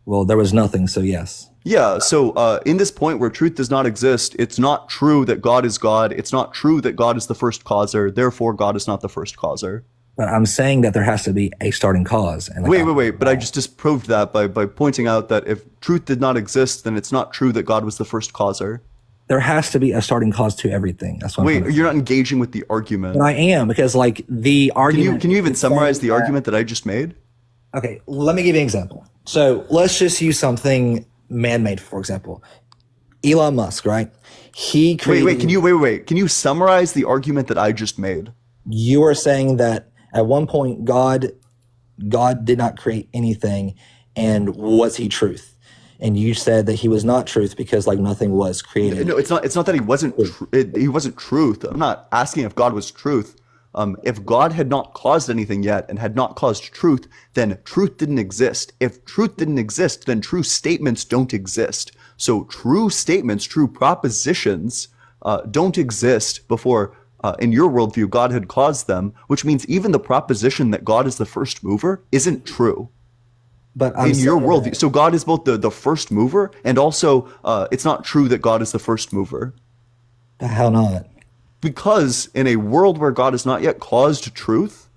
Well, there was nothing, so yes. Yeah, so in this point where truth does not exist, it's not true that God is God. It's not true that God is the first causer. Therefore, God is not the first causer. But I'm saying that there has to be a starting cause. And wait. But I just disproved that by pointing out that if truth did not exist, then it's not true that God was the first causer. There has to be a starting cause to everything. That's what Wait, you're not engaging with the argument. But I am, because like the argument. Can you even summarize the argument that I just made? Okay, let me give you an example. So let's just use something man-made, for example. Elon Musk, right? He created. Can you summarize the argument that I just made? You are saying that at one point God did not create anything, and was he truth? And you said that he was not truth because like nothing was created. No, it's not that he wasn't. He wasn't truth. I'm not asking if God was truth. If God had not caused anything yet and had not caused truth, then truth didn't exist. If truth didn't exist, then true statements don't exist. So true statements, true propositions, don't exist before, in your worldview, God had caused them. Which means even the proposition that God is the first mover isn't true. But in your worldview, so God is both the first mover and also it's not true that God is the first mover. The hell not? Because in a world where God has not yet caused truth,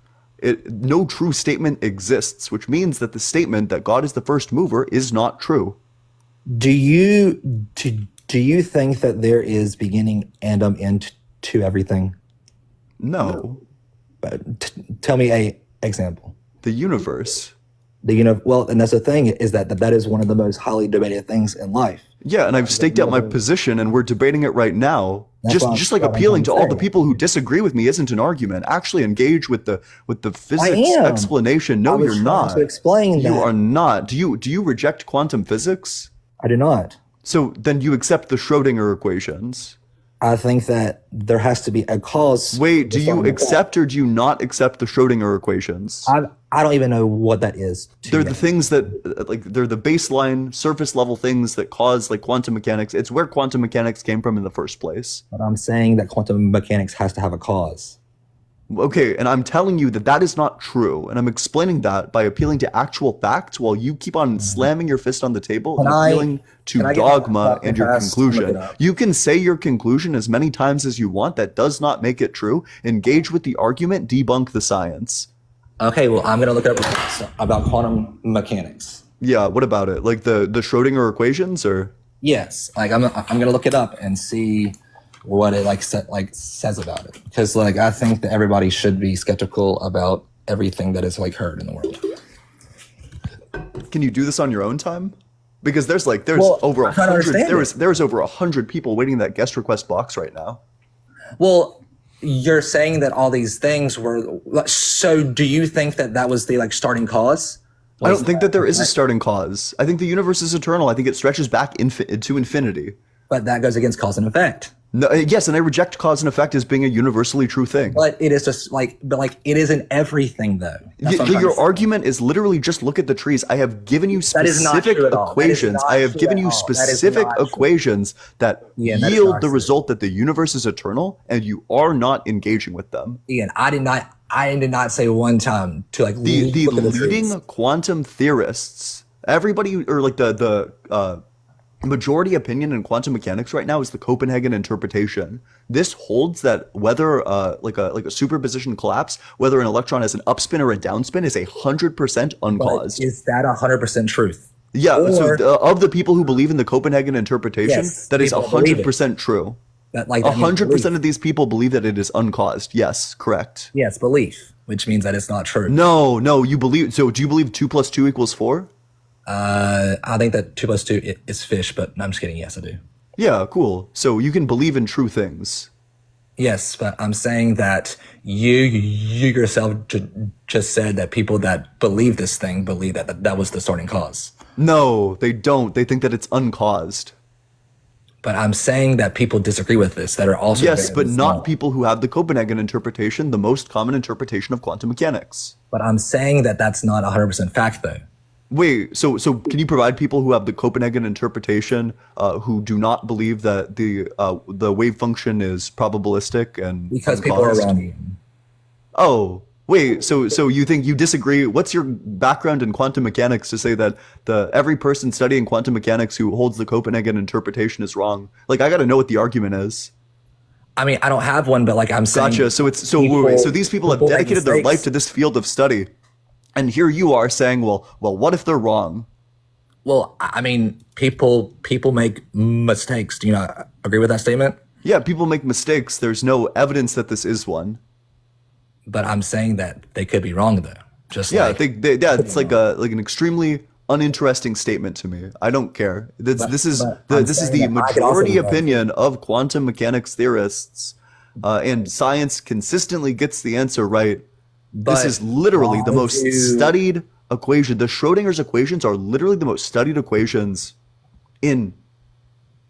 no true statement exists, which means that the statement that God is the first mover is not true. Do you think that there is beginning and end to everything? No. Tell me a example. The universe. Well, and that's the thing is that is one of the most highly debated things in life. Yeah, and I've staked out my position, and we're debating it right now. Just like appealing to all the people who disagree with me isn't an argument. Actually, engage with the physics explanation. No, you're not. To explain you that. are not. Do you reject quantum physics? I do not. So then you accept the Schrodinger equations. I think that there has to be a cause. Wait, do you accept or do you not accept the Schrodinger equations? I don't even know what that is. They're the things that, like, they're the baseline surface level things that cause, like, quantum mechanics. It's where quantum mechanics came from in the first place. But I'm saying that quantum mechanics has to have a cause. Okay, and I'm telling you that that is not true, and I'm explaining that by appealing to actual facts while you keep on slamming your fist on the table and appealing to dogma and your conclusion. You can say your conclusion as many times as you want. That does not make it true. Engage with the argument, debunk the science. Okay, well, I'm going to look up about quantum mechanics. Yeah, what about it? Like the Schrodinger equations, or? Yes, like I'm going to look it up and see what it says about it, because like I think that everybody should be skeptical about everything that is like heard in the world. Can you do this on your own time? Because there's over 100 there's over 100 people waiting in that guest request box right now. Well, you're saying that all these things were, so do you think that was the starting cause? I don't think that there is a starting cause. I think the universe is eternal. I think it stretches back to infinity. But that goes against cause and effect. No, yes, and I reject cause and effect as being a universally true thing. But it is just it isn't everything though. Your argument is literally just look at the trees. I have given you specific equations. I have given you specific equations that yield the result that the universe is eternal, and you are not engaging with them. Ian, I did not say one time to the leading quantum theorists. Everybody, or like the majority opinion in quantum mechanics right now is the Copenhagen interpretation. This holds that whether like a superposition collapse, whether an electron has an upspin or a downspin, is 100% uncaused. But is that 100% truth? Yeah. Of the people who believe in the Copenhagen interpretation, that is 100% true. 100% of these people believe that it is uncaused. Yes, correct. Yes, belief, which means that it's not true. No, you believe. So do you believe 2 + 2 = 4? I think that 2 + 2 is fish, but I'm just kidding. Yes, I do. Yeah, cool. So you can believe in true things. Yes, but I'm saying that you yourself just said that people that believe this thing believe that was the starting cause. No, they don't. They think that it's uncaused. But I'm saying that people disagree with this, that are also... Yes, but not people who have the Copenhagen interpretation, the most common interpretation of quantum mechanics. But I'm saying that that's not 100% fact, though. Wait, so can you provide people who have the Copenhagen interpretation who do not believe that the wave function is probabilistic and because people are wrong? Oh, wait, so you think you disagree? What's your background in quantum mechanics to say that every person studying quantum mechanics who holds the Copenhagen interpretation is wrong? Like, I got to know what the argument is. I mean, I don't have one, but like I'm saying... Gotcha. So these people have dedicated their life to this field of study. And here you are saying, well, what if they're wrong? Well, I mean, people make mistakes. Do you not agree with that statement? Yeah, people make mistakes. There's no evidence that this is one. But I'm saying that they could be wrong, though. Just it's like an extremely uninteresting statement to me. I don't care. This is the majority opinion of quantum mechanics theorists, and science consistently gets the answer right. This is literally the most studied equation. The Schrodinger's equations are literally the most studied equations in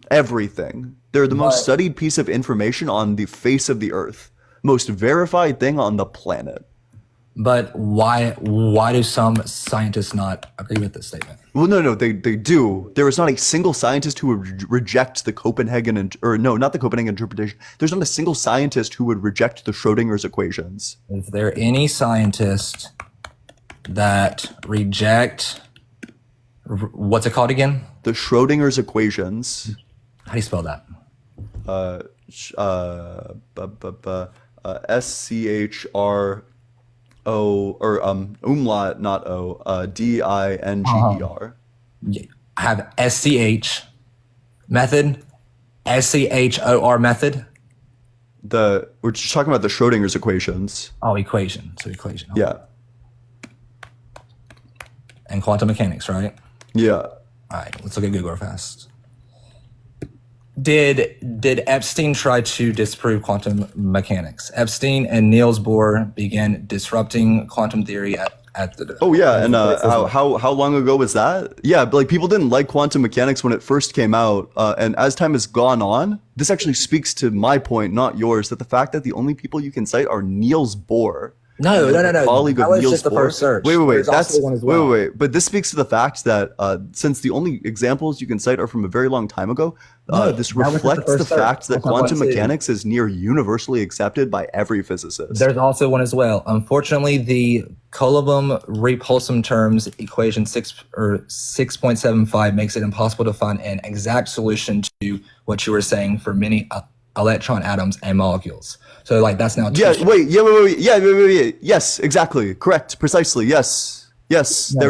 everything. They're the most studied piece of information on the face of the earth. Most verified thing on the planet. But why do some scientists not agree with this statement? Well, no, they do. There is not a single scientist who would reject the Copenhagen, not the Copenhagen interpretation. There's not a single scientist who would reject the Schrodinger's equations. Is there any scientist that reject, what's it called again? The Schrodinger's equations. How do you spell that? SCHRO or umlaut, not O, DINGER. I have SCH method, SCHOR method. we're just talking about the Schrodinger's equations. Oh, equation. So equation. Yeah. And quantum mechanics, right? Yeah. All right, let's look at Google fast. Did Epstein try to disprove quantum mechanics? Epstein and Niels Bohr began disrupting quantum theory at the. Oh yeah, and how long ago was that? Yeah, but like people didn't like quantum mechanics when it first came out, and as time has gone on, this actually speaks to my point, not yours, that the fact that the only people you can cite are Niels Bohr. No. Colleague That of was Niels just the Bohr. first search. Wait. There's also one as well. Wait. But this speaks to the fact that since the only examples you can cite are from a very long time ago, this reflects the fact that quantum mechanics is near universally accepted by every physicist. There's also one as well. Unfortunately, the Coulomb-Repulsum terms equation 6.75 makes it impossible to find an exact solution to what you were saying for many electron atoms and molecules. So like that's now Wait. Yes, exactly. Correct. Precisely. Yes. No,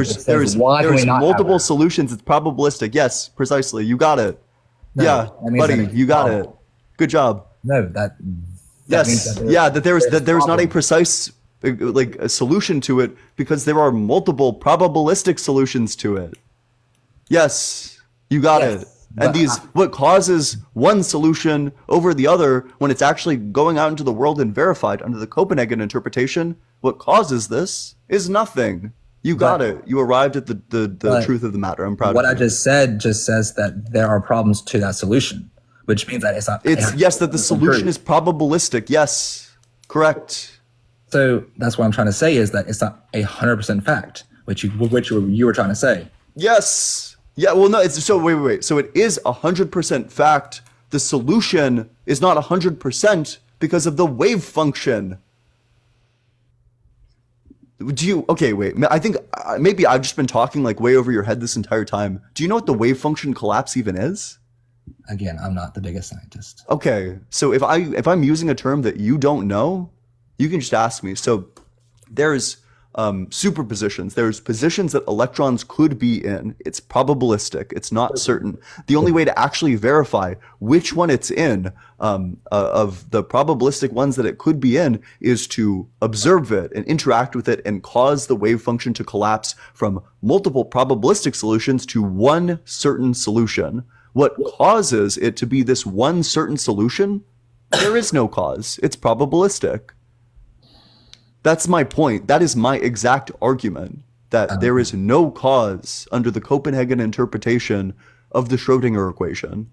There's multiple solutions. It's probabilistic. Yes, precisely. You got it. No, yeah, buddy, you got it. Good job. No, that yes. That there's not a precise like a solution to it because there are multiple probabilistic solutions to it. Yes, you got it. And what causes one solution over the other when it's actually going out into the world and verified under the Copenhagen interpretation, what causes this is nothing. You got it. You arrived at the truth of the matter. I'm proud of you. What I just said just says that there are problems to that solution, which means that it's not. That the solution is probabilistic. Yes, correct. So that's what I'm trying to say is that it's not 100% fact, which you were trying to say. Yes. Yeah, well, no, it's so wait. So it is 100% fact. The solution is not 100% because of the wave function. I think maybe I've just been talking like way over your head this entire time. Do you know what the wave function collapse even is? Again, I'm not the biggest scientist. Okay, so if I'm using a term that you don't know, you can just ask me. So there's superpositions. There's positions that electrons could be in. It's probabilistic. It's not certain. The only way to actually verify which one it's in of the probabilistic ones that it could be in is to observe it and interact with it and cause the wave function to collapse from multiple probabilistic solutions to one certain solution. What causes it to be this one certain solution? There is no cause. It's probabilistic. That's my point. That is my exact argument, that there is no cause under the Copenhagen interpretation of the Schrodinger equation.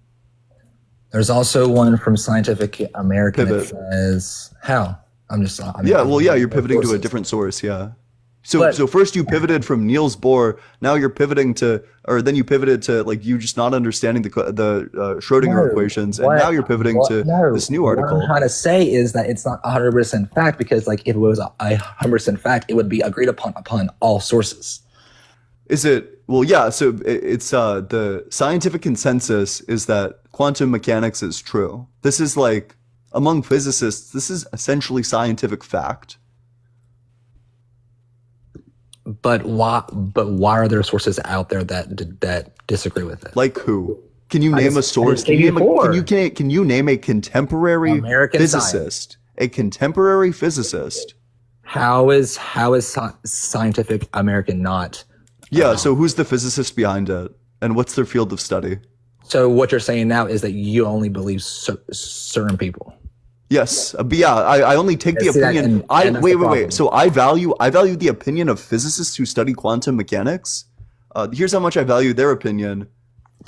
There's also one from Scientific American that says, how? You're pivoting to a different source, yeah. So first you pivoted from Niels Bohr, now you're pivoting to, or then you pivoted to like you just not understanding the Schrodinger equations, and now you're pivoting to this new article. What I'm trying to say is that it's not 100% fact because like if it was 100% fact, it would be agreed upon all sources. Is it? Well, yeah. So it's the scientific consensus is that quantum mechanics is true. This is like among physicists, this is essentially scientific fact. But why are there sources out there that disagree with it? Like who? Can you name a source? Can you name a contemporary American physicist? Science. A contemporary physicist. How is Scientific American not? Yeah. So who's the physicist behind it, and what's their field of study? So what you're saying now is that you only believe certain people. Yes, but yeah, I only take the opinion. Wait. So I value the opinion of physicists who study quantum mechanics. Here's how much I value their opinion.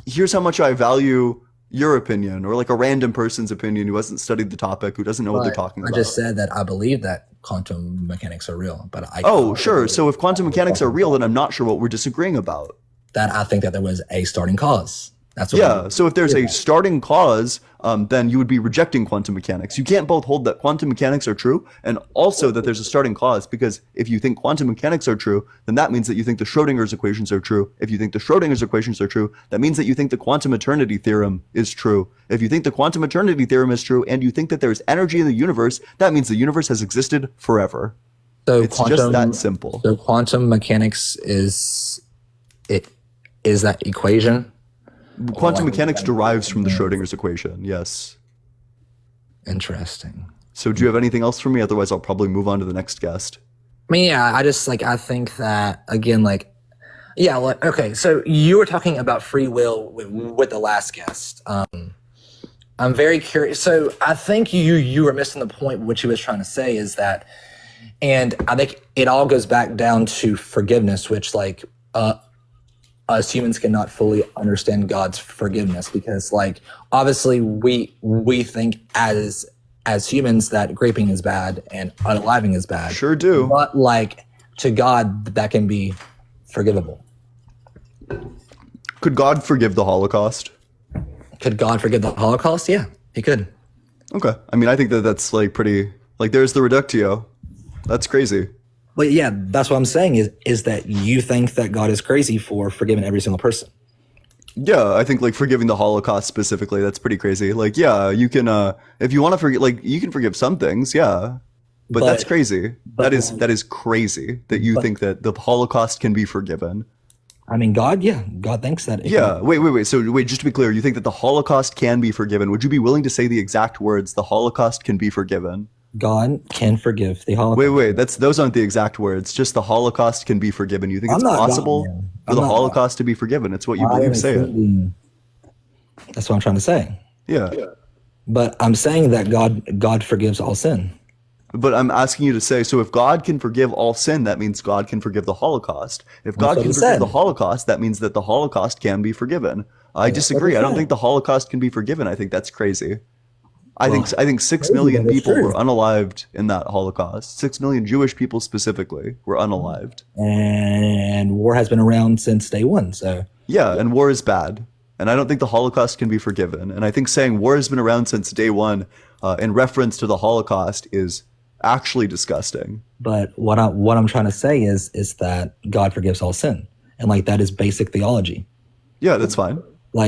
Here's how much I value your opinion, or like a random person's opinion who hasn't studied the topic, who doesn't know what they're talking about. I just said that I believe that quantum mechanics are real, but sure. So if quantum mechanics are real, then I'm not sure what we're disagreeing about. That I think that there was a starting cause. That's what so if there's a starting cause, then you would be rejecting quantum mechanics. You can't both hold that quantum mechanics are true and also that there's a starting cause, because if you think quantum mechanics are true, then that means that you think the Schrodinger's equations are true. If you think the Schrodinger's equations are true, that means that you think the quantum eternity theorem is true. If you think the quantum eternity theorem is true and you think that there's energy in the universe, that means the universe has existed forever. So it's just that simple. So quantum mechanics is that equation? Quantum mechanics derives from the Schrodinger's equation, yes. Interesting. So do you have anything else for me? Otherwise, I'll probably move on to the next guest. I mean, yeah, I think that again, okay. So you were talking about free will with the last guest. I'm very curious. So I think you were missing the point. What you was trying to say is that, and I think it all goes back down to forgiveness, which us humans cannot fully understand God's forgiveness because obviously we think as humans that graping is bad and unaliving is bad. Sure do. But to God that can be forgivable. Could God forgive the Holocaust? Could God forgive the Holocaust? Yeah, he could. Okay. I mean, I think that's pretty, there's the reductio. That's crazy. Well, yeah, that's what I'm saying is that you think that God is crazy for forgiving every single person. Yeah, I think forgiving the Holocaust specifically, that's pretty crazy. Yeah, you can, if you want to forgive, you can forgive some things, yeah. But that's crazy. That is crazy that you think that the Holocaust can be forgiven. I mean, God thinks that. Yeah, wait. So just to be clear, you think that the Holocaust can be forgiven. Would you be willing to say the exact words, the Holocaust can be forgiven? God can forgive the Holocaust. Wait, those aren't the exact words. Just the Holocaust can be forgiven. You think it's possible for the Holocaust to be forgiven? It's what you believe, say it. That's what I'm trying to say. Yeah. But I'm saying that God forgives all sin. But I'm asking you to say, so if God can forgive all sin, that means God can forgive the Holocaust. If God can forgive the Holocaust, that means that the Holocaust can be forgiven. I disagree. I don't think the Holocaust can be forgiven. I think that's crazy. I think 6 million people were unalived in that Holocaust. 6 million Jewish people specifically were unalived. And war has been around since day one. So yeah, and war is bad. And I don't think the Holocaust can be forgiven. And I think saying war has been around since day one in reference to the Holocaust is actually disgusting. But what I'm trying to say is that God forgives all sin. And that is basic theology. Yeah, that's fine.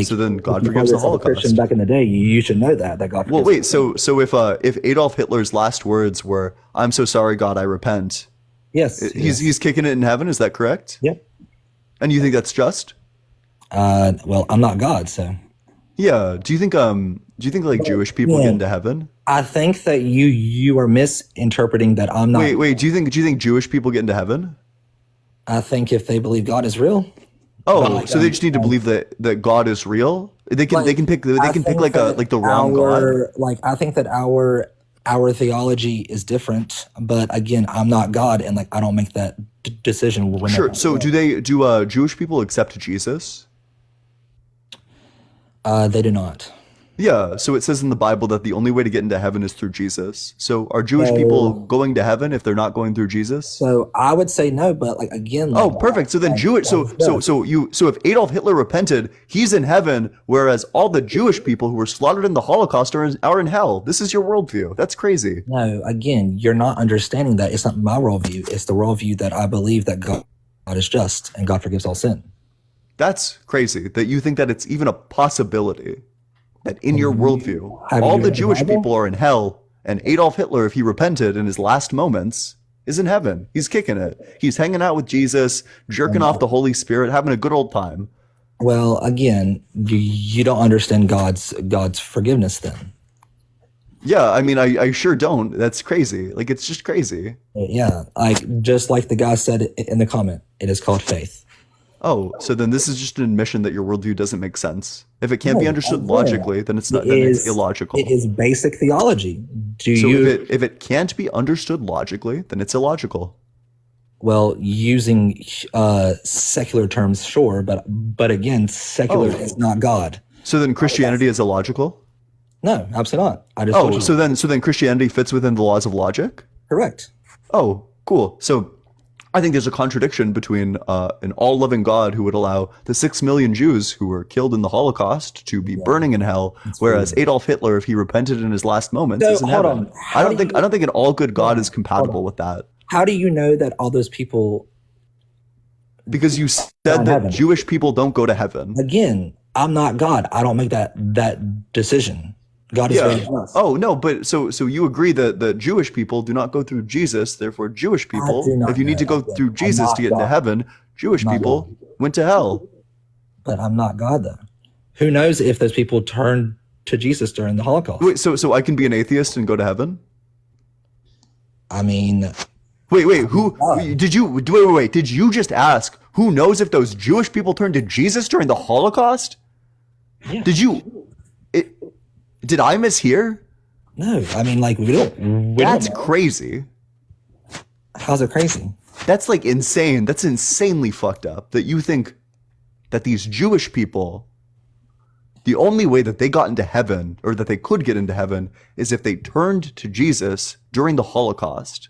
So then God forgives the Holocaust. Christian back in the day, you should know that God forgives. Well, wait. So if Adolf Hitler's last words were "I'm so sorry, God, I repent," yes, he's kicking it in heaven. Is that correct? Yep. And you think that's just? Well, I'm not God, so. Yeah. Do you think Jewish people get into heaven? I think that you are misinterpreting that I'm not. Wait. Do you think Jewish people get into heaven? I think if they believe God is real. Oh, so they just need to believe that God is real. They can pick the wrong God. I think that our theology is different, but again, I'm not God, and I don't make that decision. Sure. So do Jewish people accept Jesus? They do not. Yeah, so it says in the Bible that the only way to get into heaven is through Jesus. So are Jewish people going to heaven if they're not going through Jesus? So I would say no, but again. Oh, perfect. So then so if Adolf Hitler repented, he's in heaven, whereas all the Jewish people who were slaughtered in the Holocaust are in hell. This is your worldview. That's crazy. No, again, you're not understanding that. It's not my worldview. It's the worldview that I believe that God is just and God forgives all sin. That's crazy that you think that it's even a possibility. That in your worldview, all the Jewish people are in hell, and Adolf Hitler, if he repented in his last moments, is in heaven. He's kicking it. He's hanging out with Jesus, jerking off the Holy Spirit, having a good old time. Well, again, you don't understand God's forgiveness then. Yeah, I mean, I sure don't. That's crazy. It's just crazy. Yeah, just like the guy said in the comment, it is called faith. Oh, so then this is just an admission that your worldview doesn't make sense. If it can't be understood logically, then it's not. Then it's illogical. It is basic theology. If it can't be understood logically, then it's illogical. Well, using secular terms, sure, but again, secular is not God. So then Christianity is illogical? No, absolutely not. So then Christianity fits within the laws of logic? Correct. Oh, cool. So I think there's a contradiction between an all-loving God who would allow the 6 million Jews who were killed in the Holocaust to be burning in hell, whereas Adolf Hitler, if he repented in his last moments, is in heaven. I don't think an all-good God is compatible with that. How do you know that all those people? Because you said that Jewish people don't go to heaven. Again, I'm not God. I don't make that decision. God is very just. Oh no, but so you agree that the Jewish people do not go through Jesus, therefore Jewish people, if you need to go through Jesus to get into heaven, Jewish people went to hell. But I'm not God though. Who knows if those people turn to Jesus during the Holocaust. Wait, so I can be an atheist and go to heaven? I mean, Wait, did you just ask who knows if those Jewish people turned to Jesus during the Holocaust? yeah. Did I mishear? No, I mean, like, we don't That's know. crazy. How's it crazy? That's like insane. That's insanely fucked up that you think that these Jewish people, the only way that they got into heaven or that they could get into heaven is if they turned to Jesus during the Holocaust.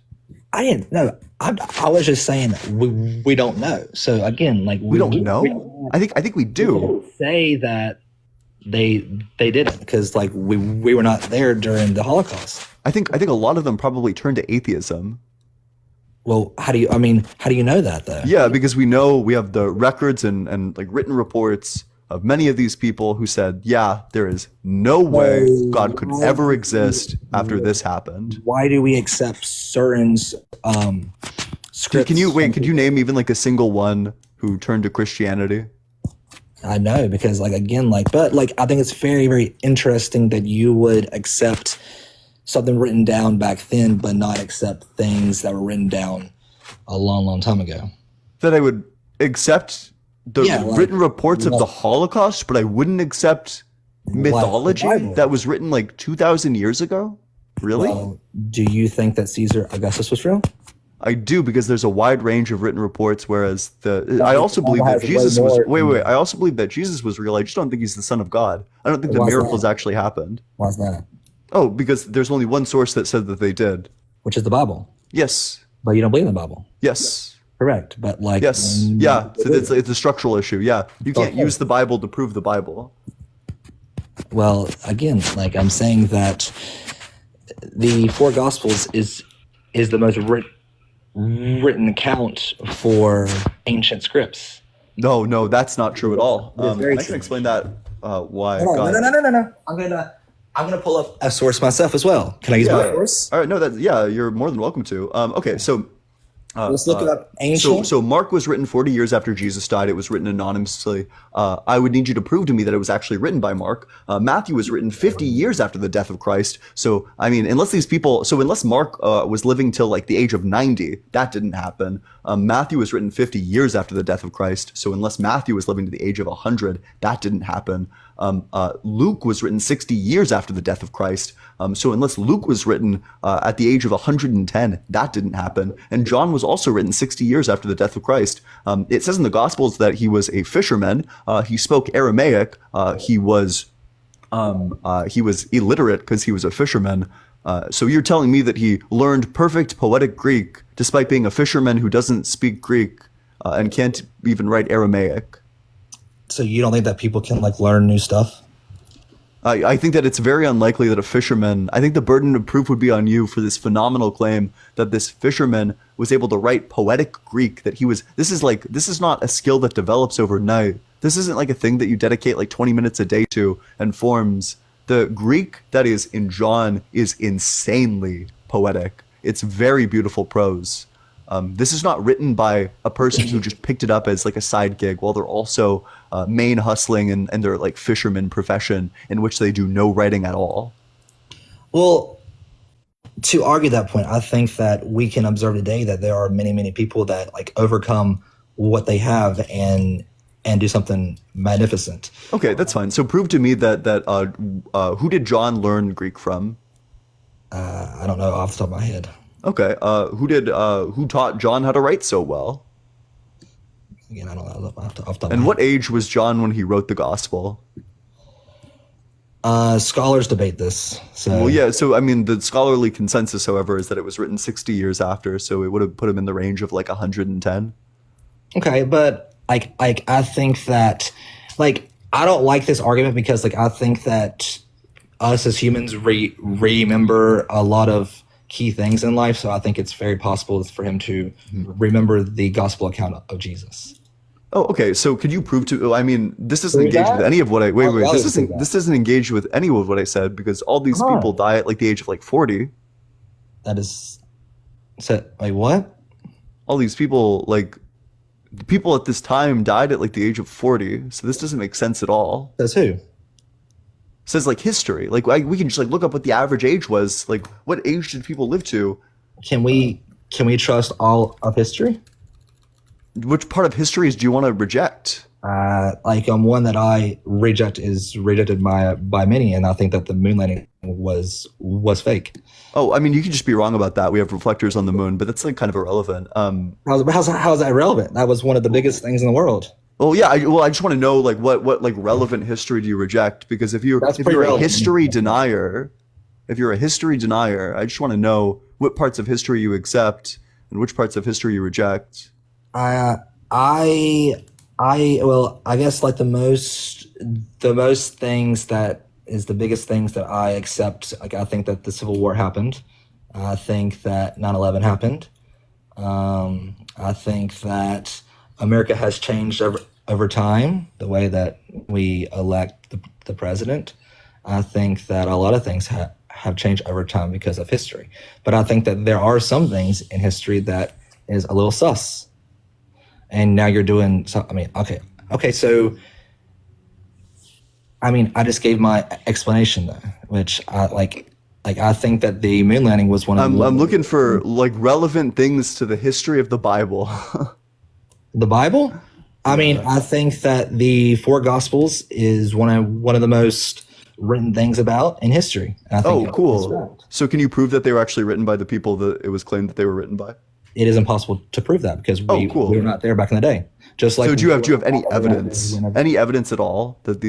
I didn't know. I was just saying that we don't know. So again, like, We don't know? I think we do. don't say that they didn't, because like we were not there during the Holocaust. I think a lot of them probably turned to atheism. Well, how do you know that though? Yeah, because we have the records and like written reports of many of these people who said, yeah, there is no way God could ever exist after this happened. Why do we accept certain scripts? Could you name even like a single one who turned to Christianity? I know, because like, again, like, but like, I think it's very, very interesting that you would accept something written down back then, but not accept things that were written down a long, long time ago. That I would accept the written reports of the Holocaust, but I wouldn't accept mythology that was written like 2,000 years ago? Really? Well, do you think that Caesar Augustus was real? I do, because there's a wide range of written reports, whereas I also believe that Jesus was I also believe that Jesus was real. I just don't think he's the Son of God. I don't think the miracles actually happened. Why's that? Oh, because there's only one source that said that they did. Which is the Bible. Yes. But you don't believe in the Bible. Yes. Correct. But like, yes. Yeah. So it's a structural issue. Yeah. You can't use the Bible to prove the Bible. Well, again, like, I'm saying that the four Gospels is the most written account for ancient scripts. No, that's not true at all. I very can true. explain that why. No. I'm gonna pull up a source myself as well. Can I use my source? All right. No, you're more than welcome to. Okay, so. Let's look it up. Ancient. So Mark was written 40 years after Jesus died. It was written anonymously. I would need you to prove to me that it was actually written by Mark. Matthew was written 50 years after the death of Christ. So, I mean, unless Mark was living till like the age of 90, that didn't happen. Matthew was written 50 years after the death of Christ. So unless Matthew was living to the age of 100, that didn't happen. Luke was written 60 years after the death of Christ. So unless Luke was written at the age of 110, that didn't happen. And John was also written 60 years after the death of Christ. It says in the Gospels that he was a fisherman. He spoke Aramaic. He was illiterate because he was a fisherman. So you're telling me that he learned perfect poetic Greek despite being a fisherman who doesn't speak Greek and can't even write Aramaic? So you don't think that people can like learn new stuff? I think that it's very unlikely that a fisherman, I think the burden of proof would be on you for this phenomenal claim that this fisherman was able to write poetic Greek, that this is not a skill that develops overnight. This isn't like a thing that you dedicate like 20 minutes a day to and forms. The Greek that is in John is insanely poetic. It's very beautiful prose. This is not written by a person who just picked it up as like a side gig while they're also main hustling and their like fisherman profession in which they do no writing at all. Well, to argue that point, I think that we can observe today that there are many, many people that like overcome what they have and do something magnificent. Okay, that's fine. So prove to me that who did John learn Greek from? I don't know off the top of my head. Okay, who taught John how to write so well? Again, I don't know off the top of my And head. what age was John when he wrote the gospel? Scholars debate this. So Well, yeah. So I mean, the scholarly consensus, however, is that it was written 60 years after. So it would have put him in the range of like 110. okay, but like I think that like I don't like this argument because like I think that us as humans remember a lot of key things in life. So I think it's very possible for him to remember the gospel account of Jesus. Oh, okay. So could you prove to? I mean, this doesn't Prove engage that? with any of what I. Wait. I'll This prove isn't. that. This doesn't engage with any of what I said because all these Come on. people die at like the age of like 40. That is, so wait, what? All these people, like, the people at this time died at like the age of 40. So this doesn't make sense at all. Says who? says like history. Like we can just like look up what the average age was. Like what age did people live to? Can we trust all of history? Which part of history do you want to reject? One that I reject is rejected by many, and I think that the moon landing was fake. Oh, I mean, you can just be wrong about that. We have reflectors on the moon, but that's like kind of irrelevant. How's that relevant? That was one of the biggest things in the world. Well, yeah. I just want to know like what like relevant history do you reject? Because if you're a history denier, I just want to know what parts of history you accept and which parts of history you reject. I guess like the most things that is the biggest things that I accept. Like I think that the Civil War happened. I think that 9/11 happened. I think that America has changed over time, the way that we elect the president. I think that a lot of things have changed over time because of history. But I think that there are some things in history that is a little sus. And now you're doing so. I mean, okay. So, I mean, I just gave my explanation though, which I like. I think that the moon landing was one of. I'm looking for like relevant things to the history of the Bible. The Bible? I mean, I think that the four Gospels is one of the most written things about in history. I think cool. So, can you prove that they were actually written by the people that it was claimed that they were written by? It is impossible to prove that because we were not there back in the day. Just like so, do you have any evidence? Any evidence at all that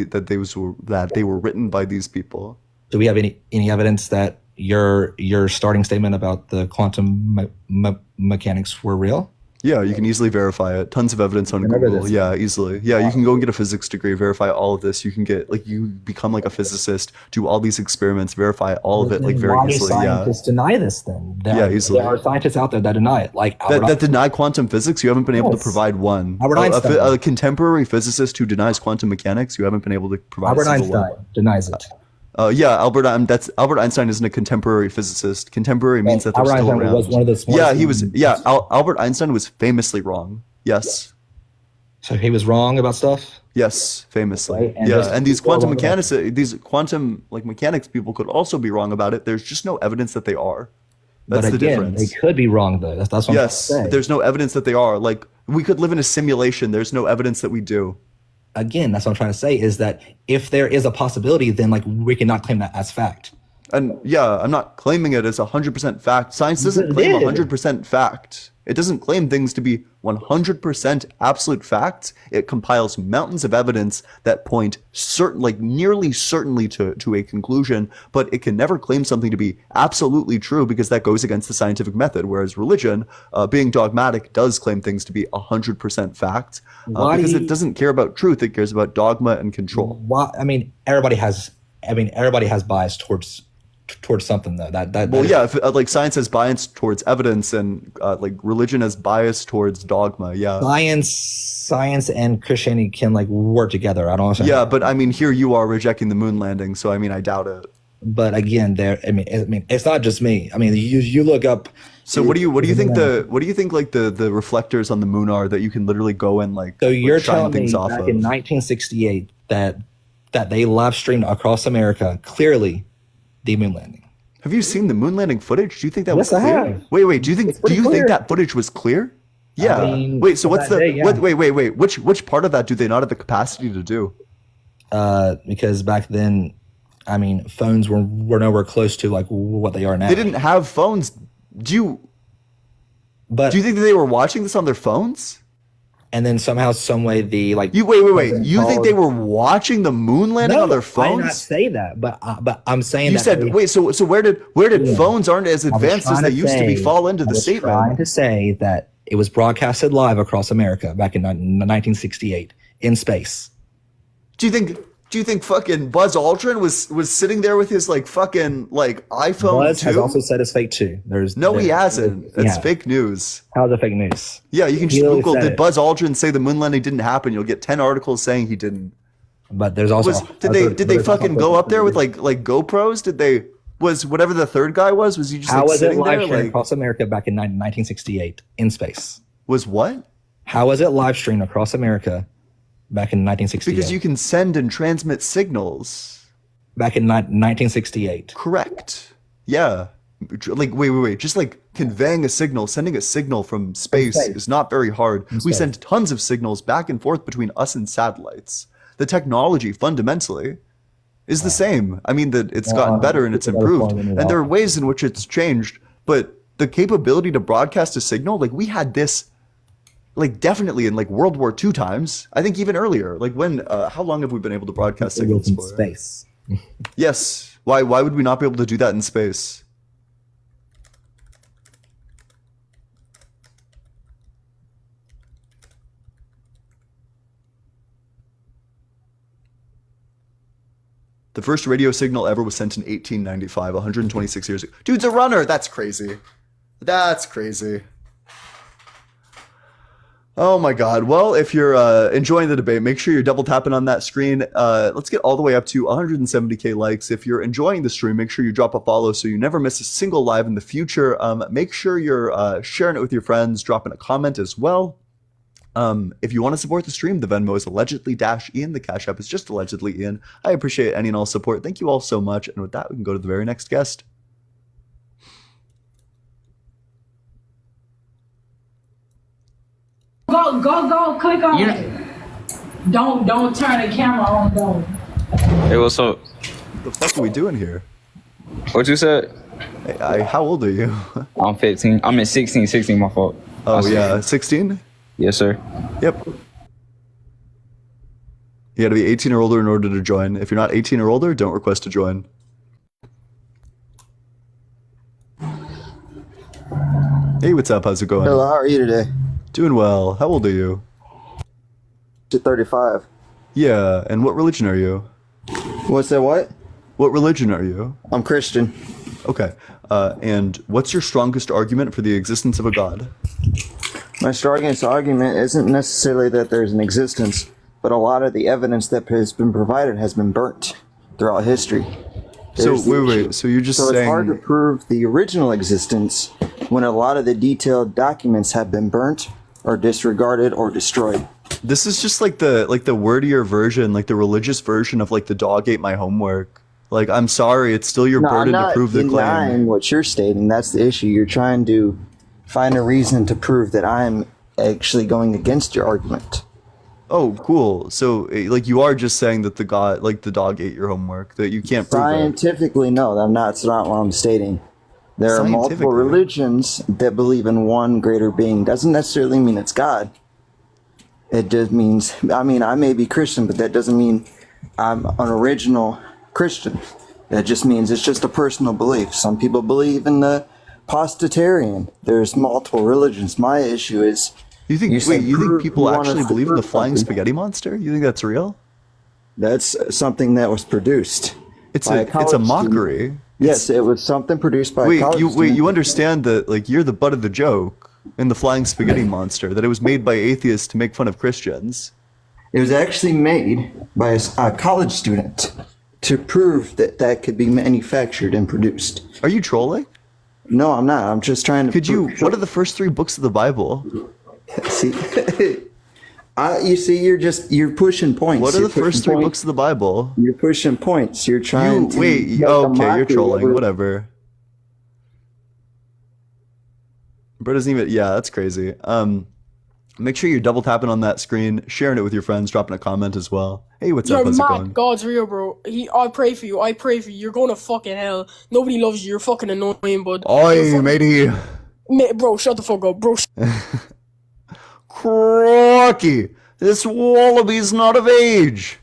they were written by these people? Do we have any evidence that your starting statement about the quantum mechanics were real? Yeah, you can easily verify it. Tons of evidence on Google. Yeah, easily. Yeah, you can go and get a physics degree, verify all of this. You can get you become like a physicist, do all these experiments, verify all of it like very easily. Why do scientists deny this then? Easily. There are scientists out there that deny it, like that deny quantum physics. You haven't been able to provide one. Albert Einstein, a contemporary physicist who denies quantum mechanics. You haven't been able to provide. Albert Einstein denies it. Albert Einstein isn't a contemporary physicist. Contemporary means that they're Albert still Einstein around. was one of the smartest. Yeah, he was. Yeah, Albert Einstein was famously wrong. Yes. So he was wrong about stuff. Yes, famously. Right? And these quantum mechanics people could also be wrong about it. There's just no evidence that they are. That's the difference. They could be wrong though. That's what I'm saying. There's no evidence that they are. Like we could live in a simulation. There's no evidence that we do. Again, that's what I'm trying to say is that if there is a possibility, then like we cannot claim that as fact. And yeah, I'm not claiming it as 100% fact. Science doesn't claim 100% fact. It doesn't claim things to be 100% absolute facts. It compiles mountains of evidence that point nearly certainly to a conclusion, but it can never claim something to be absolutely true because that goes against the scientific method. Whereas religion, being dogmatic, does claim things to be 100% fact because it doesn't care about truth. It cares about dogma and control. Why? I mean, everybody has bias towards something though. Like science has bias towards evidence, and like religion has bias towards dogma. Yeah, science and Christianity can like work together. I don't understand. Yeah, but I mean, here you are rejecting the moon landing, so I mean, I doubt it. But again, I mean, it's not just me. I mean, you look up. So what do you think like the reflectors on the moon are that you can literally go and like? So you're shine telling me off back of? in 1968 that they live streamed across America clearly the moon landing. Have you seen the moon landing footage? Do you think that was Yes, clear? I have. Wait. Do you think that footage was clear? Yeah. I mean, wait. So what's the day, yeah. wait? Which part of that do they not have the capacity to do? Because back then, I mean, phones were nowhere close to like what they are now. They didn't have phones. Do you think that they were watching this on their phones? And then somehow, some way, the like. Wait. You think they were watching the moon landing on their phones? I did not say that, but I'm saying you said wait. So where did phones aren't as advanced as they used to be fall into the statement? Trying to say that it was broadcasted live across America back in 1968 in space. Do you think fucking Buzz Aldrin was sitting there with his like fucking like iPhone Buzz 2? has also said it's fake too. He hasn't. It's fake news. How's it fake news? Yeah, you can just Google did Buzz Aldrin say the moon landing didn't happen? You'll get 10 articles saying he didn't. But there's also did they fucking go up there with like GoPros? Was whatever the third guy was he just how like was sitting it live there streamed like across America back in 1968 in space? Was what? How was it live streamed across America back in 1968? Because you can send and transmit signals. back in 1968. Correct. Yeah. Like, wait. Just like conveying a signal, sending a signal from space is not very hard. We send tons of signals back and forth between us and satellites. The technology fundamentally is the same. I mean, that it's gotten better and it's improved. And there are ways in which it's changed, but the capability to broadcast a signal, like we had this, like definitely in like World War II times. I think even earlier. Like when, how long have we been able to broadcast signals in for? space. Yes. Why would we not be able to do that in space? The first radio signal ever was sent in 1895, 126 years ago. Dude's a runner. That's crazy. That's crazy. Oh my God. Well, if you're enjoying the debate, make sure you're double tapping on that screen. Let's get all the way up to 170K likes. If you're enjoying the stream, make sure you drop a follow so you never miss a single live in the future. Make sure you're sharing it with your friends, dropping a comment as well. If you want to support the stream, the Venmo is allegedly -Ian. The Cash App is just allegedly Ian. I appreciate any and all support. Thank you all so much. And with that, we can go to the very next guest. Go, click on it. Don't turn the camera on, though. Hey, what's up? What the fuck are we doing here? What you said? Hey, how old are you? I'm 15. I'm at 16, my fault. Oh, yeah, 16? Yes, sir. Yep. You gotta be 18 or older in order to join. If you're not 18 or older, don't request to join. Hey, what's up? How's it going? Hello, how are you today? Doing well. How old are you? 35. Yeah, and what religion are you? What's that, what? What religion are you? I'm Christian. Okay. And what's your strongest argument for the existence of a God? My strongest argument isn't necessarily that there's an existence, but a lot of the evidence that has been provided has been burnt throughout history. So, wait. So you're just saying... it's hard to prove the original existence when a lot of the detailed documents have been burnt or disregarded or destroyed. This is just like the wordier version, like the religious version of like the dog ate my homework. Like, I'm sorry, it's still your burden to prove the claim. I'm not denying what you're stating. That's the issue. You're trying to find a reason to prove that I'm actually going against your argument. Oh, cool. So, like, you are just saying that the dog ate your homework, that you can't prove it. Scientifically, no, that's not what I'm stating. There are multiple religions that believe in one greater being. Doesn't necessarily mean it's God. It just means, I may be Christian, but that doesn't mean I'm an original Christian. That just means it's just a personal belief. Some people believe in the Apostolarian. There's multiple religions. My issue is... You think people actually believe in the flying spaghetti monster? You think that's real? That's something that was produced. It's a mockery. Yes, it was something produced by a college student. You understand that, like, you're the butt of the joke in the flying spaghetti monster, that it was made by atheists to make fun of Christians. It was actually made by a college student to prove that could be manufactured and produced. Are you trolling? No, I'm not. I'm just trying to... What are the first 3 books of the Bible? See, you're pushing points. What are the first 3 books of the Bible? You're pushing points. You're trying to... Okay, you're trolling. Whatever. Bro doesn't even... Yeah, that's crazy. Make sure you're double tapping on that screen, sharing it with your friends, dropping a comment as well. Hey, what's up? How's it going? God's real, bro. I pray for you. You're going to fucking hell. Nobody loves you. You're fucking annoying, bud. Oi, matey. Bro, shut the fuck up, bro. Crocky, this wallaby's not of age.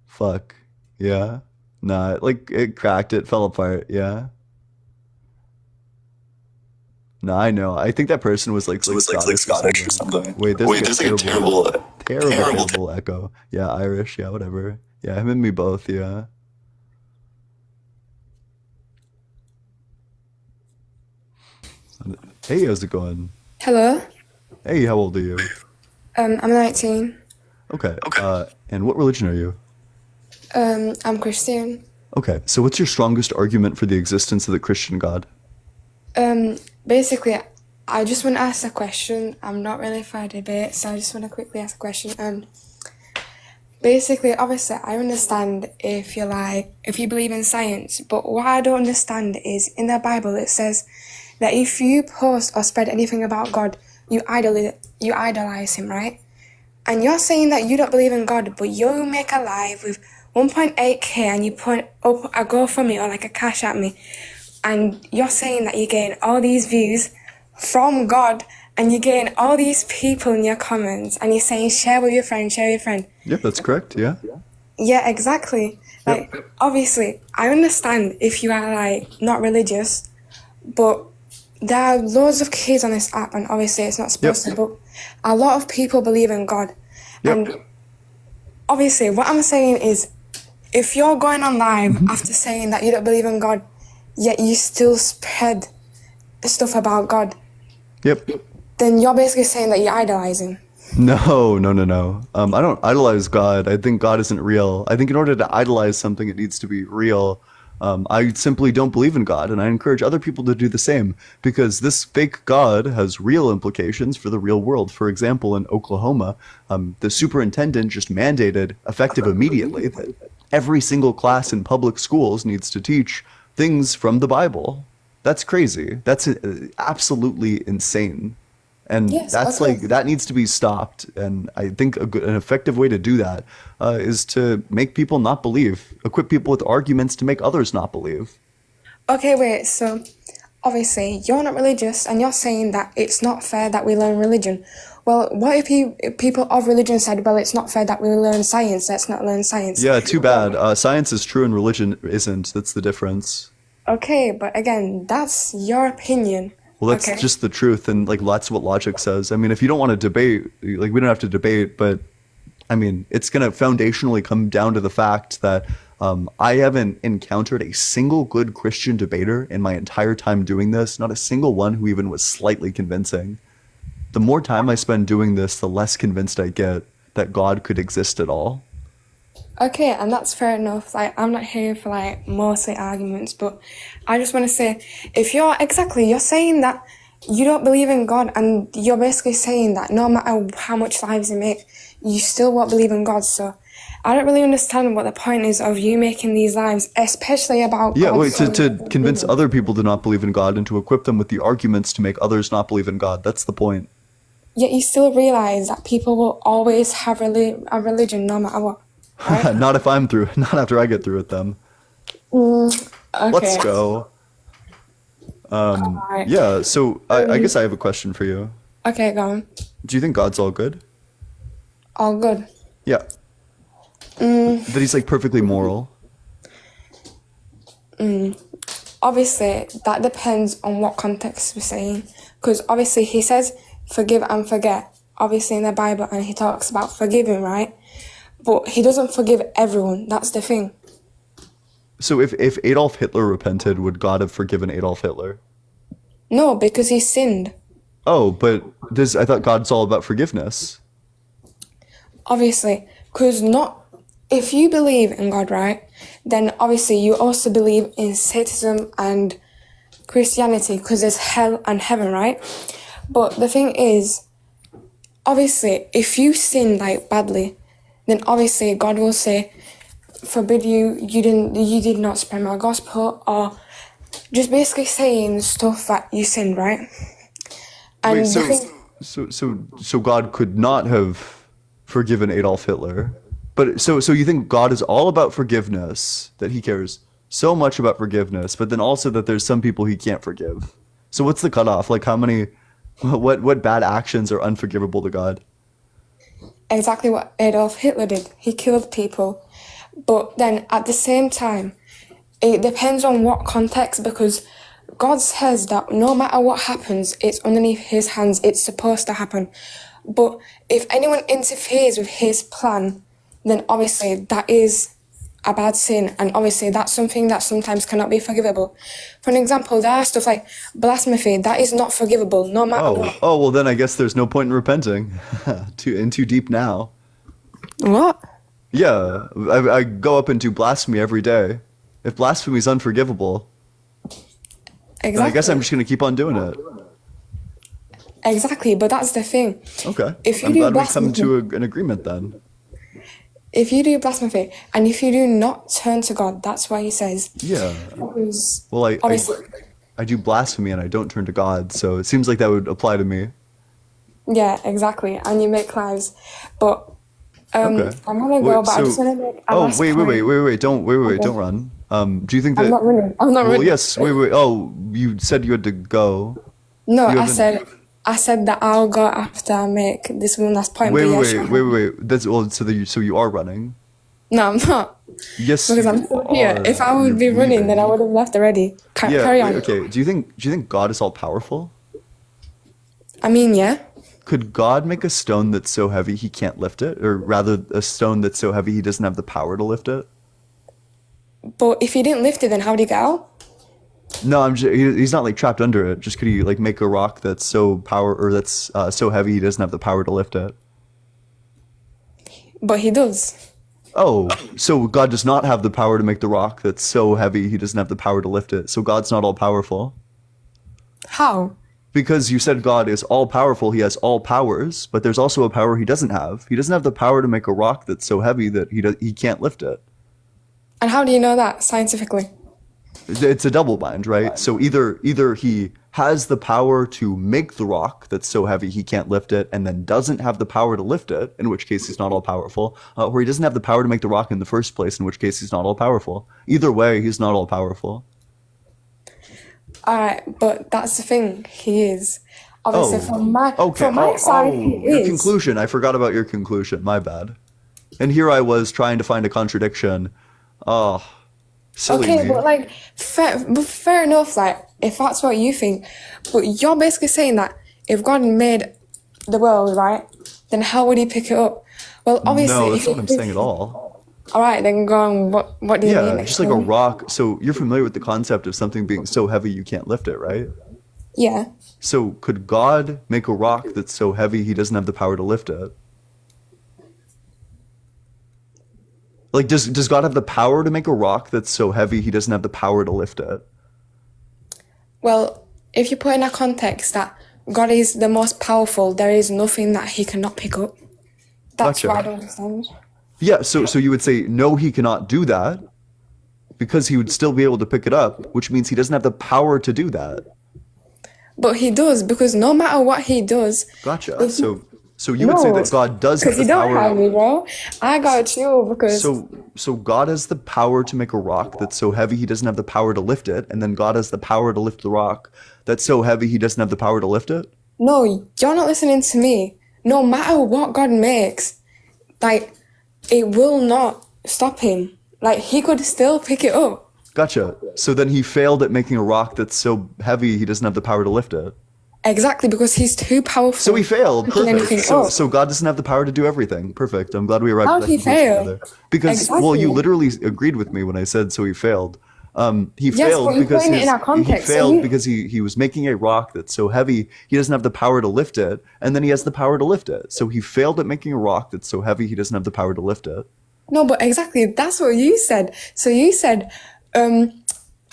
Fuck. Yeah. Nah, like, it cracked, it fell apart, yeah. No, I know. I think that person was like Scottish or something. Wait, there's like a terrible echo. Yeah, Irish, yeah, whatever. Yeah, him and me both, yeah. Hey, how's it going? Hello. Hey, how old are you? I'm 19. Okay. And what religion are you? I'm Christian. Okay, so what's your strongest argument for the existence of the Christian God? Basically, I just want to ask a question. I'm not really for a debate, so I just want to quickly ask a question. Basically, obviously, I understand if you believe in science, but what I don't understand is in the Bible it says that if you post or spread anything about God, you idolize him, right? And you're saying that you don't believe in God, but you make a live with 1.8k and you put up a GoFundMe or like a cash at me, and you're saying that you're getting all these views from God, and you're getting all these people in your comments, and you're saying share with your friend, share with your friend. Yep, that's correct. Yeah. Yeah, exactly. Like, obviously, I understand if you are like not religious, but there are loads of kids on this app, and obviously it's not supposed to, but a lot of people believe in God. And obviously, what I'm saying is, if you're going on live after saying that you don't believe in God, yet you still spread stuff about God, then you're basically saying that you're idolizing. No. I don't idolize God. I think God isn't real. I think in order to idolize something, it needs to be real. I simply don't believe in God, and I encourage other people to do the same, because this fake God has real implications for the real world. For example, in Oklahoma, the superintendent just mandated, effective immediately, that every single class in public schools needs to teach things from the Bible. That's crazy. That's absolutely insane. And that needs to be stopped. And I think an effective way to do that is to make people not believe, equip people with arguments to make others not believe. Okay, wait, so obviously you're not religious and you're saying that it's not fair that we learn religion. Well, what if people of religion said, well, it's not fair that we learn science, let's not learn science? Yeah, too bad. Science is true and religion isn't. That's the difference. Okay, but again, that's your opinion. Well, that's just the truth, and like that's what logic says. I mean, if you don't want to debate, like we don't have to debate, but I mean, it's going to foundationally come down to the fact that I haven't encountered a single good Christian debater in my entire time doing this, not a single one who even was slightly convincing. The more time I spend doing this, the less convinced I get that God could exist at all. Okay, and that's fair enough. Like, I'm not here for like mostly arguments, but I just want to say, if you're saying that you don't believe in God, and you're basically saying that no matter how much lives you make, you still won't believe in God. So I don't really understand what the point is of you making these lives, especially about Yeah, God. wait, to convince other people to not believe in God and to equip them with the arguments to make others not believe in God. That's the point. Yet you still realize that people will always have a religion no matter what. Right? Not if I'm through, not after I get through with them. Okay. Let's go. Alright. Yeah, so I guess I have a question for you. Okay, go on. Do you think God's all good? All good. Yeah. That he's like perfectly moral? Obviously, that depends on what context we're saying. Because obviously he says forgive and forget, obviously in the Bible, and he talks about forgiving, right? But he doesn't forgive everyone. That's the thing. So if Adolf Hitler repented, would God have forgiven Adolf Hitler? No, because he sinned. Oh, but I thought God's all about forgiveness. Obviously, because if you believe in God, right, then obviously you also believe in Satanism and Christianity, because there's hell and heaven, right? But the thing is, obviously, if you sin like badly, then obviously God will say, forbid you did not spread my gospel, or just basically saying stuff that you sinned, right? And Wait, so God could not have forgiven Adolf Hitler. But so you think God is all about forgiveness, that he cares so much about forgiveness, but then also that there's some people he can't forgive. So what's the cutoff? Like what bad actions are unforgivable to God? Exactly what Adolf Hitler did. He killed people. But then at the same time, it depends on what context, because God says that no matter what happens, it's underneath his hands. It's supposed to happen. But if anyone interferes with his plan, then obviously that is a bad sin, and obviously that's something that sometimes cannot be forgivable. For an example, there are stuff like blasphemy that is not forgivable, no matter what. Oh, well then I guess there's no point in repenting. too deep now. What? Yeah, I go up into blasphemy every day. If blasphemy is unforgivable, then I guess I'm just going to keep on doing it. Exactly, but that's the thing. Okay, If you I'm do glad we blasphemy, come to an agreement then. if you do blasphemy and if you do not turn to God, that's why he says. Yeah. Because Well, obviously, I do blasphemy and I don't turn to God, so it seems like that would apply to me. yeah, exactly. And you make lives. But Okay. I'm gonna go, but I just wanna make a last wait, point. don't Okay. don't run. Do you think I'm that? not running. I'm not Well, running. yes. Wait. Oh, you said you had to go. No, You I haven't. said that I'll go after I make this one last point. But yeah, sure. Wait. That's well. So you are running. No, I'm not. Yes, Because I'm you still here. are. If I would be You're running, then I leaving. would have left already. Yeah. Carry Wait, on. okay. Do you think God is all powerful? I mean, yeah. Could God make a stone that's so heavy he can't lift it, or rather, a stone that's so heavy he doesn't have the power to lift it? But if he didn't lift it, then how would he get out? No, he's not like trapped under it. Just could he like make a rock that's so heavy he doesn't have the power to lift it? But he does. Oh, so God does not have the power to make the rock that's so heavy he doesn't have the power to lift it. So God's not all powerful. How? Because you said God is all powerful, he has all powers, but there's also a power he doesn't have. He doesn't have the power to make a rock that's so heavy that he can't lift it. And how do you know that scientifically? It's a double bind, right? So either he has the power to make the rock that's so heavy he can't lift it, and then doesn't have the power to lift it, in which case he's not all powerful, or he doesn't have the power to make the rock in the first place, in which case he's not all powerful. Either way, he's not all powerful. Alright, but that's the thing. He is. Obviously, Oh, from my okay. side, he Your is. conclusion. I forgot about your conclusion. My bad. And here I was trying to find a contradiction. Oh, silly Okay, me. but like, fair enough. Like, if that's what you think, but you're basically saying that if God made the world, right, then how would he pick it up? Well, obviously, No, if that's not what I'm he- saying at all. All right, then go on. What do you Yeah, mean? just like a Explain. rock. So you're familiar with the concept of something being so heavy you can't lift it, right? Yeah. So could God make a rock that's so heavy he doesn't have the power to lift it? Like, does God have the power to make a rock that's so heavy he doesn't have the power to lift it? Well, if you put in a context that God is the most powerful, there is nothing that he cannot pick up. That's Gotcha. what I don't understand. Yeah, so you would say, no, he cannot do that because he would still be able to pick it up, which means he doesn't have the power to do that. But he does, because no matter what he does, Gotcha. if he- So you would say No, that God does have because the you don't power. have me, bro. I got you because So God has the power to make a rock that's so heavy he doesn't have the power to lift it, and then God has the power to lift the rock that's so heavy he doesn't have the power to lift it? no, you're not listening to me. No matter what God makes, like, it will not stop him. Like, he could still pick it up. Gotcha. So then he failed at making a rock that's so heavy he doesn't have the power to lift it. Exactly, because he's too powerful. So he failed. Picking anything Perfect. up. So God doesn't have the power to do everything. Perfect. I'm glad we arrived How'd at that he conclusion fail? together. Because well, Exactly. you literally agreed with me when I said so he failed. He Yes, failed but you're because putting it in our context, he so failed you- because he was making a rock that's so heavy he doesn't have the power to lift it, and then he has the power to lift it. So he failed at making a rock that's so heavy he doesn't have the power to lift it. No, but exactly, that's what you said. So you said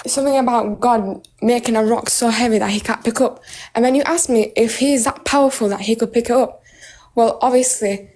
something about God making a rock so heavy that he can't pick up. And then you asked me if he is that powerful that he could pick it up. Well, obviously,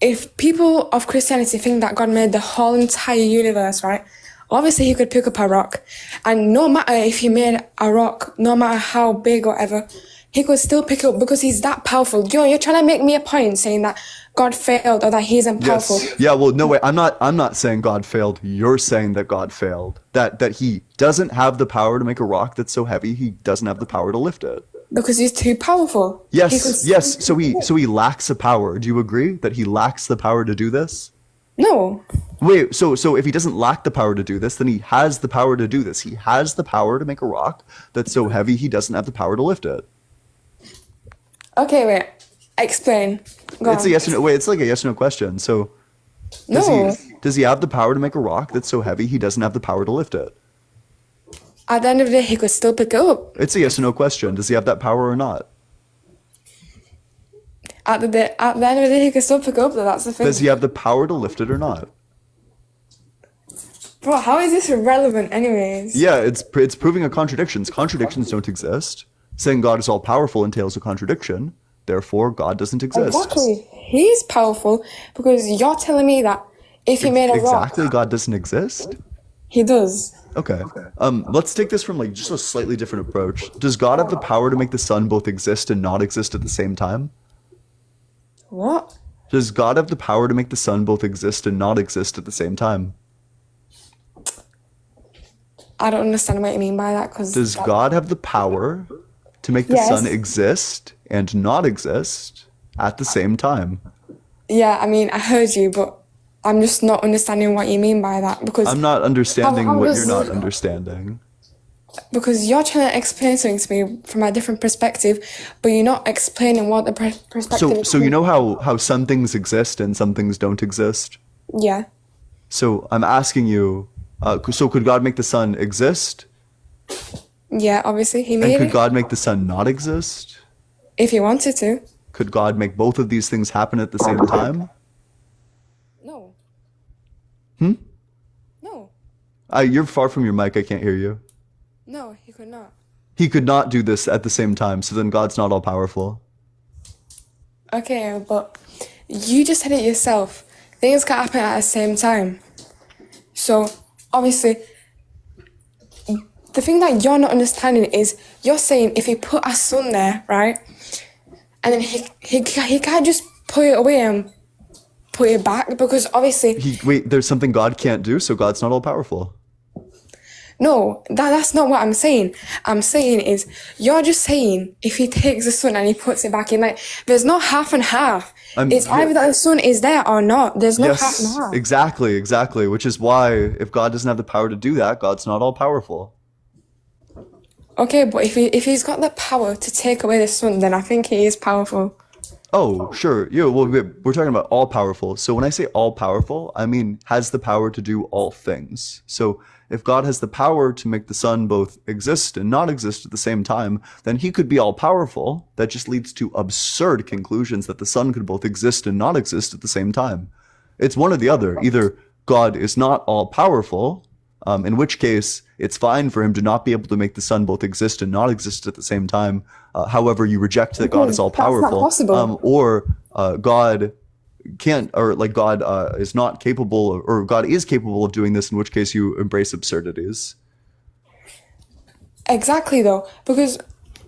if people of Christianity think that God made the whole entire universe, right? Obviously, he could pick up a rock. And no matter if he made a rock, no matter how big or whatever, he could still pick it up because he's that powerful. You're trying to make me a point saying that God failed or that he isn't powerful. Yes. Yeah, well, no, wait, I'm not saying God failed. You're saying that God failed. That he doesn't have the power to make a rock that's so heavy he doesn't have the power to lift it. Because he's too powerful. He Yes, could- yes. So he lacks the power. Do you agree that he lacks the power to do this? No. Wait, so if he doesn't lack the power to do this, then he has the power to do this. He has the power to make a rock that's so heavy he doesn't have the power to lift it. Okay, wait. Explain. Go It's on. a yes or no. Wait, it's like a yes or no question. So No. does he have the power to make a rock that's so heavy he doesn't have the power to lift it? At the end of the day, he could still pick it up. It's a yes or no question. Does he have that power or not? At the end of the day, he could still pick it up. Though that's the thing. Does he have the power to lift it or not? Bro, how is this relevant, anyways? Yeah, it's proving a contradiction. Contradictions don't exist. Saying God is all powerful entails a contradiction. Therefore, God doesn't exist. Exactly. He's powerful because you're telling me that If he made a rock, Exactly, God doesn't exist? he does. Okay. Let's take this from like just a slightly different approach. Does God have the power to make the sun both exist and not exist at the same time? What? Does God have the power to make the sun both exist and not exist at the same time? I don't understand what you mean by that. Does God have the power to make the Yes. sun exist and not exist at the same time? Yeah, I mean, I heard you, but I'm just not understanding what you mean by that because I'm not understanding how what does- you're not understanding. because you're trying to explain something to me from a different perspective, but you're not explaining what the perspective So, is. so you know how some things exist and some things don't exist? Yeah. So I'm asking you, so could God make the sun exist? Yeah, obviously he And made could it God make the sun not exist? if he wanted to. Could God make both of these things happen at the same time? No. Hmm? No. You're far from your mic. I can't hear you. No, he could not. He could not do this at the same time, so then God's not all powerful. Okay, but you just said it yourself. Things can happen at the same time. So, obviously, the thing that you're not understanding is you're saying if he put a sun there, right? And then he can't just put it away and put it back because obviously Wait, there's something God can't do, so God's not all powerful. no, that's not what I'm saying. I'm saying is you're just saying if he takes the sun and he puts it back in, like there's no half and half. It's either that the sun is there or not. There's no half and Yes, half. exactly. Which is why if God doesn't have the power to do that, God's not all powerful. Okay, but if he's got the power to take away the sun, then I think he is powerful. Oh, sure. Yeah, well, we're talking about all powerful. So when I say all powerful, I mean has the power to do all things. So if God has the power to make the sun both exist and not exist at the same time, then he could be all powerful. That just leads to absurd conclusions that the sun could both exist and not exist at the same time. It's one or the other. Either God is not all powerful, in which case it's fine for him to not be able to make the sun both exist and not exist at the same time. However, you reject that God is all That's not powerful, possible. or God can't, or like God is not capable, or God is capable of doing this. In which case, you embrace absurdities. Exactly though, because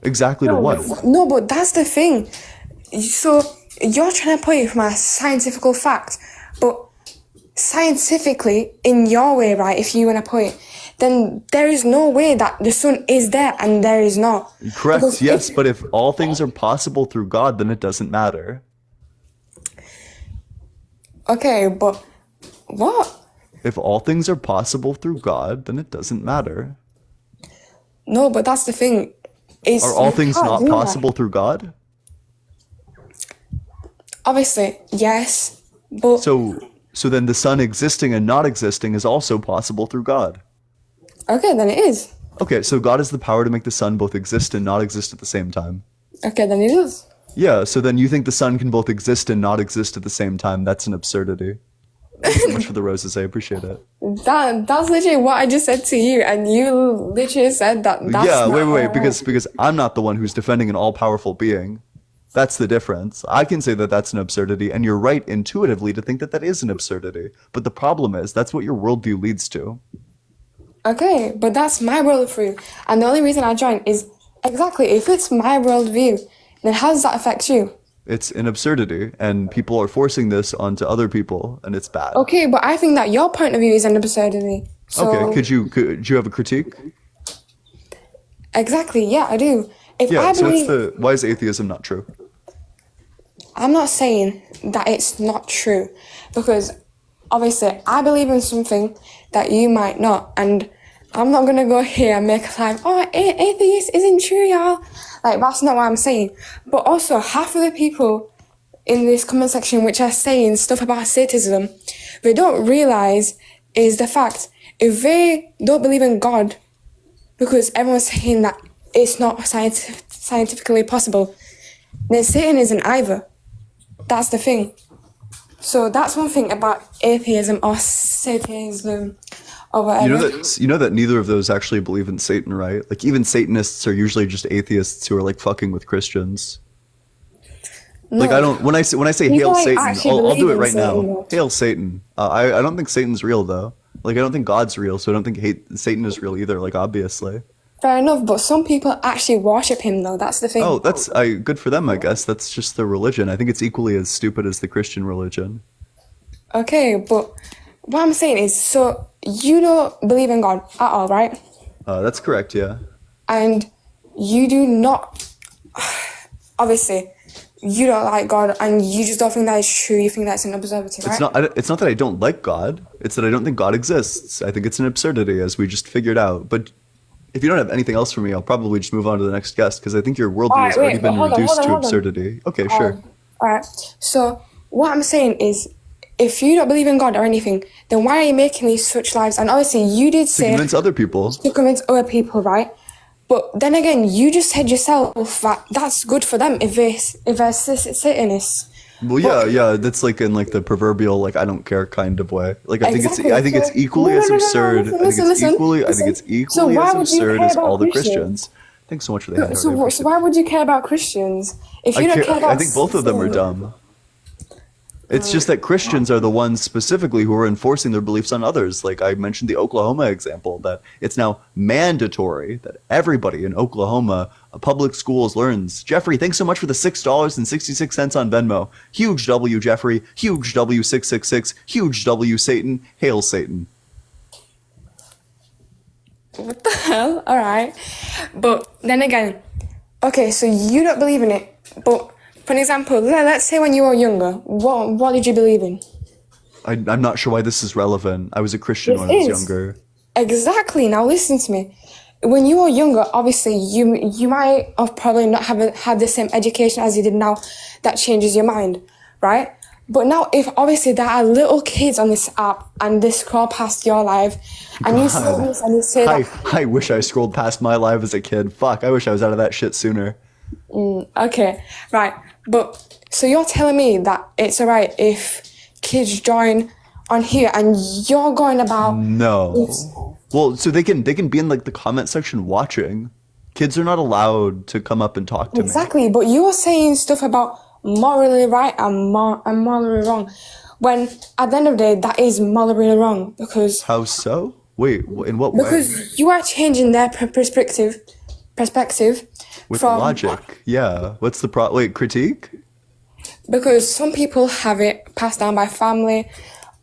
Exactly to what? no, but that's the thing. So you're trying to put it from a scientific fact, but scientifically, in your way, right? If you want to put it, then there is no way that the sun is there and there is not. Correct. Because Yes, but if all things are possible through God, then it doesn't matter. Okay, but what? If all things are possible through God, then it doesn't matter. No, but that's the thing. It's, Are all you things can't not do that. possible through God? Obviously, yes, but So then the sun existing and not existing is also possible through God. okay, then it is. Okay, so God has the power to make the sun both exist and not exist at the same time. Okay, then it is. Yeah, so then you think the sun can both exist and not exist at the same time. That's an absurdity. Thanks so much for the roses. I appreciate it. That's literally what I just said to you, and you literally said that. That's Yeah, not wait, alright. because I'm not the one who's defending an all-powerful being. That's the difference. I can say that that's an absurdity, and you're right intuitively to think that that is an absurdity. But the problem is, that's what your worldview leads to. Okay, but that's my worldview, and the only reason I joined is exactly if it's my worldview, then how does that affect you? It's an absurdity, and people are forcing this onto other people, and it's bad. Okay, but I think that your point of view is an absurdity. So, Okay, could you have a critique? Exactly, yeah, I do. If Yeah, I so believe, why is atheism not true? I'm not saying that it's not true, because obviously I believe in something that you might not, and I'm not gonna go here and make a claim, oh, atheist isn't true, y'all. Like, that's not what I'm saying. But also, half of the people in this comment section which are saying stuff about atheism, they don't realize is the fact, if they don't believe in God, because everyone's saying that it's not scientifically possible, then Satan isn't either. That's the thing. So that's one thing about atheism or Satanism or whatever. You know that neither of those actually believe in Satan, right? Like even Satanists are usually just atheists who are like fucking with Christians. Like I don't when I say People, hail like, Satan, actually I'll do believe it in right now. Satan, though. Hail Satan. I don't think Satan's real though. Like I don't think God's real, so I don't think Satan is real either. Like obviously. Fair enough, but some people actually worship him though. That's the thing. Oh, that's good for them, I guess. That's just their religion. I think it's equally as stupid as the Christian religion. Okay, but what I'm saying is, so you don't believe in God at all, right? That's correct. Yeah. And you do not, obviously, you don't like God, and you just don't think that is true. You think that's an absurdity, right? It's not that I don't like God. It's that I don't think God exists. I think it's an absurdity, as we just figured out. But if you don't have anything else for me, I'll probably just move on to the next guest because I think your worldview has already been reduced to absurdity. Okay, sure. All right. So what I'm saying is, if you don't believe in God or anything, then why are you making these such lives? And obviously, you did say To convince other people. To convince other people, right? But then again, you just said yourself that that's good for them if they're Satanists. Well, yeah, that's like in like the proverbial like I don't care kind of way. Like I Exactly. think it's equally as absurd. I think it's equally as absurd as all the Christians. Thanks so much for the hand. So why would you care about Christians if you don't care about? I think both of them are dumb. It's just that Christians are the ones specifically who are enforcing their beliefs on others. Like I mentioned the Oklahoma example, that it's now mandatory that everybody in Oklahoma public schools learns. Jeffrey, thanks so much for the $6.66 on Venmo. Huge W, Jeffrey. Huge W 666. Huge W, Satan. Hail Satan. What the hell? All right. But then again, okay, so you don't believe in it, but for an example, let's say when you were younger, what did you believe in? I'm not sure why this is relevant. I was a Christian when I was younger. Exactly. Now listen to me. When you were younger, obviously you might have probably not had the same education as you did now. That changes your mind, right? But now, if obviously there are little kids on this app and they scroll past your life, and you say this and you say that. I wish I scrolled past my life as a kid. Fuck, I wish I was out of that shit sooner. Okay, right. But so you're telling me that it's alright if kids join on here and you're going about No. Well, so they can be in like the comment section watching. Kids are not allowed to come up and talk to me. Exactly, but you were saying stuff about morally right and morally wrong, when at the end of the day that is morally wrong because. How so? Wait, in what way? Because you are changing their perspective. With from logic, yeah. What's the wait, critique? Because some people have it passed down by family,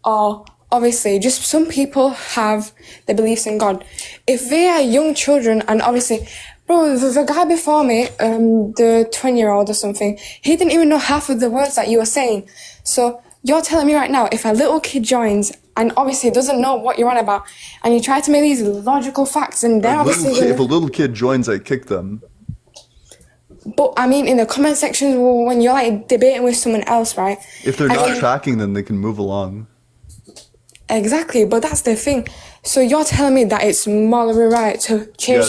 or obviously just some people have their beliefs in God. If they are young children, and obviously, bro, the guy before me, the 20-year-old or something, he didn't even know half of the words that you were saying. So you're telling me right now, if a little kid joins and obviously doesn't know what you're on about, and you try to make these logical facts, and they're obviously if a little kid joins, I kick them. But I mean, in the comment section, when you're like debating with someone else, right? If they're not tracking, then they can move along. Exactly, but that's the thing. So you're telling me that it's morally right to change?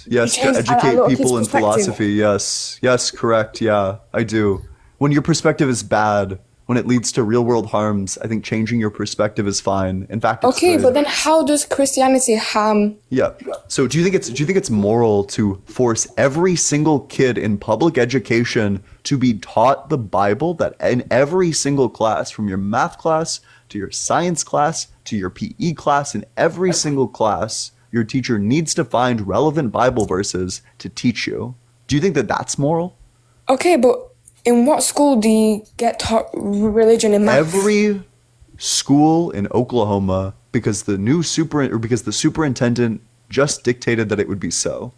Yes, to educate people in philosophy. Yes, correct. Yeah, I do. When your perspective is bad, when it leads to real-world harms, I think changing your perspective is fine. In fact, it's okay, good. but then how does Christianity harm? Yeah. So do you think it's moral to force every single kid in public education to be taught the Bible, that in every single class, from your math class to your science class to your PE class, in every single class, your teacher needs to find relevant Bible verses to teach you? Do you think that that's moral? Okay, but in what school do you get taught religion and math? Every school in Oklahoma, because the superintendent just dictated that it would be so.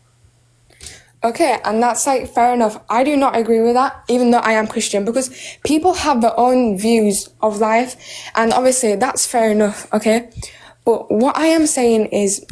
Okay, and that's like fair enough. I do not agree with that, even though I am Christian, because people have their own views of life, and obviously that's fair enough, okay? But what I am saying is,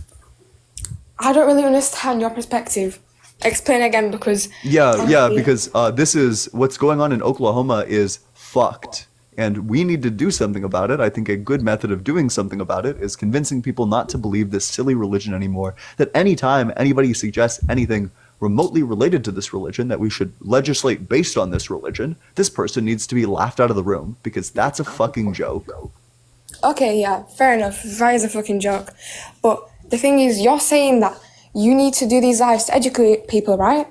I don't really understand your perspective. Explain again, because... Because this is, what's going on in Oklahoma is fucked. And we need to do something about it. I think a good method of doing something about it is convincing people not to believe this silly religion anymore. That anytime anybody suggests anything remotely related to this religion, that we should legislate based on this religion, this person needs to be laughed out of the room, because that's a fucking joke. Okay, yeah, fair enough. That is a fucking joke. But the thing is, you're saying that you need to do these lives to educate people, right?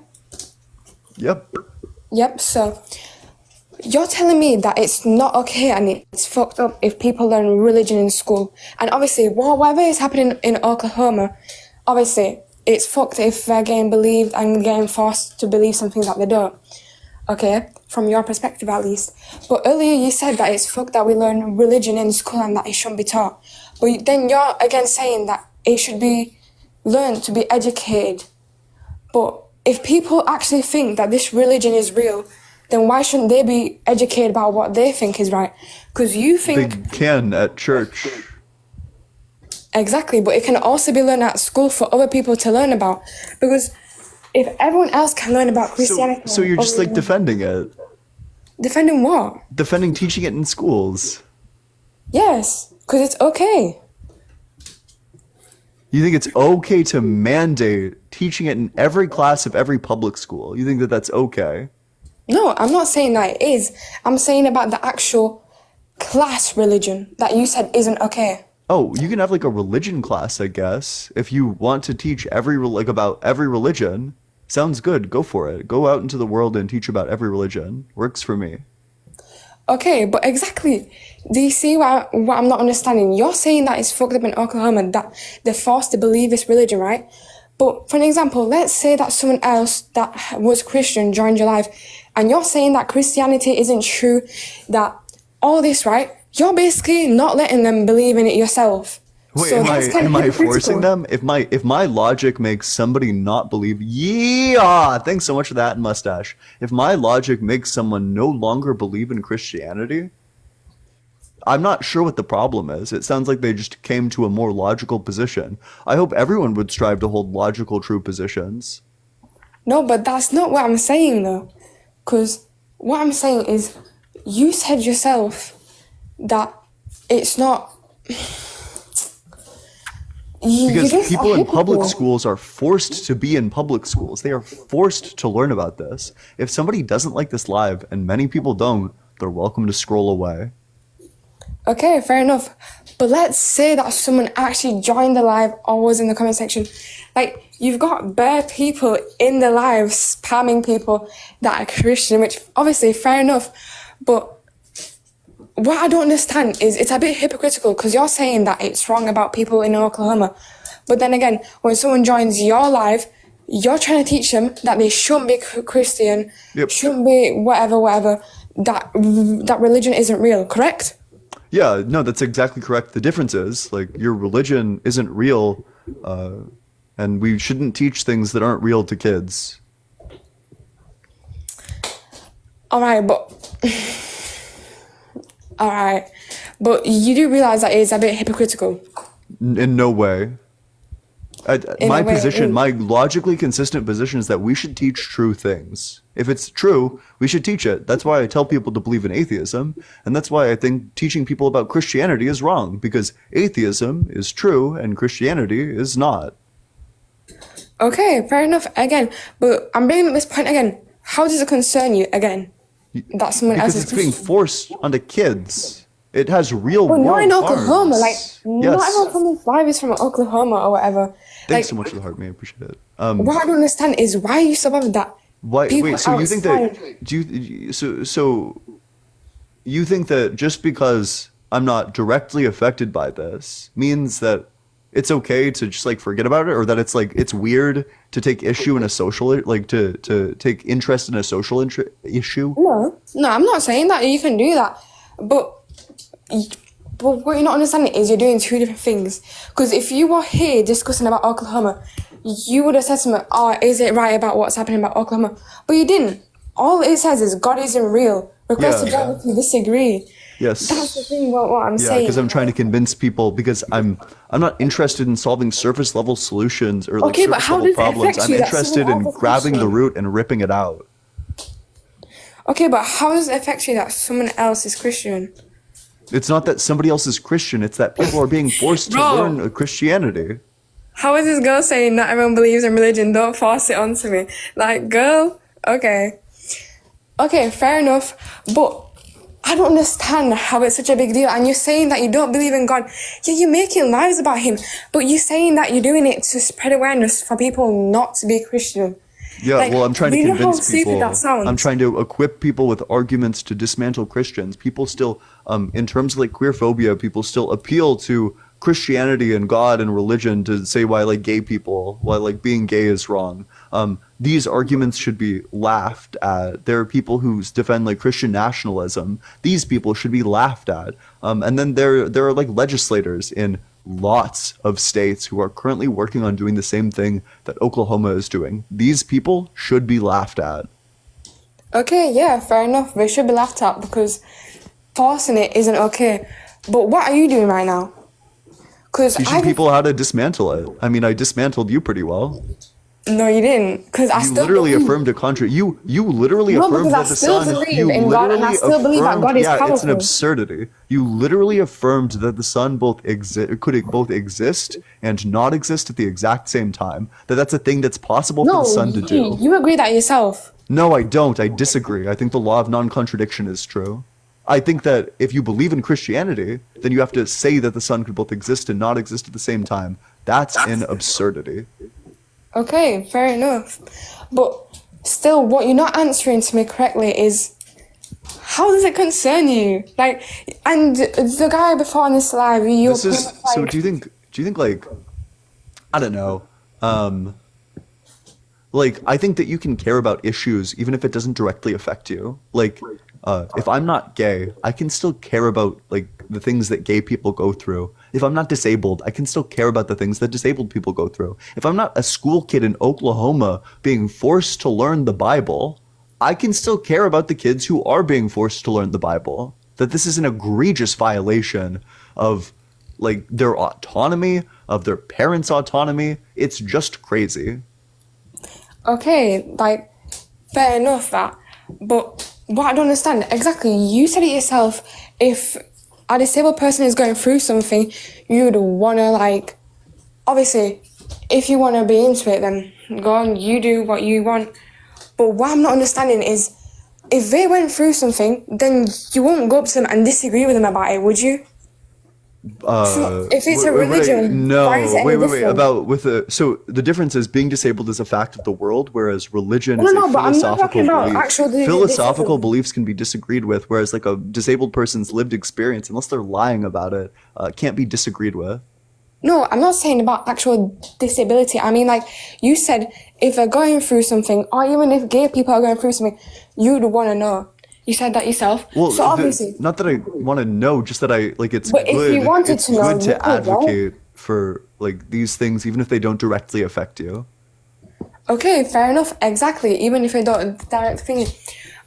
Yep. So you're telling me that it's not okay and it's fucked up if people learn religion in school. And obviously, whatever is happening in Oklahoma, obviously, it's fucked if they're getting believed and getting forced to believe something that they don't. Okay, from your perspective at least. But earlier you said that it's fucked that we learn religion in school and that it shouldn't be taught. But then you're again saying that it should be learned to be educated. But if people actually think that this religion is real, then why shouldn't they be educated about what they think is right? Because you think... They can at church. Exactly, but it can also be learned at school for other people to learn about. Because if everyone else can learn about Christianity... So you're just like defending it. Defending what? Defending teaching it in schools. Yes, because it's okay. You think it's okay to mandate teaching it in every class of every public school? You think that that's okay? No, I'm not saying that it is. I'm saying about the actual class religion that you said isn't okay. Oh, you can have like a religion class, I guess. If you want to teach about every religion, sounds good. Go for it. Go out into the world and teach about every religion. Works for me. Okay, but exactly. Do you see what I'm not understanding? You're saying that it's fucked up in Oklahoma, that they're forced to believe this religion, right? But for an example, let's say that someone else that was Christian joined your life, and you're saying that Christianity isn't true, that all this, right? You're basically not letting them believe in it yourself. Wait, So am I forcing them? If my logic makes somebody not believe, yeah, thanks so much for that, mustache. If my logic makes someone no longer believe in Christianity, I'm not sure what the problem is. It sounds like they just came to a more logical position. I hope everyone would strive to hold logical, true positions. No, but that's not what I'm saying though. Because what I'm saying is, you said yourself that it's not... Because people in public schools are forced to be in public schools. They are forced to learn about this. If somebody doesn't like this live, and many people don't, they're welcome to scroll away. Okay, fair enough. But let's say that someone actually joined the live or was in the comment section. Like, you've got bare people in the live spamming people that are Christian, which obviously fair enough. But what I don't understand is it's a bit hypocritical because you're saying that it's wrong about people in Oklahoma. But then again, when someone joins your live, you're trying to teach them that they shouldn't be Christian, shouldn't be whatever, that religion isn't real, correct? Yeah, no, that's exactly correct. The difference is, like, your religion isn't real, and we shouldn't teach things that aren't real to kids. Alright, but you do realize that it's a bit hypocritical. In no way. My logically consistent position is that we should teach true things. If it's true, we should teach it. That's why I tell people to believe in atheism, and that's why I think teaching people about Christianity is wrong, because atheism is true and Christianity is not. Okay, fair enough, again, but I'm bringing up this point again. How does it concern you, again, that someone else is Because it's being forced onto kids. It has real But world not in Oklahoma, harms. not everyone from this live is from Oklahoma or whatever. Thanks so much for the heart, man. I appreciate it. What I don't understand is why are you so bothered that Why? people Wait. So you think that? outside- So you think that just because I'm not directly affected by this means that it's okay to just like forget about it, or that it's like it's weird to take issue in a social, like to take interest in a social issue? No, I'm not saying that you can do that, but what you're not understanding is you're doing two different things. Because if you were here discussing about Oklahoma, you would have said to me, "Oh, is it right about what's happening about Oklahoma?" But you didn't. All it says is God isn't real. Request to join if you disagree. Yes. That's the thing. What I'm Yeah, saying. because I'm trying to convince people, because I'm not interested in solving surface level solutions or like Okay, but surface how level does it problems. affect I'm you that interested someone in else is grabbing the Christian? root and ripping it out. Okay, but how does it affect you that someone else is Christian? It's not that somebody else is Christian, it's that people are being forced to Bro. learn Christianity. How is this girl saying not everyone believes in religion? Don't force it onto me. Like, girl, okay. Okay, fair enough. But I don't understand how it's such a big deal. And you're saying that you don't believe in God. Yeah, you're making lies about him. But you're saying that you're doing it to spread awareness for people not to be Christian. Yeah, Like, well, I'm trying do to you know how convince stupid people. that sounds? I'm trying to equip people with arguments to dismantle Christians. People still, in terms of like queer phobia, people still appeal to Christianity and God and religion to say why like gay people, why like being gay is wrong. These arguments should be laughed at. There are people who defend like Christian nationalism. These people should be laughed at. And then there are like legislators in lots of states who are currently working on doing the same thing that Oklahoma is doing. These people should be laughed at. Okay, yeah, fair enough. They should be laughed at because forcing it isn't okay. But what are you doing right now? Because Teaching people how to dismantle it. I mean, I dismantled you pretty well. No, you didn't. Because I You still literally believe. affirmed a contrary. You literally No, affirmed because I that the still sun. believe You in God, and I literally still believe that God is yeah, it's an powerful. absurdity. You literally affirmed that the sun could both exist and not exist at the exact same time. That's a thing that's possible for No, the sun to do. you agree that yourself. No, I don't. I disagree. I think the law of non-contradiction is true. I think that if you believe in Christianity, then you have to say that the sun could both exist and not exist at the same time. That's an absurdity. Okay, fair enough. But still, what you're not answering to me correctly is how does it concern you? Like, and the guy before on this live, you. This is so. Do you think like, I don't know, like I think that you can care about issues even if it doesn't directly affect you. Like, if I'm not gay, I can still care about like the things that gay people go through. If I'm not disabled, I can still care about the things that disabled people go through. If I'm not a school kid in Oklahoma being forced to learn the Bible, I can still care about the kids who are being forced to learn the Bible. That this is an egregious violation of like their autonomy, of their parents' autonomy. It's just crazy. Okay, like, fair enough that. But what I don't understand, exactly, you said it yourself, if a disabled person is going through something, you'd want to, like, obviously, if you want to be into it, then go on, you do what you want. But what I'm not understanding is, if they went through something, then you won't go up to them and disagree with them about it, would you? So if it's a religion, why is it any different? About with the so the difference is being disabled is a fact of the world, whereas religion is No, a but I'm not philosophical talking about belief. actual Philosophical disabled. beliefs can be disagreed with, whereas like a disabled person's lived experience, unless they're lying about it, can't be disagreed with. No, I'm not saying about actual disability. I mean, like, you said if they're going through something, or even if gay people are going through something, you'd want to know. You said that yourself. Well, so obviously, not that I want to know, just that I like it's But if good. you wanted It's to know, good you to could, right? advocate for like these things, even if they don't directly affect you. okay, fair enough, exactly, even if they don't direct thing.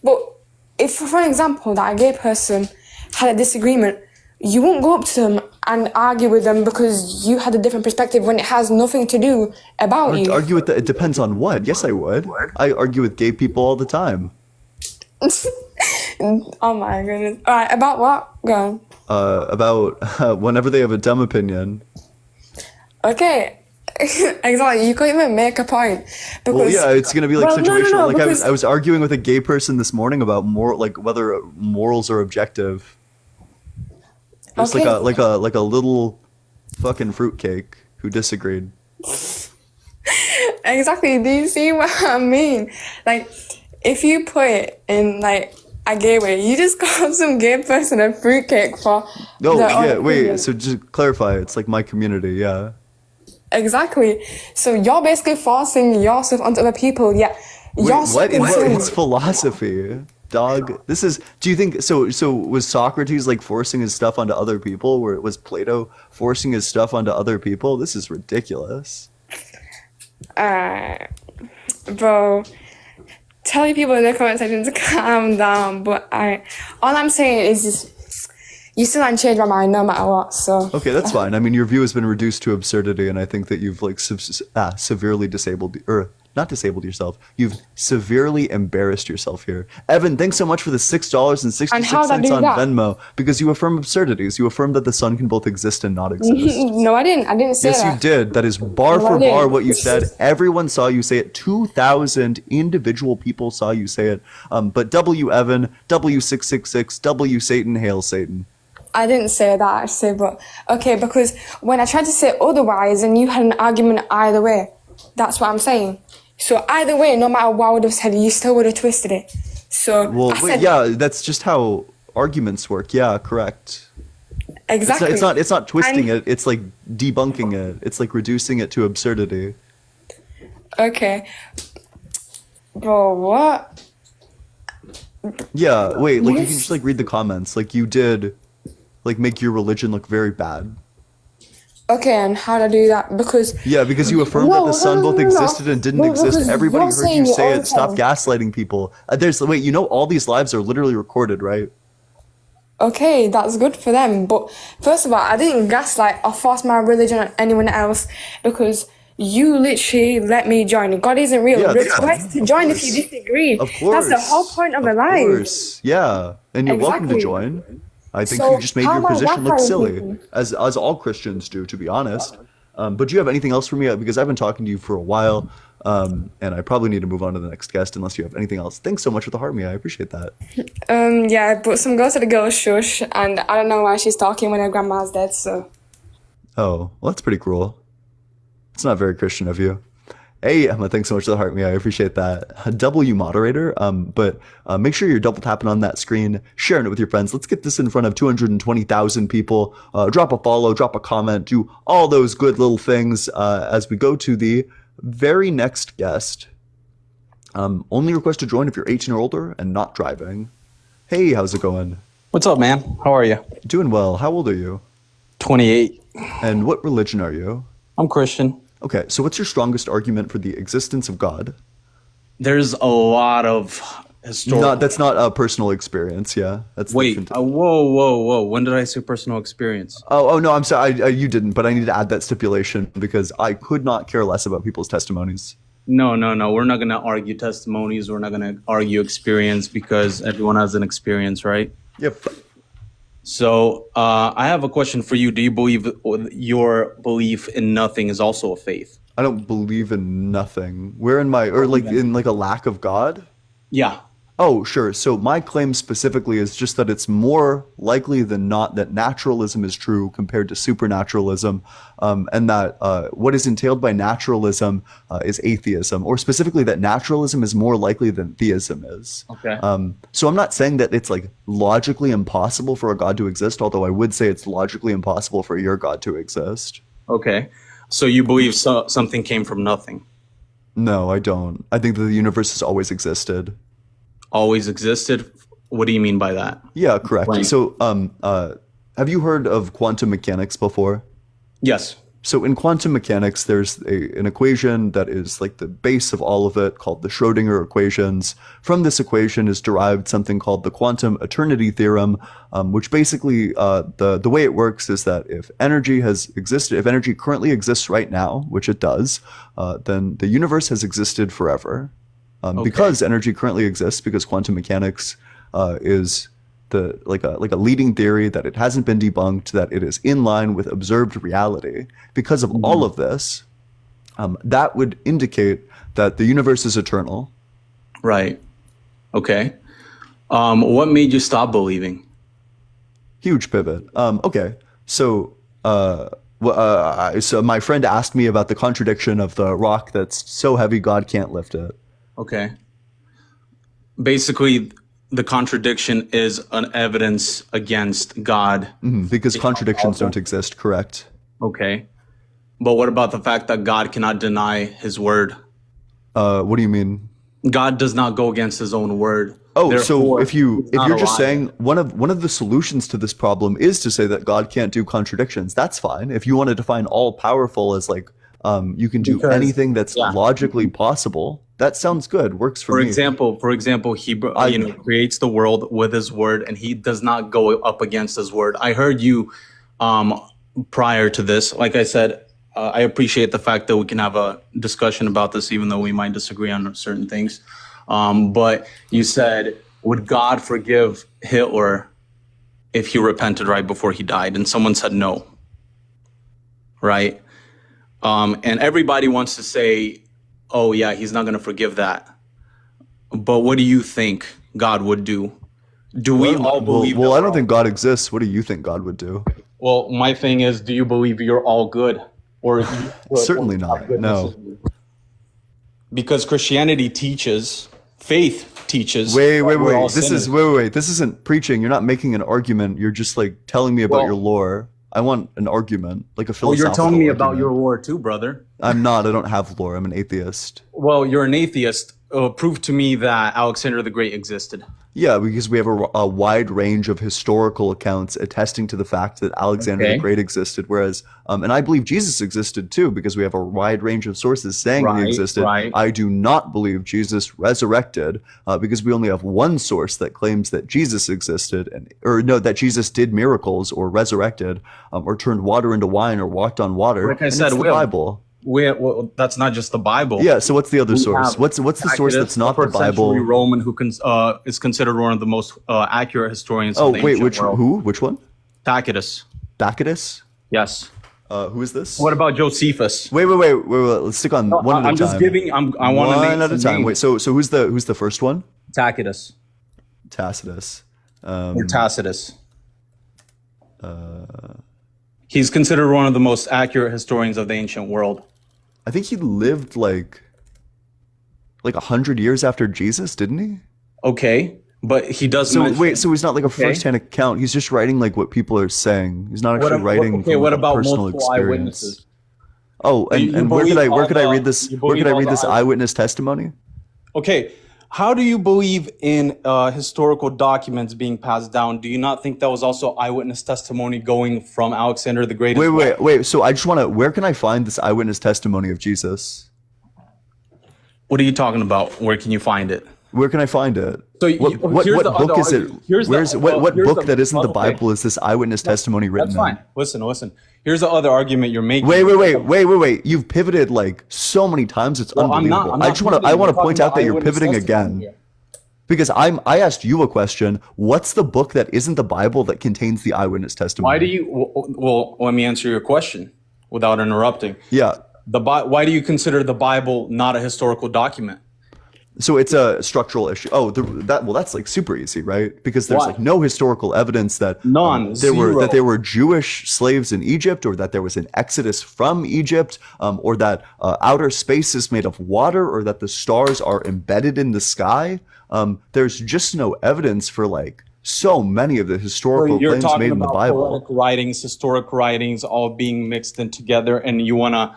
But if, for an example, that a gay person had a disagreement, you won't go up to them and argue with them because you had a different perspective when it has nothing to do about you. Argue with it depends on what. Yes, I would. I argue with gay people all the time. Oh my goodness. Alright, about what? Go on. About whenever they have a dumb opinion. Okay. Exactly, you can't even make a point. Because, Well, yeah, it's gonna be like well, situational. no, like because, I was arguing with a gay person this morning about like whether morals are objective. Just Okay. like a little fucking fruitcake who disagreed. Exactly, do you see what I mean? Like, if you put it in, like, a gay way, you just call some gay person a fruitcake for No, their own yeah, opinion. wait. So just clarify. It's like my community. Yeah. Exactly. So you're basically forcing yourself onto other people, yeah. Wait, You're what? speaking It's philosophy, dog. This is. Do you think so? So was Socrates like forcing his stuff onto other people? Where was Plato forcing his stuff onto other people? This is ridiculous. Bro, tell your people in the comment section to calm down, but all I'm saying is just, you still haven't changed my mind no matter what, so. Okay, that's fine. I mean, your view has been reduced to absurdity, and I think that you've like severely disabled, or not disabled yourself. You've severely embarrassed yourself here. Evan, thanks so much for the $6.66 And how'd I do on that? Venmo, because you affirm absurdities. You affirm that the sun can both exist and not exist. No, I didn't say Yes, that. you did. That is bar No, for I didn't. bar what you said. Everyone saw you say it. 2,000 individual people saw you say it. But W Evan, W666, W Satan, hail Satan. I didn't say that actually, but okay, because when I tried to say otherwise and you had an argument either way, that's what I'm saying. So either way, no matter what I would have said, you still would have twisted it. So Well, I wait, said, yeah, that's just how arguments work. Yeah, correct. exactly. It's not twisting And- it. It's like debunking it. It's like reducing it to absurdity. Okay. Bro, what? Yeah, wait, like you can Yes. just like read the comments. Like you did, like make your religion look very bad. Okay, and how to do that? Because Yeah, because you affirmed that the sun both existed and didn't exist. Everybody heard you say it. Stop gaslighting people. Wait, you know all these lives are literally recorded, right? Okay, that's good for them. But first of all, I didn't gaslight or force my religion on anyone else because you literally let me join. God isn't real. Yeah, that's Request fine. to Of join if course. you disagree. Of course. That's the whole point of a Of life. course. Yeah, and you're welcome to Exactly. join. I think So you just made how your am I position look gaslighting silly, people? as all Christians do, to be honest. But do you have anything else for me? Because I've been talking to you for a while, and I probably need to move on to the next guest unless you have anything else. Thanks so much for the heart me. I appreciate that. Yeah, but some girls said the girl shush, and I don't know why she's talking when her grandma's dead, so. Oh, well, that's pretty cruel. It's not very Christian of you. Hey, Emma, thanks so much for the heart me. I appreciate that. W moderator, but make sure you're double tapping on that screen, sharing it with your friends. Let's get this in front of 220,000 people. Drop a follow, drop a comment, do all those good little things as we go to the very next guest. Only request to join if you're 18 or older and not driving. Hey, how's it going? What's up, man? How are you? Doing well. How old are you? 28. And what religion are you? I'm Christian. Okay, so what's your strongest argument for the existence of God? There's a lot of historical. That's not a personal experience. Yeah, that's Wait, different. whoa. When did I say personal experience? Oh no, I'm sorry. You didn't, but I need to add that stipulation because I could not care less about people's testimonies. No. We're not going to argue testimonies. We're not going to argue experience because everyone has an experience, right? Yep. So I have a question for you. Do you believe your belief in nothing is also a faith? I don't believe in nothing. Where in my in a lack of God? Yeah. Oh, sure. So my claim specifically is just that it's more likely than not that naturalism is true compared to supernaturalism, and that what is entailed by naturalism is atheism, or specifically that naturalism is more likely than theism is. Okay. So I'm not saying that it's like logically impossible for a God to exist, although I would say it's logically impossible for your God to exist. Okay. So you believe something came from nothing? No, I don't. I think that the universe has always existed. Always existed? What do you mean by that? Yeah, correct. Explain. So, have you heard of quantum mechanics before? Yes. So in quantum mechanics, there's an equation that is like the base of all of it called the Schrödinger equations. From this equation is derived something called the quantum eternity theorem, which basically the way it works is that if energy currently exists right now, which it does, then the universe has existed forever. Because energy currently exists, because quantum mechanics is like a leading theory, that it hasn't been debunked, that it is in line with observed reality. Because of all of this, that would indicate that the universe is eternal. Right. Okay. What made you stop believing? Huge pivot. Okay. So my friend asked me about the contradiction of the rock that's so heavy God can't lift it. Okay. Basically, the contradiction is an evidence against God. Because contradictions don't exist, correct? Okay. But what about the fact that God cannot deny his word? What do you mean? God does not go against his own word. Oh, so Therefore, if you're not just a saying one of the solutions to this problem is to say that God can't do contradictions, that's fine. If you want to define all powerful as like you can do anything that's logically possible, that sounds good. Works for me. For example, he creates the world with his word, and he does not go up against his word. I heard you prior to this. Like I said, I appreciate the fact that we can have a discussion about this, even though we might disagree on certain things. But you said, would God forgive Hitler if he repented right before he died? And someone said no. Right? And everybody wants to say, oh, yeah, he's not going to forgive that. But what do you think God would do? Do we all believe? Well, I don't think God exists. What do you think God would do? Well, my thing is, do you believe you're all good? Or Certainly not. No. because Christianity teaches, faith teaches. Wait. we're all This is sinners. wait. This isn't preaching. You're not making an argument. You're just like telling me about Well- your lore. I want an argument, like a Well, philosophical you're telling me about argument. your lore too, brother. I'm not. I don't have lore. I'm an atheist. Well, you're an atheist. Prove to me that Alexander the Great existed. Yeah, because we have a wide range of historical accounts attesting to the fact that Alexander the Okay. Great existed, whereas, and I believe Jesus existed too, because we have a wide range of sources saying Right, he existed. right. I do not believe Jesus resurrected, because we only have one source that claims that Jesus existed, that Jesus did miracles or resurrected, or turned water into wine or walked on water. Like I and said, it's the Will, Bible. Well, that's not just the Bible. Yeah. So what's the other We source? have What's the source Tacitus, that's not a the first century Bible? Roman who is considered one of the most accurate historians Oh of the wait, ancient world. who? Which one? Tacitus. Tacitus? Yes. Who is this? What about Josephus? Wait. Let's stick on one at a time. I'm just giving. I want to one at a time. Wait. So who's the first one? Tacitus Tacitus. or Tacitus. He's considered one of the most accurate historians of the ancient world. I think he lived like 100 years after Jesus, didn't he? Okay, but he does. So mention, wait, so he's not like a Okay. first-hand account. He's just writing like what people are saying. He's not actually writing. Okay, from what a about personal multiple experience. eyewitnesses? Oh, You and where believe could I all read the- this? you Where could I believe all read the this eyewitness testimony? Okay, how do you believe in historical documents being passed down? Do you not think that was also eyewitness testimony going from Alexander the Great? as well? Wait. So I just want to. Where can I find this eyewitness testimony of Jesus? What are you talking about? Where can you find it? Where can I find it? So What here's the book other is it? argument. Here's the- Where's what here's book the- that isn't the okay. Bible is this eyewitness testimony written That's fine. in? Listen. Here's the other argument you're making. Wait. You've pivoted like so many times. It's Well, I'm not- unbelievable. I'm I not just want to. pivoting. I want I'm to point talking out that about you're eyewitness pivoting testimony again. here. Because I asked you a question. What's the book that isn't the Bible that contains the eyewitness testimony? Why do you? Well, let me answer your question without interrupting. Yeah. Why do you consider the Bible not a historical document? So it's a structural issue. Oh, that's like super easy, right? Because there's Why? like no historical evidence that None. there were Jewish slaves in Egypt, or that there was an exodus from Egypt, or that outer space is made of water, or that the stars are embedded in the sky. There's just no evidence for like so many of the historical You're claims talking made in the about Bible. poetic writings, historic writings, all being mixed in together, and you want to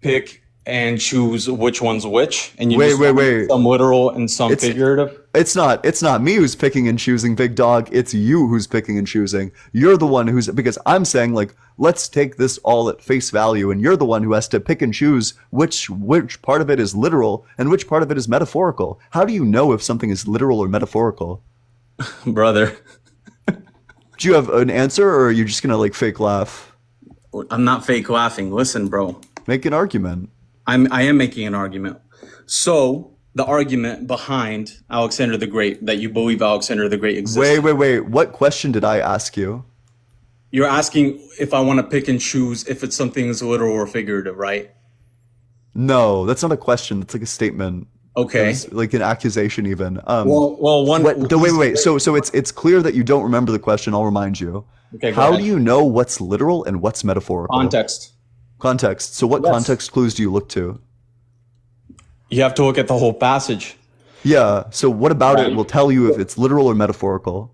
pick and choose which one's which, and you just want some literal and some figurative. It's not me who's picking and choosing, big dog. It's you who's picking and choosing. You're the one because I'm saying like, let's take this all at face value, and you're the one who has to pick and choose which part of it is literal and which part of it is metaphorical. How do you know if something is literal or metaphorical? Brother. Do you have an answer, or are you just gonna like fake laugh? I'm not fake laughing. Listen, bro. Make an argument. I am making an argument. So the argument behind Alexander the Great, that you believe Alexander the Great exists. Wait. What question did I ask you? You're asking if I want to pick and choose if it's something is literal or figurative, right? No, that's not a question. That's like a statement. Okay. It's like an accusation, even. Wait. So it's clear that you don't remember the question. I'll remind you. Okay, go How ahead. do you know what's literal and what's metaphorical? Context. Context. So what Yes. context clues do you look to? You have to look at the whole passage. Yeah. So what about Right. it will tell you if it's literal or metaphorical?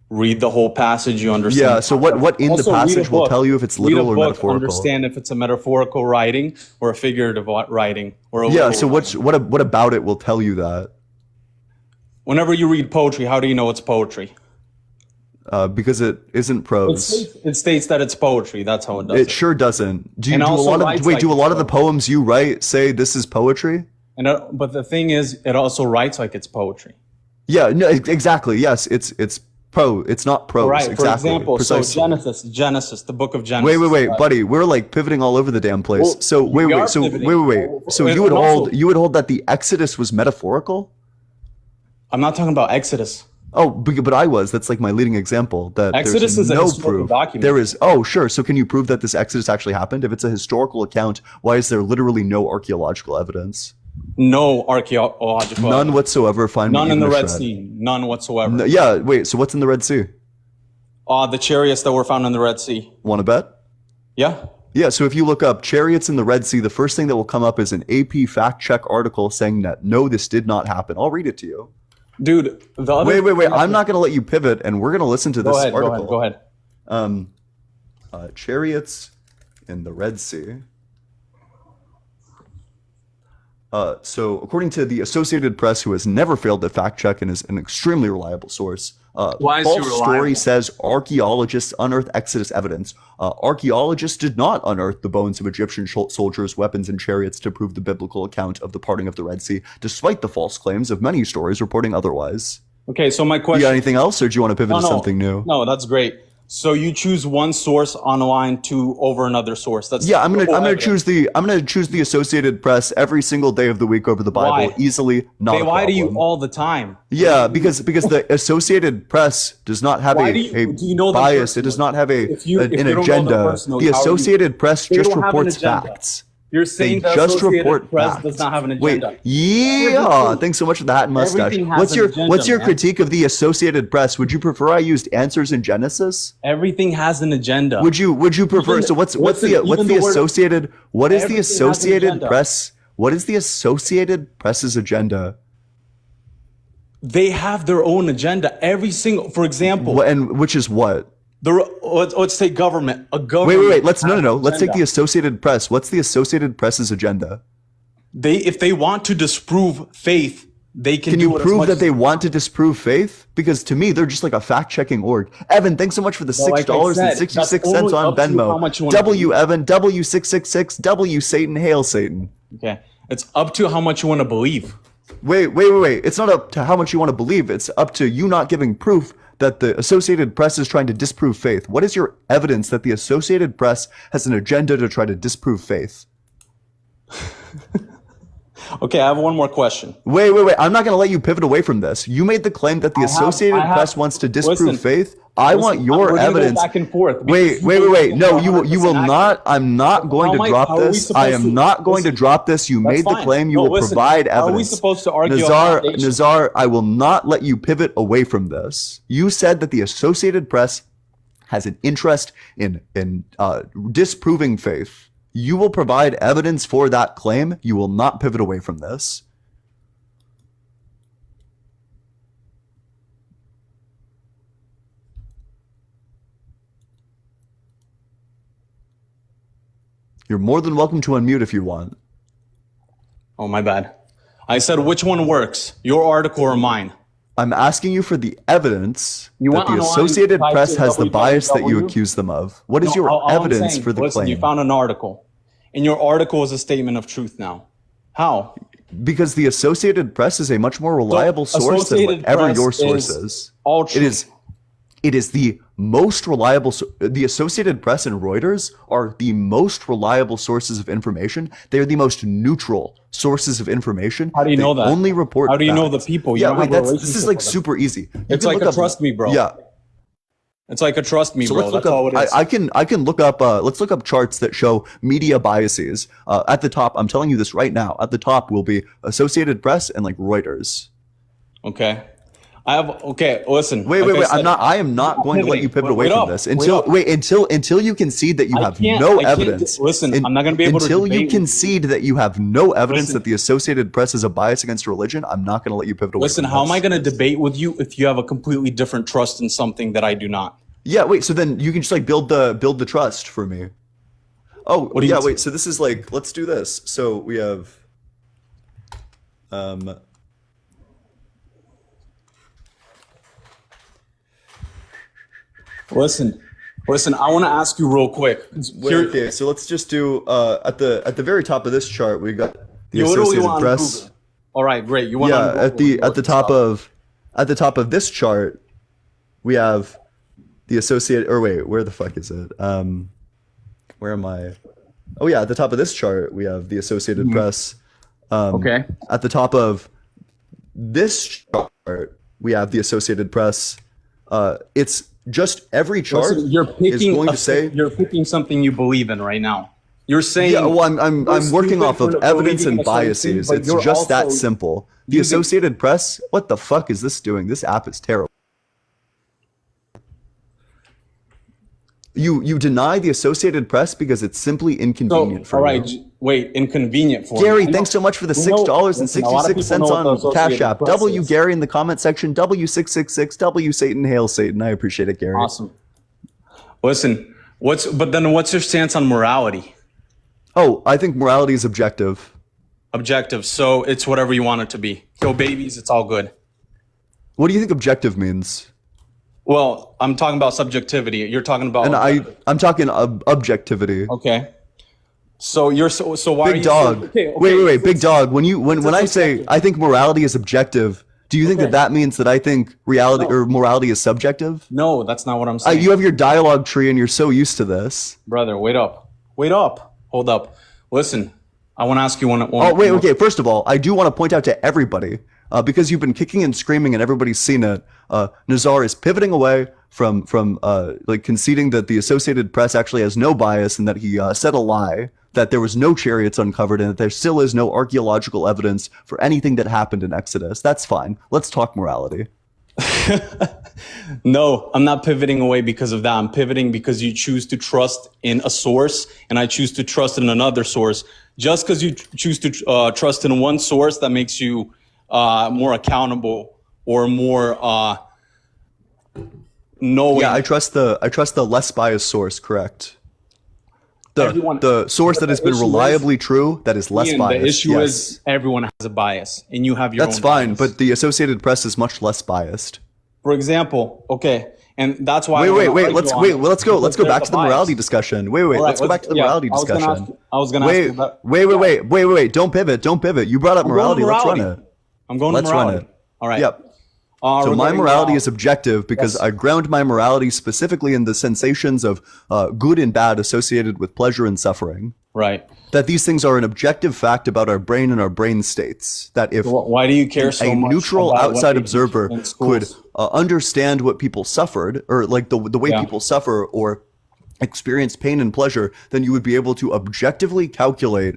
Read the whole passage, you understand. Yeah. So what in Also, the read a passage will book. tell you if it's Read a literal or book, metaphorical? Understand if it's a metaphorical writing or a figurative writing or a Yeah. literal So writing. what about it will tell you that? Whenever you read poetry, how do you know it's poetry? Because it isn't prose. It states that it's poetry. That's how it does It sure doesn't. Do you And do a also lot of writes wait? like Do a lot of it's the poems you write say this is poetry? And but the thing is, it also writes like it's poetry. Yeah. No. Exactly. Yes. It's It's not prose. All right. For Exactly. example, Precisely. so Genesis, the book of Genesis. Wait, right? buddy. We're like pivoting all over the damn place. Well, So we are So pivoting. wait. So And you would also- hold that the Exodus was metaphorical? I'm not talking about Exodus. Oh, but I was. That's like my leading example. That Exodus there's is a no historical proof. document. There is. Oh, sure. So can you prove that this Exodus actually happened? If it's a historical account, why is there literally no archaeological evidence? No archaeological. None whatsoever. Find None me in even the a Red shred. Sea. None whatsoever. No, yeah. Wait. So what's in the Red Sea? The chariots that were found in the Red Sea. Want to bet? Yeah. Yeah, so if you look up chariots in the Red Sea, the first thing that will come up is an AP fact check article saying that no, this did not happen. I'll read it to you. Dude, the other wait. I'm not going to let you pivot, and we're going to listen to this article. Go ahead. Chariots in the Red Sea. So according to the Associated Press, who has never failed to fact check and is an extremely reliable source, Why is he false reliable? story says archaeologists unearthed Exodus evidence. Archaeologists did not unearth the bones of Egyptian soldiers, weapons, and chariots to prove the biblical account of the parting of the Red Sea, despite the false claims of many stories reporting otherwise. Okay, so my question. You got anything else, or do you want to pivot to something new? No, that's great. So you choose one source online over another source. That's I'm gonna choose the Associated Press every single day of the week over the Bible. Why? Easily, not They a lie to problem. you all the time. Yeah, because the Associated Press does not have Why a do you know them bias. It does not have an you don't know them agenda. personally, The how are you- Associated Press They just don't have an reports agenda. facts. You're saying They the just Associated report Press facts. does not have an agenda. Wait, yeah. Thanks so much for the hat and mustache. Everything has What's an your agenda, man. critique of the Associated Press? Would you prefer I used Answers in Genesis? Everything has an agenda. Would you prefer? So what's the Associated? What is the Everything has an Associated agenda. Press? What is the Associated Press's agenda? They have their own agenda. Every single, for example, And which is what? let's take government. A government. Wait. Let's has an Let's take agenda. the Associated Press. What's the Associated Press's agenda? If they want to disprove faith, they can. Can do you it as prove much that as they want to disprove faith? Because to me, they're just like a fact-checking org. Evan, thanks so much for the Well, like I $6.66 said, that's only on up to how Venmo. much you wanna W Evan, W666, W Satan, hail Satan. Okay, it's up to how much you want to believe. Wait. It's not up to how much you want to believe. It's up to you not giving proof that the Associated Press is trying to disprove faith. What is your evidence that the Associated Press has an agenda to try to disprove faith? Okay, I have one more question. Wait. I'm not going to let you pivot away from this. You made the claim that the Associated Press wants to disprove faith. I want your we're gonna go evidence. back and forth. Wait. No, you will not. I'm not going to drop this. I am not going to drop this. You made the fine. claim. You No, will listen, provide are we evidence. supposed to argue on foundation? Nazar, I will not let you pivot away from this. You said that the Associated Press has an interest in disproving faith. You will provide evidence for that claim. You will not pivot away from this. You're more than welcome to unmute if you want. Oh, my bad. I said which one works, your article or mine? I'm asking you for the evidence You that want the online Associated type Press to has the bias that you www? accuse them of. What is No, your all I'm evidence saying, for the listen, claim? you found an article, and your article is a statement of truth now. How? Because the Associated Press is a much more reliable source than Associated whatever Press your source is is. all true. It is the most reliable. The Associated Press and Reuters are the most reliable sources of information. They are the most neutral sources of information. How do you know that? Only report. How do you know facts. the people? You Yeah, don't wait. have a This is relationship like with them. super easy. You It's can like look a up- trust me, bro. Yeah. It's like a trust me, So bro. let's look That's all up. it is. I can look up. Let's look up charts that show media biases. At the top, I'm telling you this right now. At the top will be Associated Press and like Reuters. Okay. Listen. Wait. like I said, I am not going to let you pivot away Wait from up, this wait until up. until you concede that you I have can't- no I can't- evidence. listen, I'm not gonna be able to until you debate with you. concede that you have no evidence Listen. that the Associated Press is a bias against religion. I'm not going to let you pivot away. Listen, from how this. am I going to debate with you if you have a completely different trust in something that I do not? Yeah, wait. So then you can just like build the trust for me. Oh, What do you yeah. mean? Wait. So this is like, let's do this. So we have, Listen. I want to ask you real quick. okay. So let's just do at the very top of this chart we got the You literally Associated want Press. Google. All right, great. You want Yeah, at the top of this chart we have the Associated. Or wait, where the fuck is it? Where am I? Oh yeah, at the top of this chart we have the Associated Press. Okay. At the top of this chart we have the Associated Press. It's just every chart Listen, you're is picking going to say. you're picking something you believe in right now. You're saying Yeah, well, I'm you're working stupid off of for evidence believing and a certain thing, biases. but It's you're just that also simple. The using- Associated Press, what the fuck is this doing? This app is terrible. You deny the Associated Press because it's simply inconvenient for all right, you. wait, inconvenient for Gary, you. thanks so much for the We know- $6.66 listen, a lot of people know what the on Cash Associated App. Press W is. Gary in the comment section. W666 W Satan, hail Satan. I appreciate it, Gary. Awesome. Listen, what's your stance on morality? Oh, I think morality is objective. Objective. So it's whatever you want it to be. Kill babies, it's all good. What do you think objective means? Well, I'm talking about subjectivity. You're talking about And I'm talking objectivity. Okay. So you're so why are Big you dog. okay, Wait, big dog. When I say I think morality is objective, do you think that means that I think reality or morality is subjective? No, that's not what I'm saying. You have your dialogue tree and you're so used to this. Brother, wait up. Hold up. Listen, I want to ask you one. Oh, wait, okay. First of all, I do want to point out to everybody, because you've been kicking and screaming and everybody's seen it. Nazar is pivoting away from like conceding that the Associated Press actually has no bias and that he said a lie, that there was no chariots uncovered and that there still is no archaeological evidence for anything that happened in Exodus. That's fine. Let's talk morality. No, I'm not pivoting away because of that. I'm pivoting because you choose to trust in a source and I choose to trust in another source. Just because you choose to trust in one source, that makes you more accountable or more knowing. Yeah, I trust the less biased source, correct. The source that has been reliably true, that is less Ian, biased. the issue yes. is everyone has a bias and you have your That's own fine, bias. but the Associated Press is much less biased. For example, okay, and that's why. Wait. Let's go back to the morality discussion. Wait. All right, Let's go back to the morality discussion. I was gonna ask you about. Wait. Don't pivot. You brought up morality. Let's run it. I'm going Let's to morality. run it. All right. Yep. So my morality is objective because I ground my morality specifically in the sensations of good and bad associated with pleasure and suffering. Right. That these things are an objective fact about our brain and our brain states. That if why do you care so a much neutral about what outside they observer teach in could schools? understand what people suffered, or like the way people suffer or experience pain and pleasure, then you would be able to objectively calculate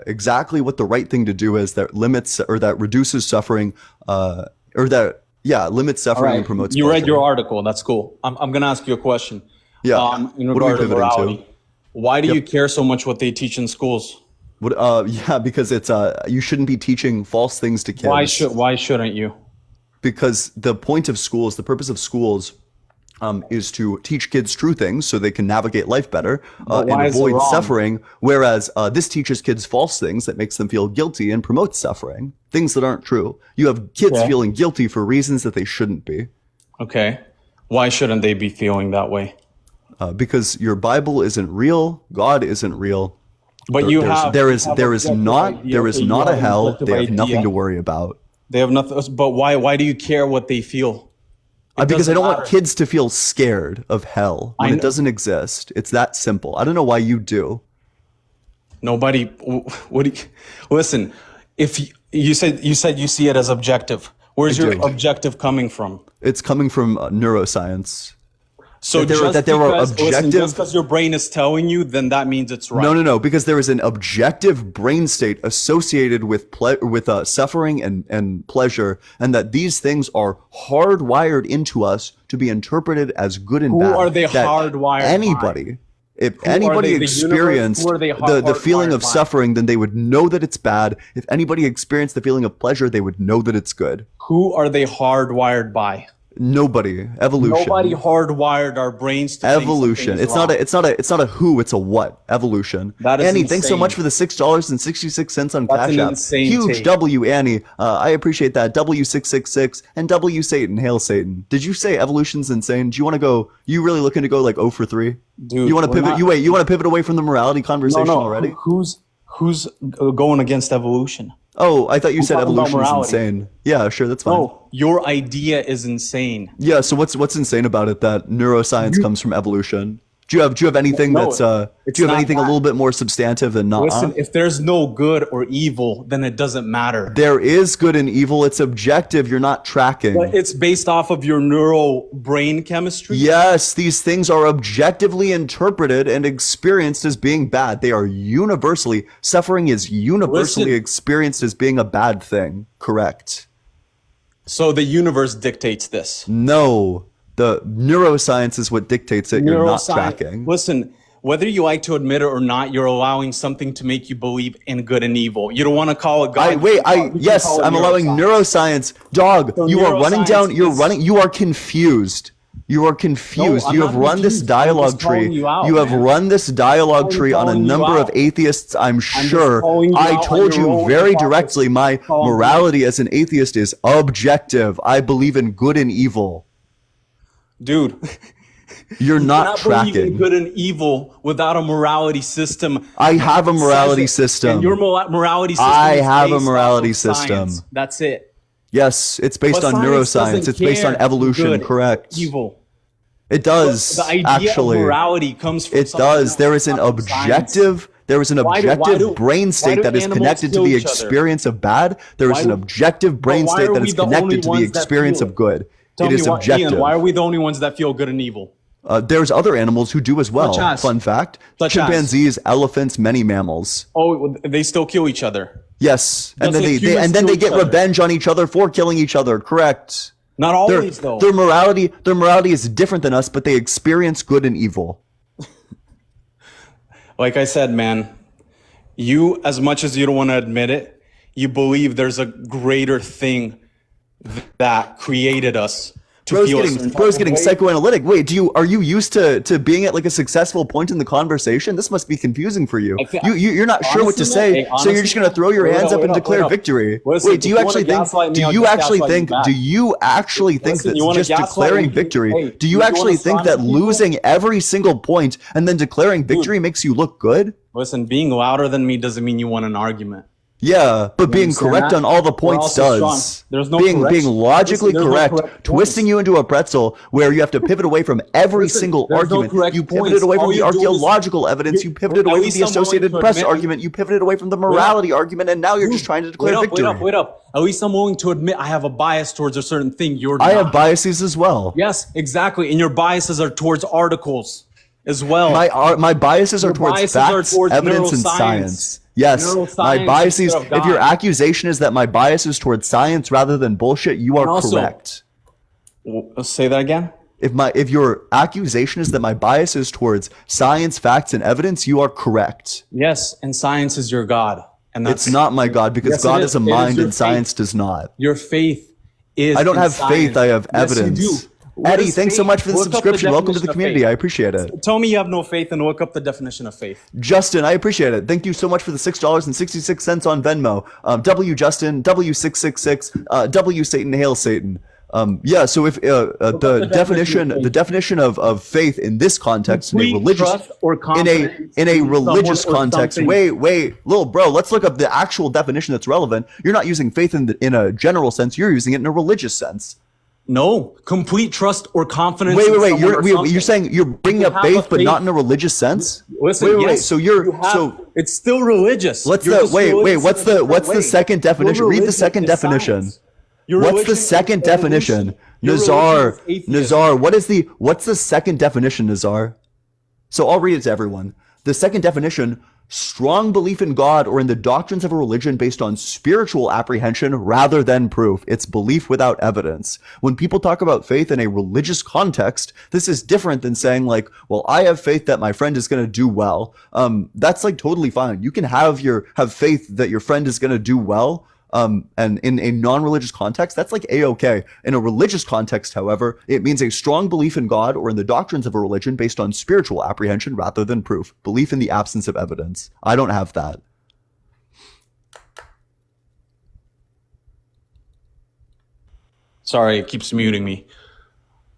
exactly what the right thing to do is that limits or that reduces suffering, limits suffering and promotes. You pleasure. read your article. That's cool. I'm gonna ask you a question. Yeah. In What are we regard to pivoting morality, to? why do you care so much what they teach in schools? Because it's you shouldn't be teaching false things to kids. Why shouldn't you? Because the point of schools, the purpose of schools, is to teach kids true things so they can navigate life better and why is it avoid wrong? suffering. Whereas this teaches kids false things that makes them feel guilty and promotes suffering, things that aren't true. You have kids feeling guilty for reasons that they shouldn't be. Okay. Why shouldn't they be feeling that way? Because your Bible isn't real, God isn't real. But there is not a hell. They have nothing to worry about. They have nothing. But why do you care what they feel? Because I don't want kids to feel scared of hell when it doesn't exist. It's that simple. I don't know why you do. Nobody. Listen? If you said you see it as objective, where's your objective coming from? It's coming from neuroscience. So just because your brain is telling you, then that means it's right. No. Because there is an objective brain state associated with suffering and pleasure, and that these things are hardwired into us to be interpreted as good and bad. Who are they hardwired? Anybody. If anybody experienced the feeling of suffering, then they would know that it's bad. If anybody experienced the feeling of pleasure, they would know that it's good. Who are they hardwired by? Nobody. Evolution. Nobody hardwired our brains to evolution. Think it's not a who, it's a what. Evolution. That is Annie, insane. thanks so much for the $6.66 on That's Cash an App. insane Huge take. W, Annie. I appreciate that. W666 and W Satan. Hail Satan. Did you say evolution's insane? Do you want to go? You really looking to go like 0 for 3? Dude, you want to pivot? You want to pivot away from the morality conversation already? Who's going against evolution? Oh, I thought you said talking about evolution is morality. insane. Yeah, sure, that's fine. No, your idea is insane. Yeah, so what's insane about it that neuroscience comes from evolution? Do you have anything that's do you have anything a little bit more substantive than not? Listen, if there's no good or evil, then it doesn't matter. There is good and evil. It's objective. You're not tracking. But it's based off of your neural brain chemistry. Yes, these things are objectively interpreted and experienced as being bad. They are suffering is universally experienced as being a bad thing. Correct. So the universe dictates this. No. The neuroscience is what dictates it. You're not tracking. Listen, whether you like to admit it or not, you're allowing something to make you believe in good and evil. You don't want to call it God. Yes, I'm allowing neuroscience. Dog, So you are running down. neuroscience You are confused. You are confused. No, I'm You have not run this confused. I'm dialogue just calling tree. you out, You have man. run this dialogue I'm tree on a calling you number of out. atheists, I'm just sure. calling you I out on told your you own very hypocrisy. directly my Calling you. morality as an atheist is objective. I believe in good and evil. Dude, You're you not cannot believe in tracking. good and evil without a morality system. I have a that morality says it. system. And your morality system I is have a based off morality of system. science. That's it. Yes, it's based But on science neuroscience. doesn't It's based on care evolution, good, correct? evil. It does, The idea actually. of morality comes from It something does. else, There is an not from science. Why do- brain why state do that is animals connected to kill the each other? experience of bad. There is Why an do- objective brain But why state are that we is the only connected to the ones that experience feel of good. Tell It me is why, objective. Ian, why are we the only ones that feel good and evil? There's other animals who do as well. Such as? Fun fact. Such as? Chimpanzees, elephants, many mammals. Oh, they still kill each other. Yes. And Just then like they humans and then kill they each get other. revenge on each other for killing each other. Correct. Not always, though. Their morality is different than us, but they experience good and evil. Like I said, man, you, as much as you don't want to admit it, you believe there's a greater thing that created us to feel a certain Bro's type getting of way. psychoanalytic. Wait, are you used to being at like a successful point in the conversation? This must be confusing for you. You're not sure what to Honestly, say, man, hey, so you're just honestly, gonna throw your wait hands up, up and wait up, declare wait up. victory. Listen, Wait, do you if you wanna actually think? gaslight me, Do I'll you just actually gaslight you think? back. Do you actually think Listen, that you wanna just gaslight declaring me? victory? Hey, Do you you actually wanna think silence that people? losing every single point and then declaring victory makes you look good? Listen, being louder than me doesn't mean you won an argument. Yeah, but being understand correct that? on all the We're points also does. strong. There's no being correction. logically Listen, there's no correct, correct twisting you into a pretzel where you have to pivot away from every Listen, single there's no argument. correct You pivoted points. away All from the you're doing is- archaeological evidence. You pivoted at away from least the I'm willing Associated to Press admit- argument. You pivoted away from the morality argument, and now you're just trying to declare victory. Wait up. At least I'm willing to admit I have a bias towards a certain thing. You're I not. have biases as well. Yes, exactly. And your biases are towards articles as well. My biases are Your towards biases are facts, towards evidence, and neuroscience. science. Yes, Neuroscience my biases. instead of If your God. accusation is that my bias is towards science rather than bullshit, you are And also- correct. Say that again. If your accusation is that my bias is towards science, facts, and evidence, you are correct. Yes, and science is your God. And that's It's not my God because Yes, it God is. is a It is mind your and science faith. does not. Your faith is I don't in have faith, science. I have Yes, evidence. you do. What Eddie, is thanks so faith? much for the Look up subscription. Welcome to the definition of community. faith. I appreciate it. Tell me you have no faith and look up the definition of faith. Justin, I appreciate it. Thank you so much for the $6.66 on Venmo. W Justin, W666, W Satan, Hail Satan. Yeah, so if the definition of faith in this context, in a Complete religious trust or confidence in a in religious someone or context, something. wait, little bro, let's look up the actual definition that's relevant. You're not using faith in a general sense. You're using it in a religious sense. No, complete trust or confidence. Wait, in someone or you're something. saying you're bringing You up have faith, a but not in a religious sense. Listen, wait. yes, So it's still religious. What's You're the just wait? religious What's in a the different way. second definition? Your Read the religion second is definition. science. Your What's the religion second is evolution. definition? Your Nazar, religion is atheism. Nazar, what's the second definition, Nazar? So I'll read it to everyone. The second definition: strong belief in God or in the doctrines of a religion based on spiritual apprehension rather than proof. It's belief without evidence. When people talk about faith in a religious context, this is different than saying like, well, I have faith that my friend is going to do well. That's like totally fine. You can have faith that your friend is going to do well. And in a non-religious context, that's like a-okay. In a religious context, however, it means a strong belief in God or in the doctrines of a religion based on spiritual apprehension rather than proof. Belief in the absence of evidence. I don't have that. Sorry, it keeps muting me.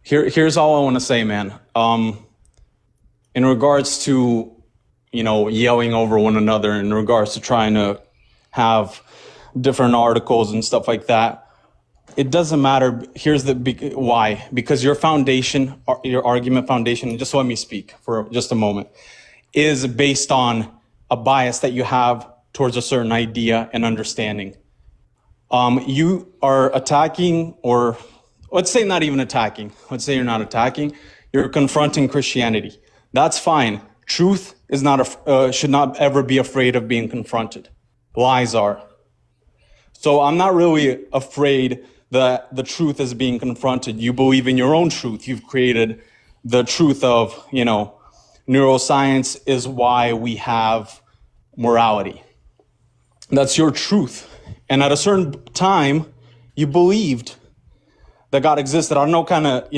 Here's all I want to say, man. In regards to, yelling over one another, in regards to trying to have different articles and stuff like that, it doesn't matter. Here's why. Because your foundation, your argument foundation, just let me speak for just a moment, is based on a bias that you have towards a certain idea and understanding. You are attacking, or let's say not even attacking. Let's say you're not attacking. You're confronting Christianity. That's fine. Truth is should not ever be afraid of being confronted. Lies are. So I'm not really afraid the truth is being confronted. You believe in your own truth. You've created the truth of, neuroscience is why we have morality. That's your truth. And at a certain time, you believed that God existed. I don't know what kind of,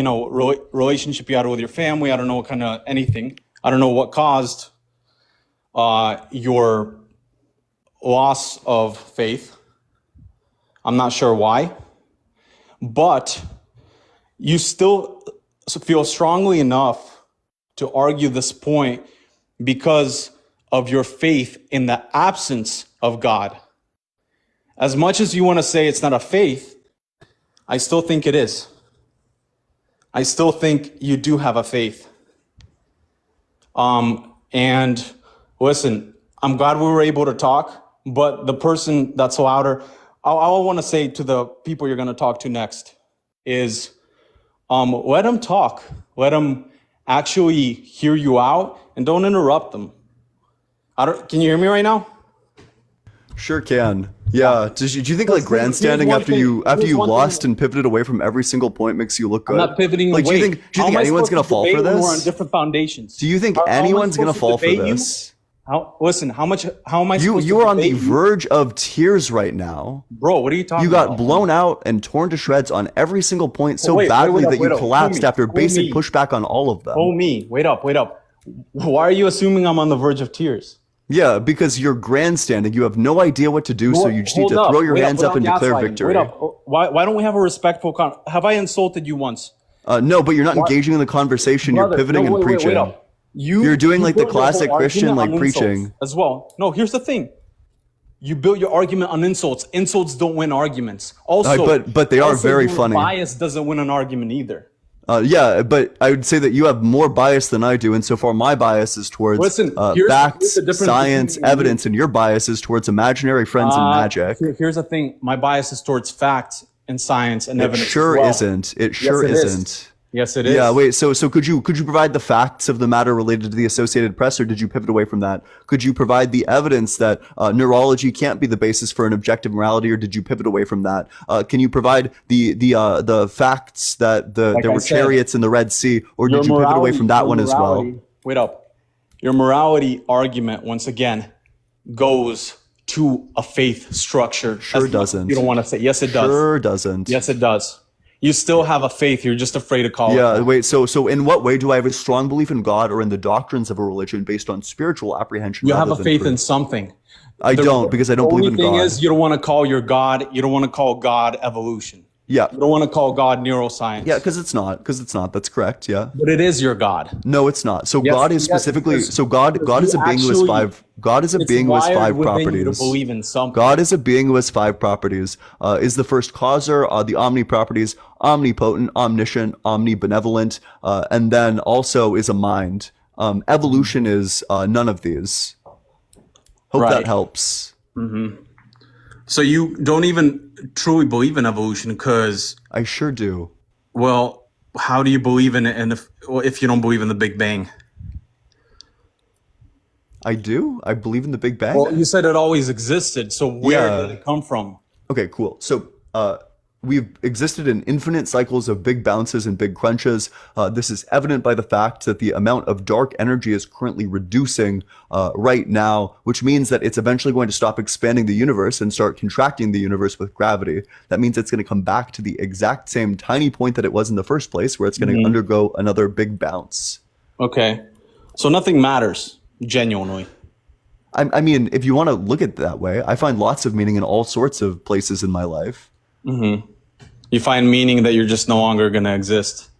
relationship you had with your family. I don't know what kind of anything. I don't know what caused your loss of faith. I'm not sure why. But you still feel strongly enough to argue this point because of your faith in the absence of God. As much as you want to say it's not a faith, I still think it is. I still think you do have a faith. And listen, I'm glad we were able to talk, but the person that's louder, I want to say to the people you're going to talk to next is, let them talk. Let them actually hear you out and don't interrupt them. Can you hear me right now? Sure can. Yeah. Do you think like grandstanding after you lost and pivoted away from every single point makes you look good? I'm not pivoting like, away. Do you think anyone's gonna fall for this? We're on different foundations. Do you think anyone's gonna fall for this? Listen, how am I supposed to You are on the debate you? verge of tears right now. Bro, what are you talking You about? got blown out and torn to shreds on every single point so Wait badly up, that you up. collapsed after Who basic me? pushback on all of them. Oh me, wait up. Why are you assuming I'm on the verge of tears? Yeah, because you're grandstanding. You have no idea what to do, so you just need to throw your hands up and declare victory. Wait up. Why don't we have a respectful have I insulted you once? No, but you're not engaging in the conversation. Brother, you're pivoting and preaching. Wait up. You're doing like the built your classic whole Christian, argument like on preaching. insults as well. No, here's the thing. You build your argument on insults. Insults don't win arguments. Also, but they are very your funny. Bias doesn't win an argument either. Yeah, but I would say that you have more bias than I do, and so far my bias is towards facts, the difference science, between evidence, and your bias is towards imaginary friends and magic. Here's the thing. My bias is towards facts and science and It evidence. sure as well. isn't. It sure Yes, it isn't. is. Yes, it is. Yeah, wait, so could you provide the facts of the matter related to the Associated Press, or did you pivot away from that? Could you provide the evidence that neurology can't be the basis for an objective morality, or did you pivot away from that? Can you provide the facts that there were chariots in the Red Sea, or did you pivot away from that one as well? Wait up. Your morality argument, once again, goes to a faith structure. Sure doesn't. You don't want to say. Yes, it does. Sure doesn't. Yes, it does. You still have a faith. You're just afraid to call it. Yeah, wait, so in what way do I have a strong belief in God or in the doctrines of a religion based on spiritual apprehension? You have a rather than faith proof? in something. I don't, because I don't believe in God. The only thing is, you don't want to call your God, you don't want to call God evolution. Yeah. You don't want to call God neuroscience. Yeah, because it's not. That's correct. Yeah. But it is your God. No, it's not. So Yes, God is yes, specifically. because- So God is a being who has five. God is a it's being who has wired five within you properties. to believe in something. God is a being who has five properties. Is the first causer. The omni properties: omnipotent, omniscient, omnibenevolent, and then also is a mind. Evolution is none of these. Hope Right. that helps. Mm-hmm. So you don't even truly believe in evolution, because I sure do. Well, how do you believe in it, and if you don't believe in the Big Bang? I do. I believe in the Big Bang. Well, you said it always existed. So where Yeah. did it come from? Okay, cool. So we've existed in infinite cycles of big bounces and big crunches. This is evident by the fact that the amount of dark energy is currently reducing right now, which means that it's eventually going to stop expanding the universe and start contracting the universe with gravity. That means it's going to come back to the exact same tiny point that it was in the first place, where it's going to undergo another big bounce. Okay. So nothing matters, genuinely. I mean, if you want to look at it that way, I find lots of meaning in all sorts of places in my life. Mm-hmm. You find meaning that you're just no longer going to exist.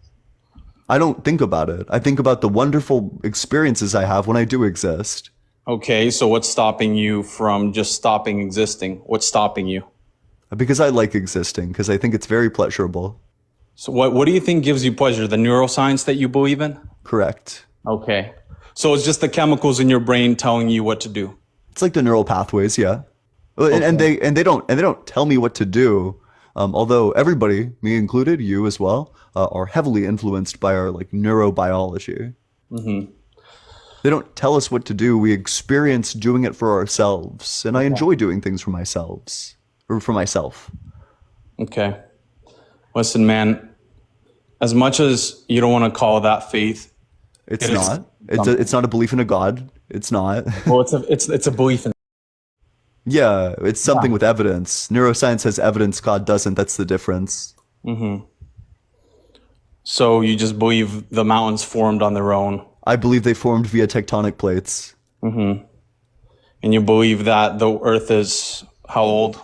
I don't think about it. I think about the wonderful experiences I have when I do exist. Okay, so what's stopping you from just stopping existing? What's stopping you? Because I like existing, because I think it's very pleasurable. So what do you think gives you pleasure? The neuroscience that you believe in? Correct. Okay. So it's just the chemicals in your brain telling you what to do. It's like the neural pathways, yeah. Okay. And they don't tell me what to do. Although everybody, me included, you as well, are heavily influenced by our like neurobiology. Mm-hmm. They don't tell us what to do. We experience doing it for ourselves, and I enjoy doing things for myself. Okay. Listen, man, as much as you don't want to call that faith, It's not. It's not a belief in a God. It's not. Well, it's a belief in. Yeah, it's something with evidence. Neuroscience has evidence, God doesn't. That's the difference. Mm-hmm. So you just believe the mountains formed on their own. I believe they formed via tectonic plates. Mm-hmm. And you believe that the Earth is how old?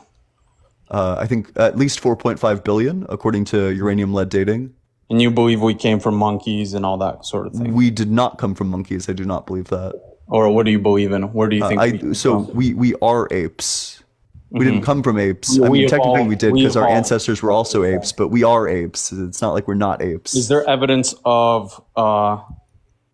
I think at least 4.5 billion, according to uranium-lead dating. And you believe we came from monkeys and all that sort of thing? We did not come from monkeys. I do not believe that. Or what do you believe in? Where do you think we came from? we are apes. We didn't Mhm. come from apes. We I mean, technically evolved- we did we because our evolved. ancestors were also apes, but we are apes. It's not like we're not apes. Is there evidence of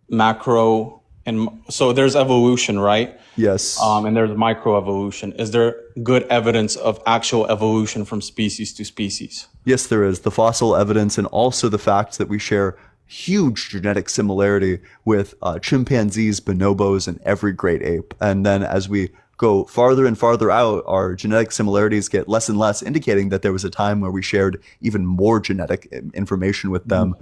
macro and so there's evolution, right? Yes. And there's microevolution. Is there good evidence of actual evolution from species to species? Yes, there is. The fossil evidence and also the fact that we share huge genetic similarity with chimpanzees, bonobos, and every great ape. And then as we go farther and farther out, our genetic similarities get less and less, indicating that there was a time where we shared even more genetic information with them,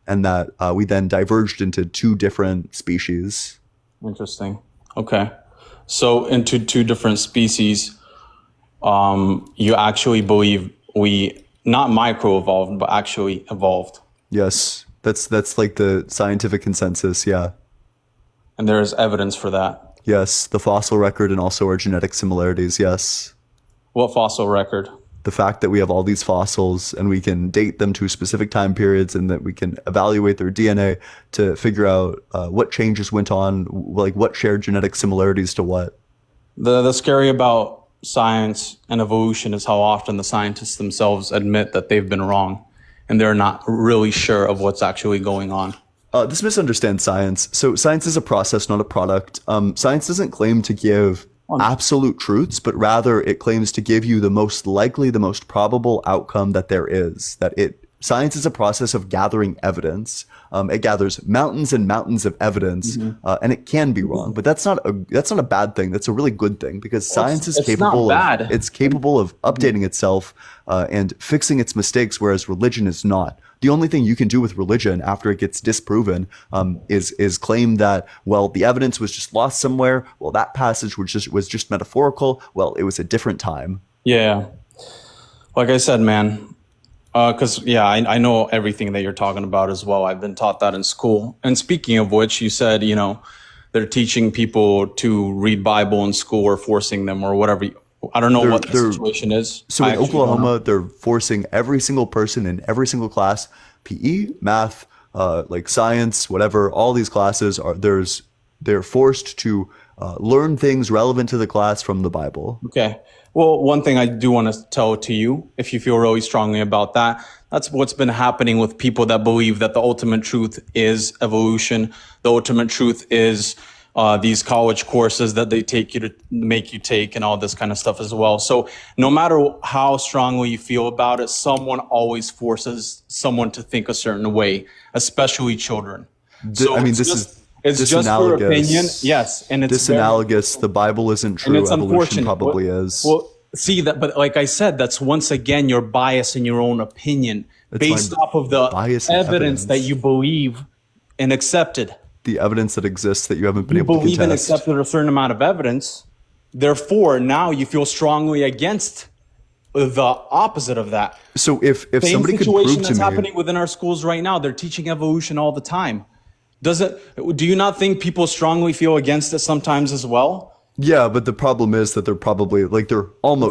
and that we then diverged into two different species. Interesting. Okay. So into two different species, you actually believe we not micro-evolved, but actually evolved. Yes, that's like the scientific consensus, yeah. And there's evidence for that. Yes, the fossil record and also our genetic similarities, yes. What fossil record? The fact that we have all these fossils and we can date them to specific time periods and that we can evaluate their DNA to figure out what changes went on, like what shared genetic similarities to what. The scary about science and evolution is how often the scientists themselves admit that they've been wrong and they're not really sure of what's actually going on. This misunderstands science. So science is a process, not a product. Science doesn't claim to give absolute truths, but rather it claims to give you the most likely, the most probable outcome that there is. Science is a process of gathering evidence. It gathers mountains and mountains of evidence, and it can be wrong. But that's not a bad thing. That's a really good thing because science is capable of it's capable of updating itself and fixing its mistakes, whereas religion is not. The only thing you can do with religion after it gets disproven is claim that, well, the evidence was just lost somewhere. Well, that passage was just metaphorical. Well, it was a different time. Yeah. Like I said, man, because, I know everything that you're talking about as well. I've been taught that in school. And speaking of which, you said, they're teaching people to read Bible in school or forcing them or whatever. I don't know what the situation is. So in Oklahoma, they're forcing every single person in every single class, PE, math, like science, whatever, all these classes they're forced to learn things relevant to the class from the Bible. Okay. Well, one thing I do want to tell to you, if you feel really strongly about that, that's what's been happening with people that believe that the ultimate truth is evolution. The ultimate truth is these college courses that they make you take and all this kind of stuff as well. So no matter how strongly you feel about it, someone always forces someone to think a certain way, especially children. It's just for opinion, yes, and it's disanalogous. The Bible isn't true. And it's evolution probably is. Well, see that, but like I said, that's once again your bias in your own opinion, based off of the evidence that you believe and accepted. The evidence that exists that you haven't been able to contest. You believe and accepted a certain amount of evidence. Therefore, now you feel strongly against the opposite of that. So if somebody could prove to me, that's happening within our schools right now. They're teaching evolution all the time. Do you not think people strongly feel against it sometimes as well? Yeah, but the problem is that they're probably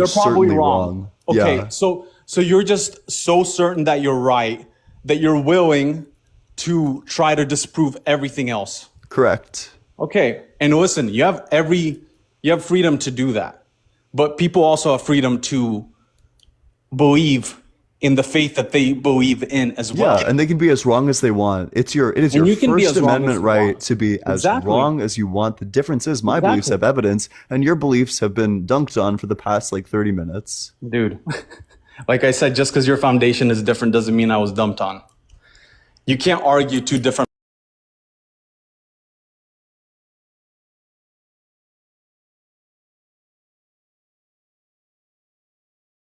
certainly wrong. Okay, yeah. so you're just so certain that you're right that you're willing to try to disprove everything else. Correct. Okay, and listen, you have freedom to do that, but people also have freedom to believe in the faith that they believe in as well. Yeah, and they can be as wrong as they want. It is your First Amendment right to be as wrong as you want. The difference is my beliefs have evidence, and your beliefs have been dunked on for the past 30 minutes. Dude, like I said, just because your foundation is different doesn't mean I was dumped on. You can't argue two different.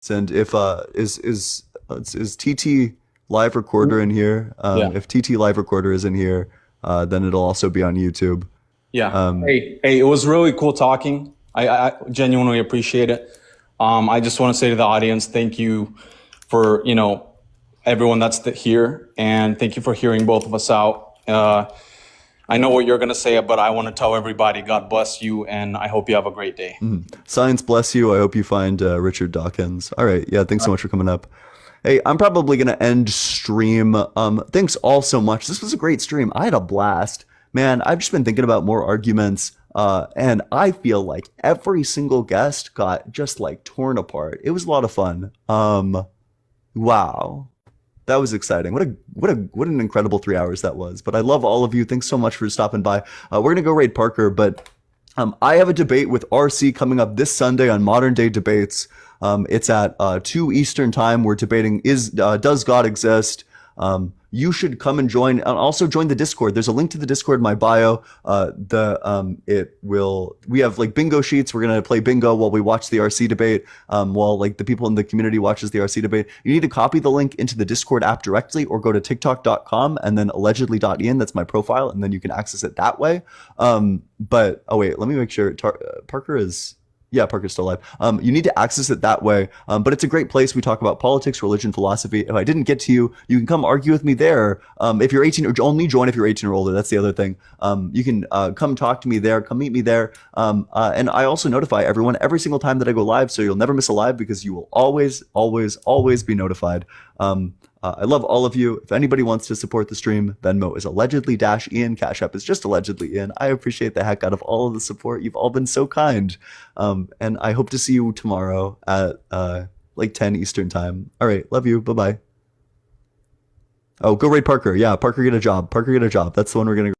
And if is is TT Live Recorder in here? If TT Live Recorder is in here, then it'll also be on YouTube. Yeah. Hey, it was really cool talking. I genuinely appreciate it. I just want to say to the audience, thank you for, everyone that's here, and thank you for hearing both of us out. I know what you're going to say, but I want to tell everybody, God bless you, and I hope you have a great day. Science bless you. I hope you find Richard Dawkins. All right. Yeah, thanks so much for coming up. Hey, I'm probably going to end stream. Thanks all so much. This was a great stream. I had a blast. Man, I've just been thinking about more arguments, and I feel like every single guest got just like torn apart. It was a lot of fun. Wow. That was exciting. What an incredible 3 hours that was. But I love all of you. Thanks so much for stopping by. We're going to go raid Parker, but I have a debate with RC coming up this Sunday on Modern Day Debates. It's at 2 Eastern time. We're debating does God exist? You should come and join, and also join the Discord. There's a link to the Discord in my bio. We have like bingo sheets. We're going to play bingo while we watch the RC debate, while like the people in the community watches the RC debate. You need to copy the link into the Discord app directly, or go to tiktok.com and then allegedly.ian. That's my profile. And then you can access it that way. But, oh wait, let me make sure Parker is... Yeah, Parker's still alive. You need to access it that way. But it's a great place. We talk about politics, religion, philosophy. If I didn't get to you, you can come argue with me there. If you're 18, or only join if you're 18 or older. That's the other thing. You can come talk to me there. Come meet me there. And I also notify everyone every single time that I go live, so you'll never miss a live because you will always, always, always be notified. I love all of you. If anybody wants to support the stream, Venmo is allegedly-Ian. Cash App is just allegedly Ian. I appreciate the heck out of all of the support. You've all been so kind. And I hope to see you tomorrow at like 10 Eastern time. All right. Love you. Bye-bye. Oh, go raid Parker. Yeah, Parker get a job. Parker get a job. That's the one we're going to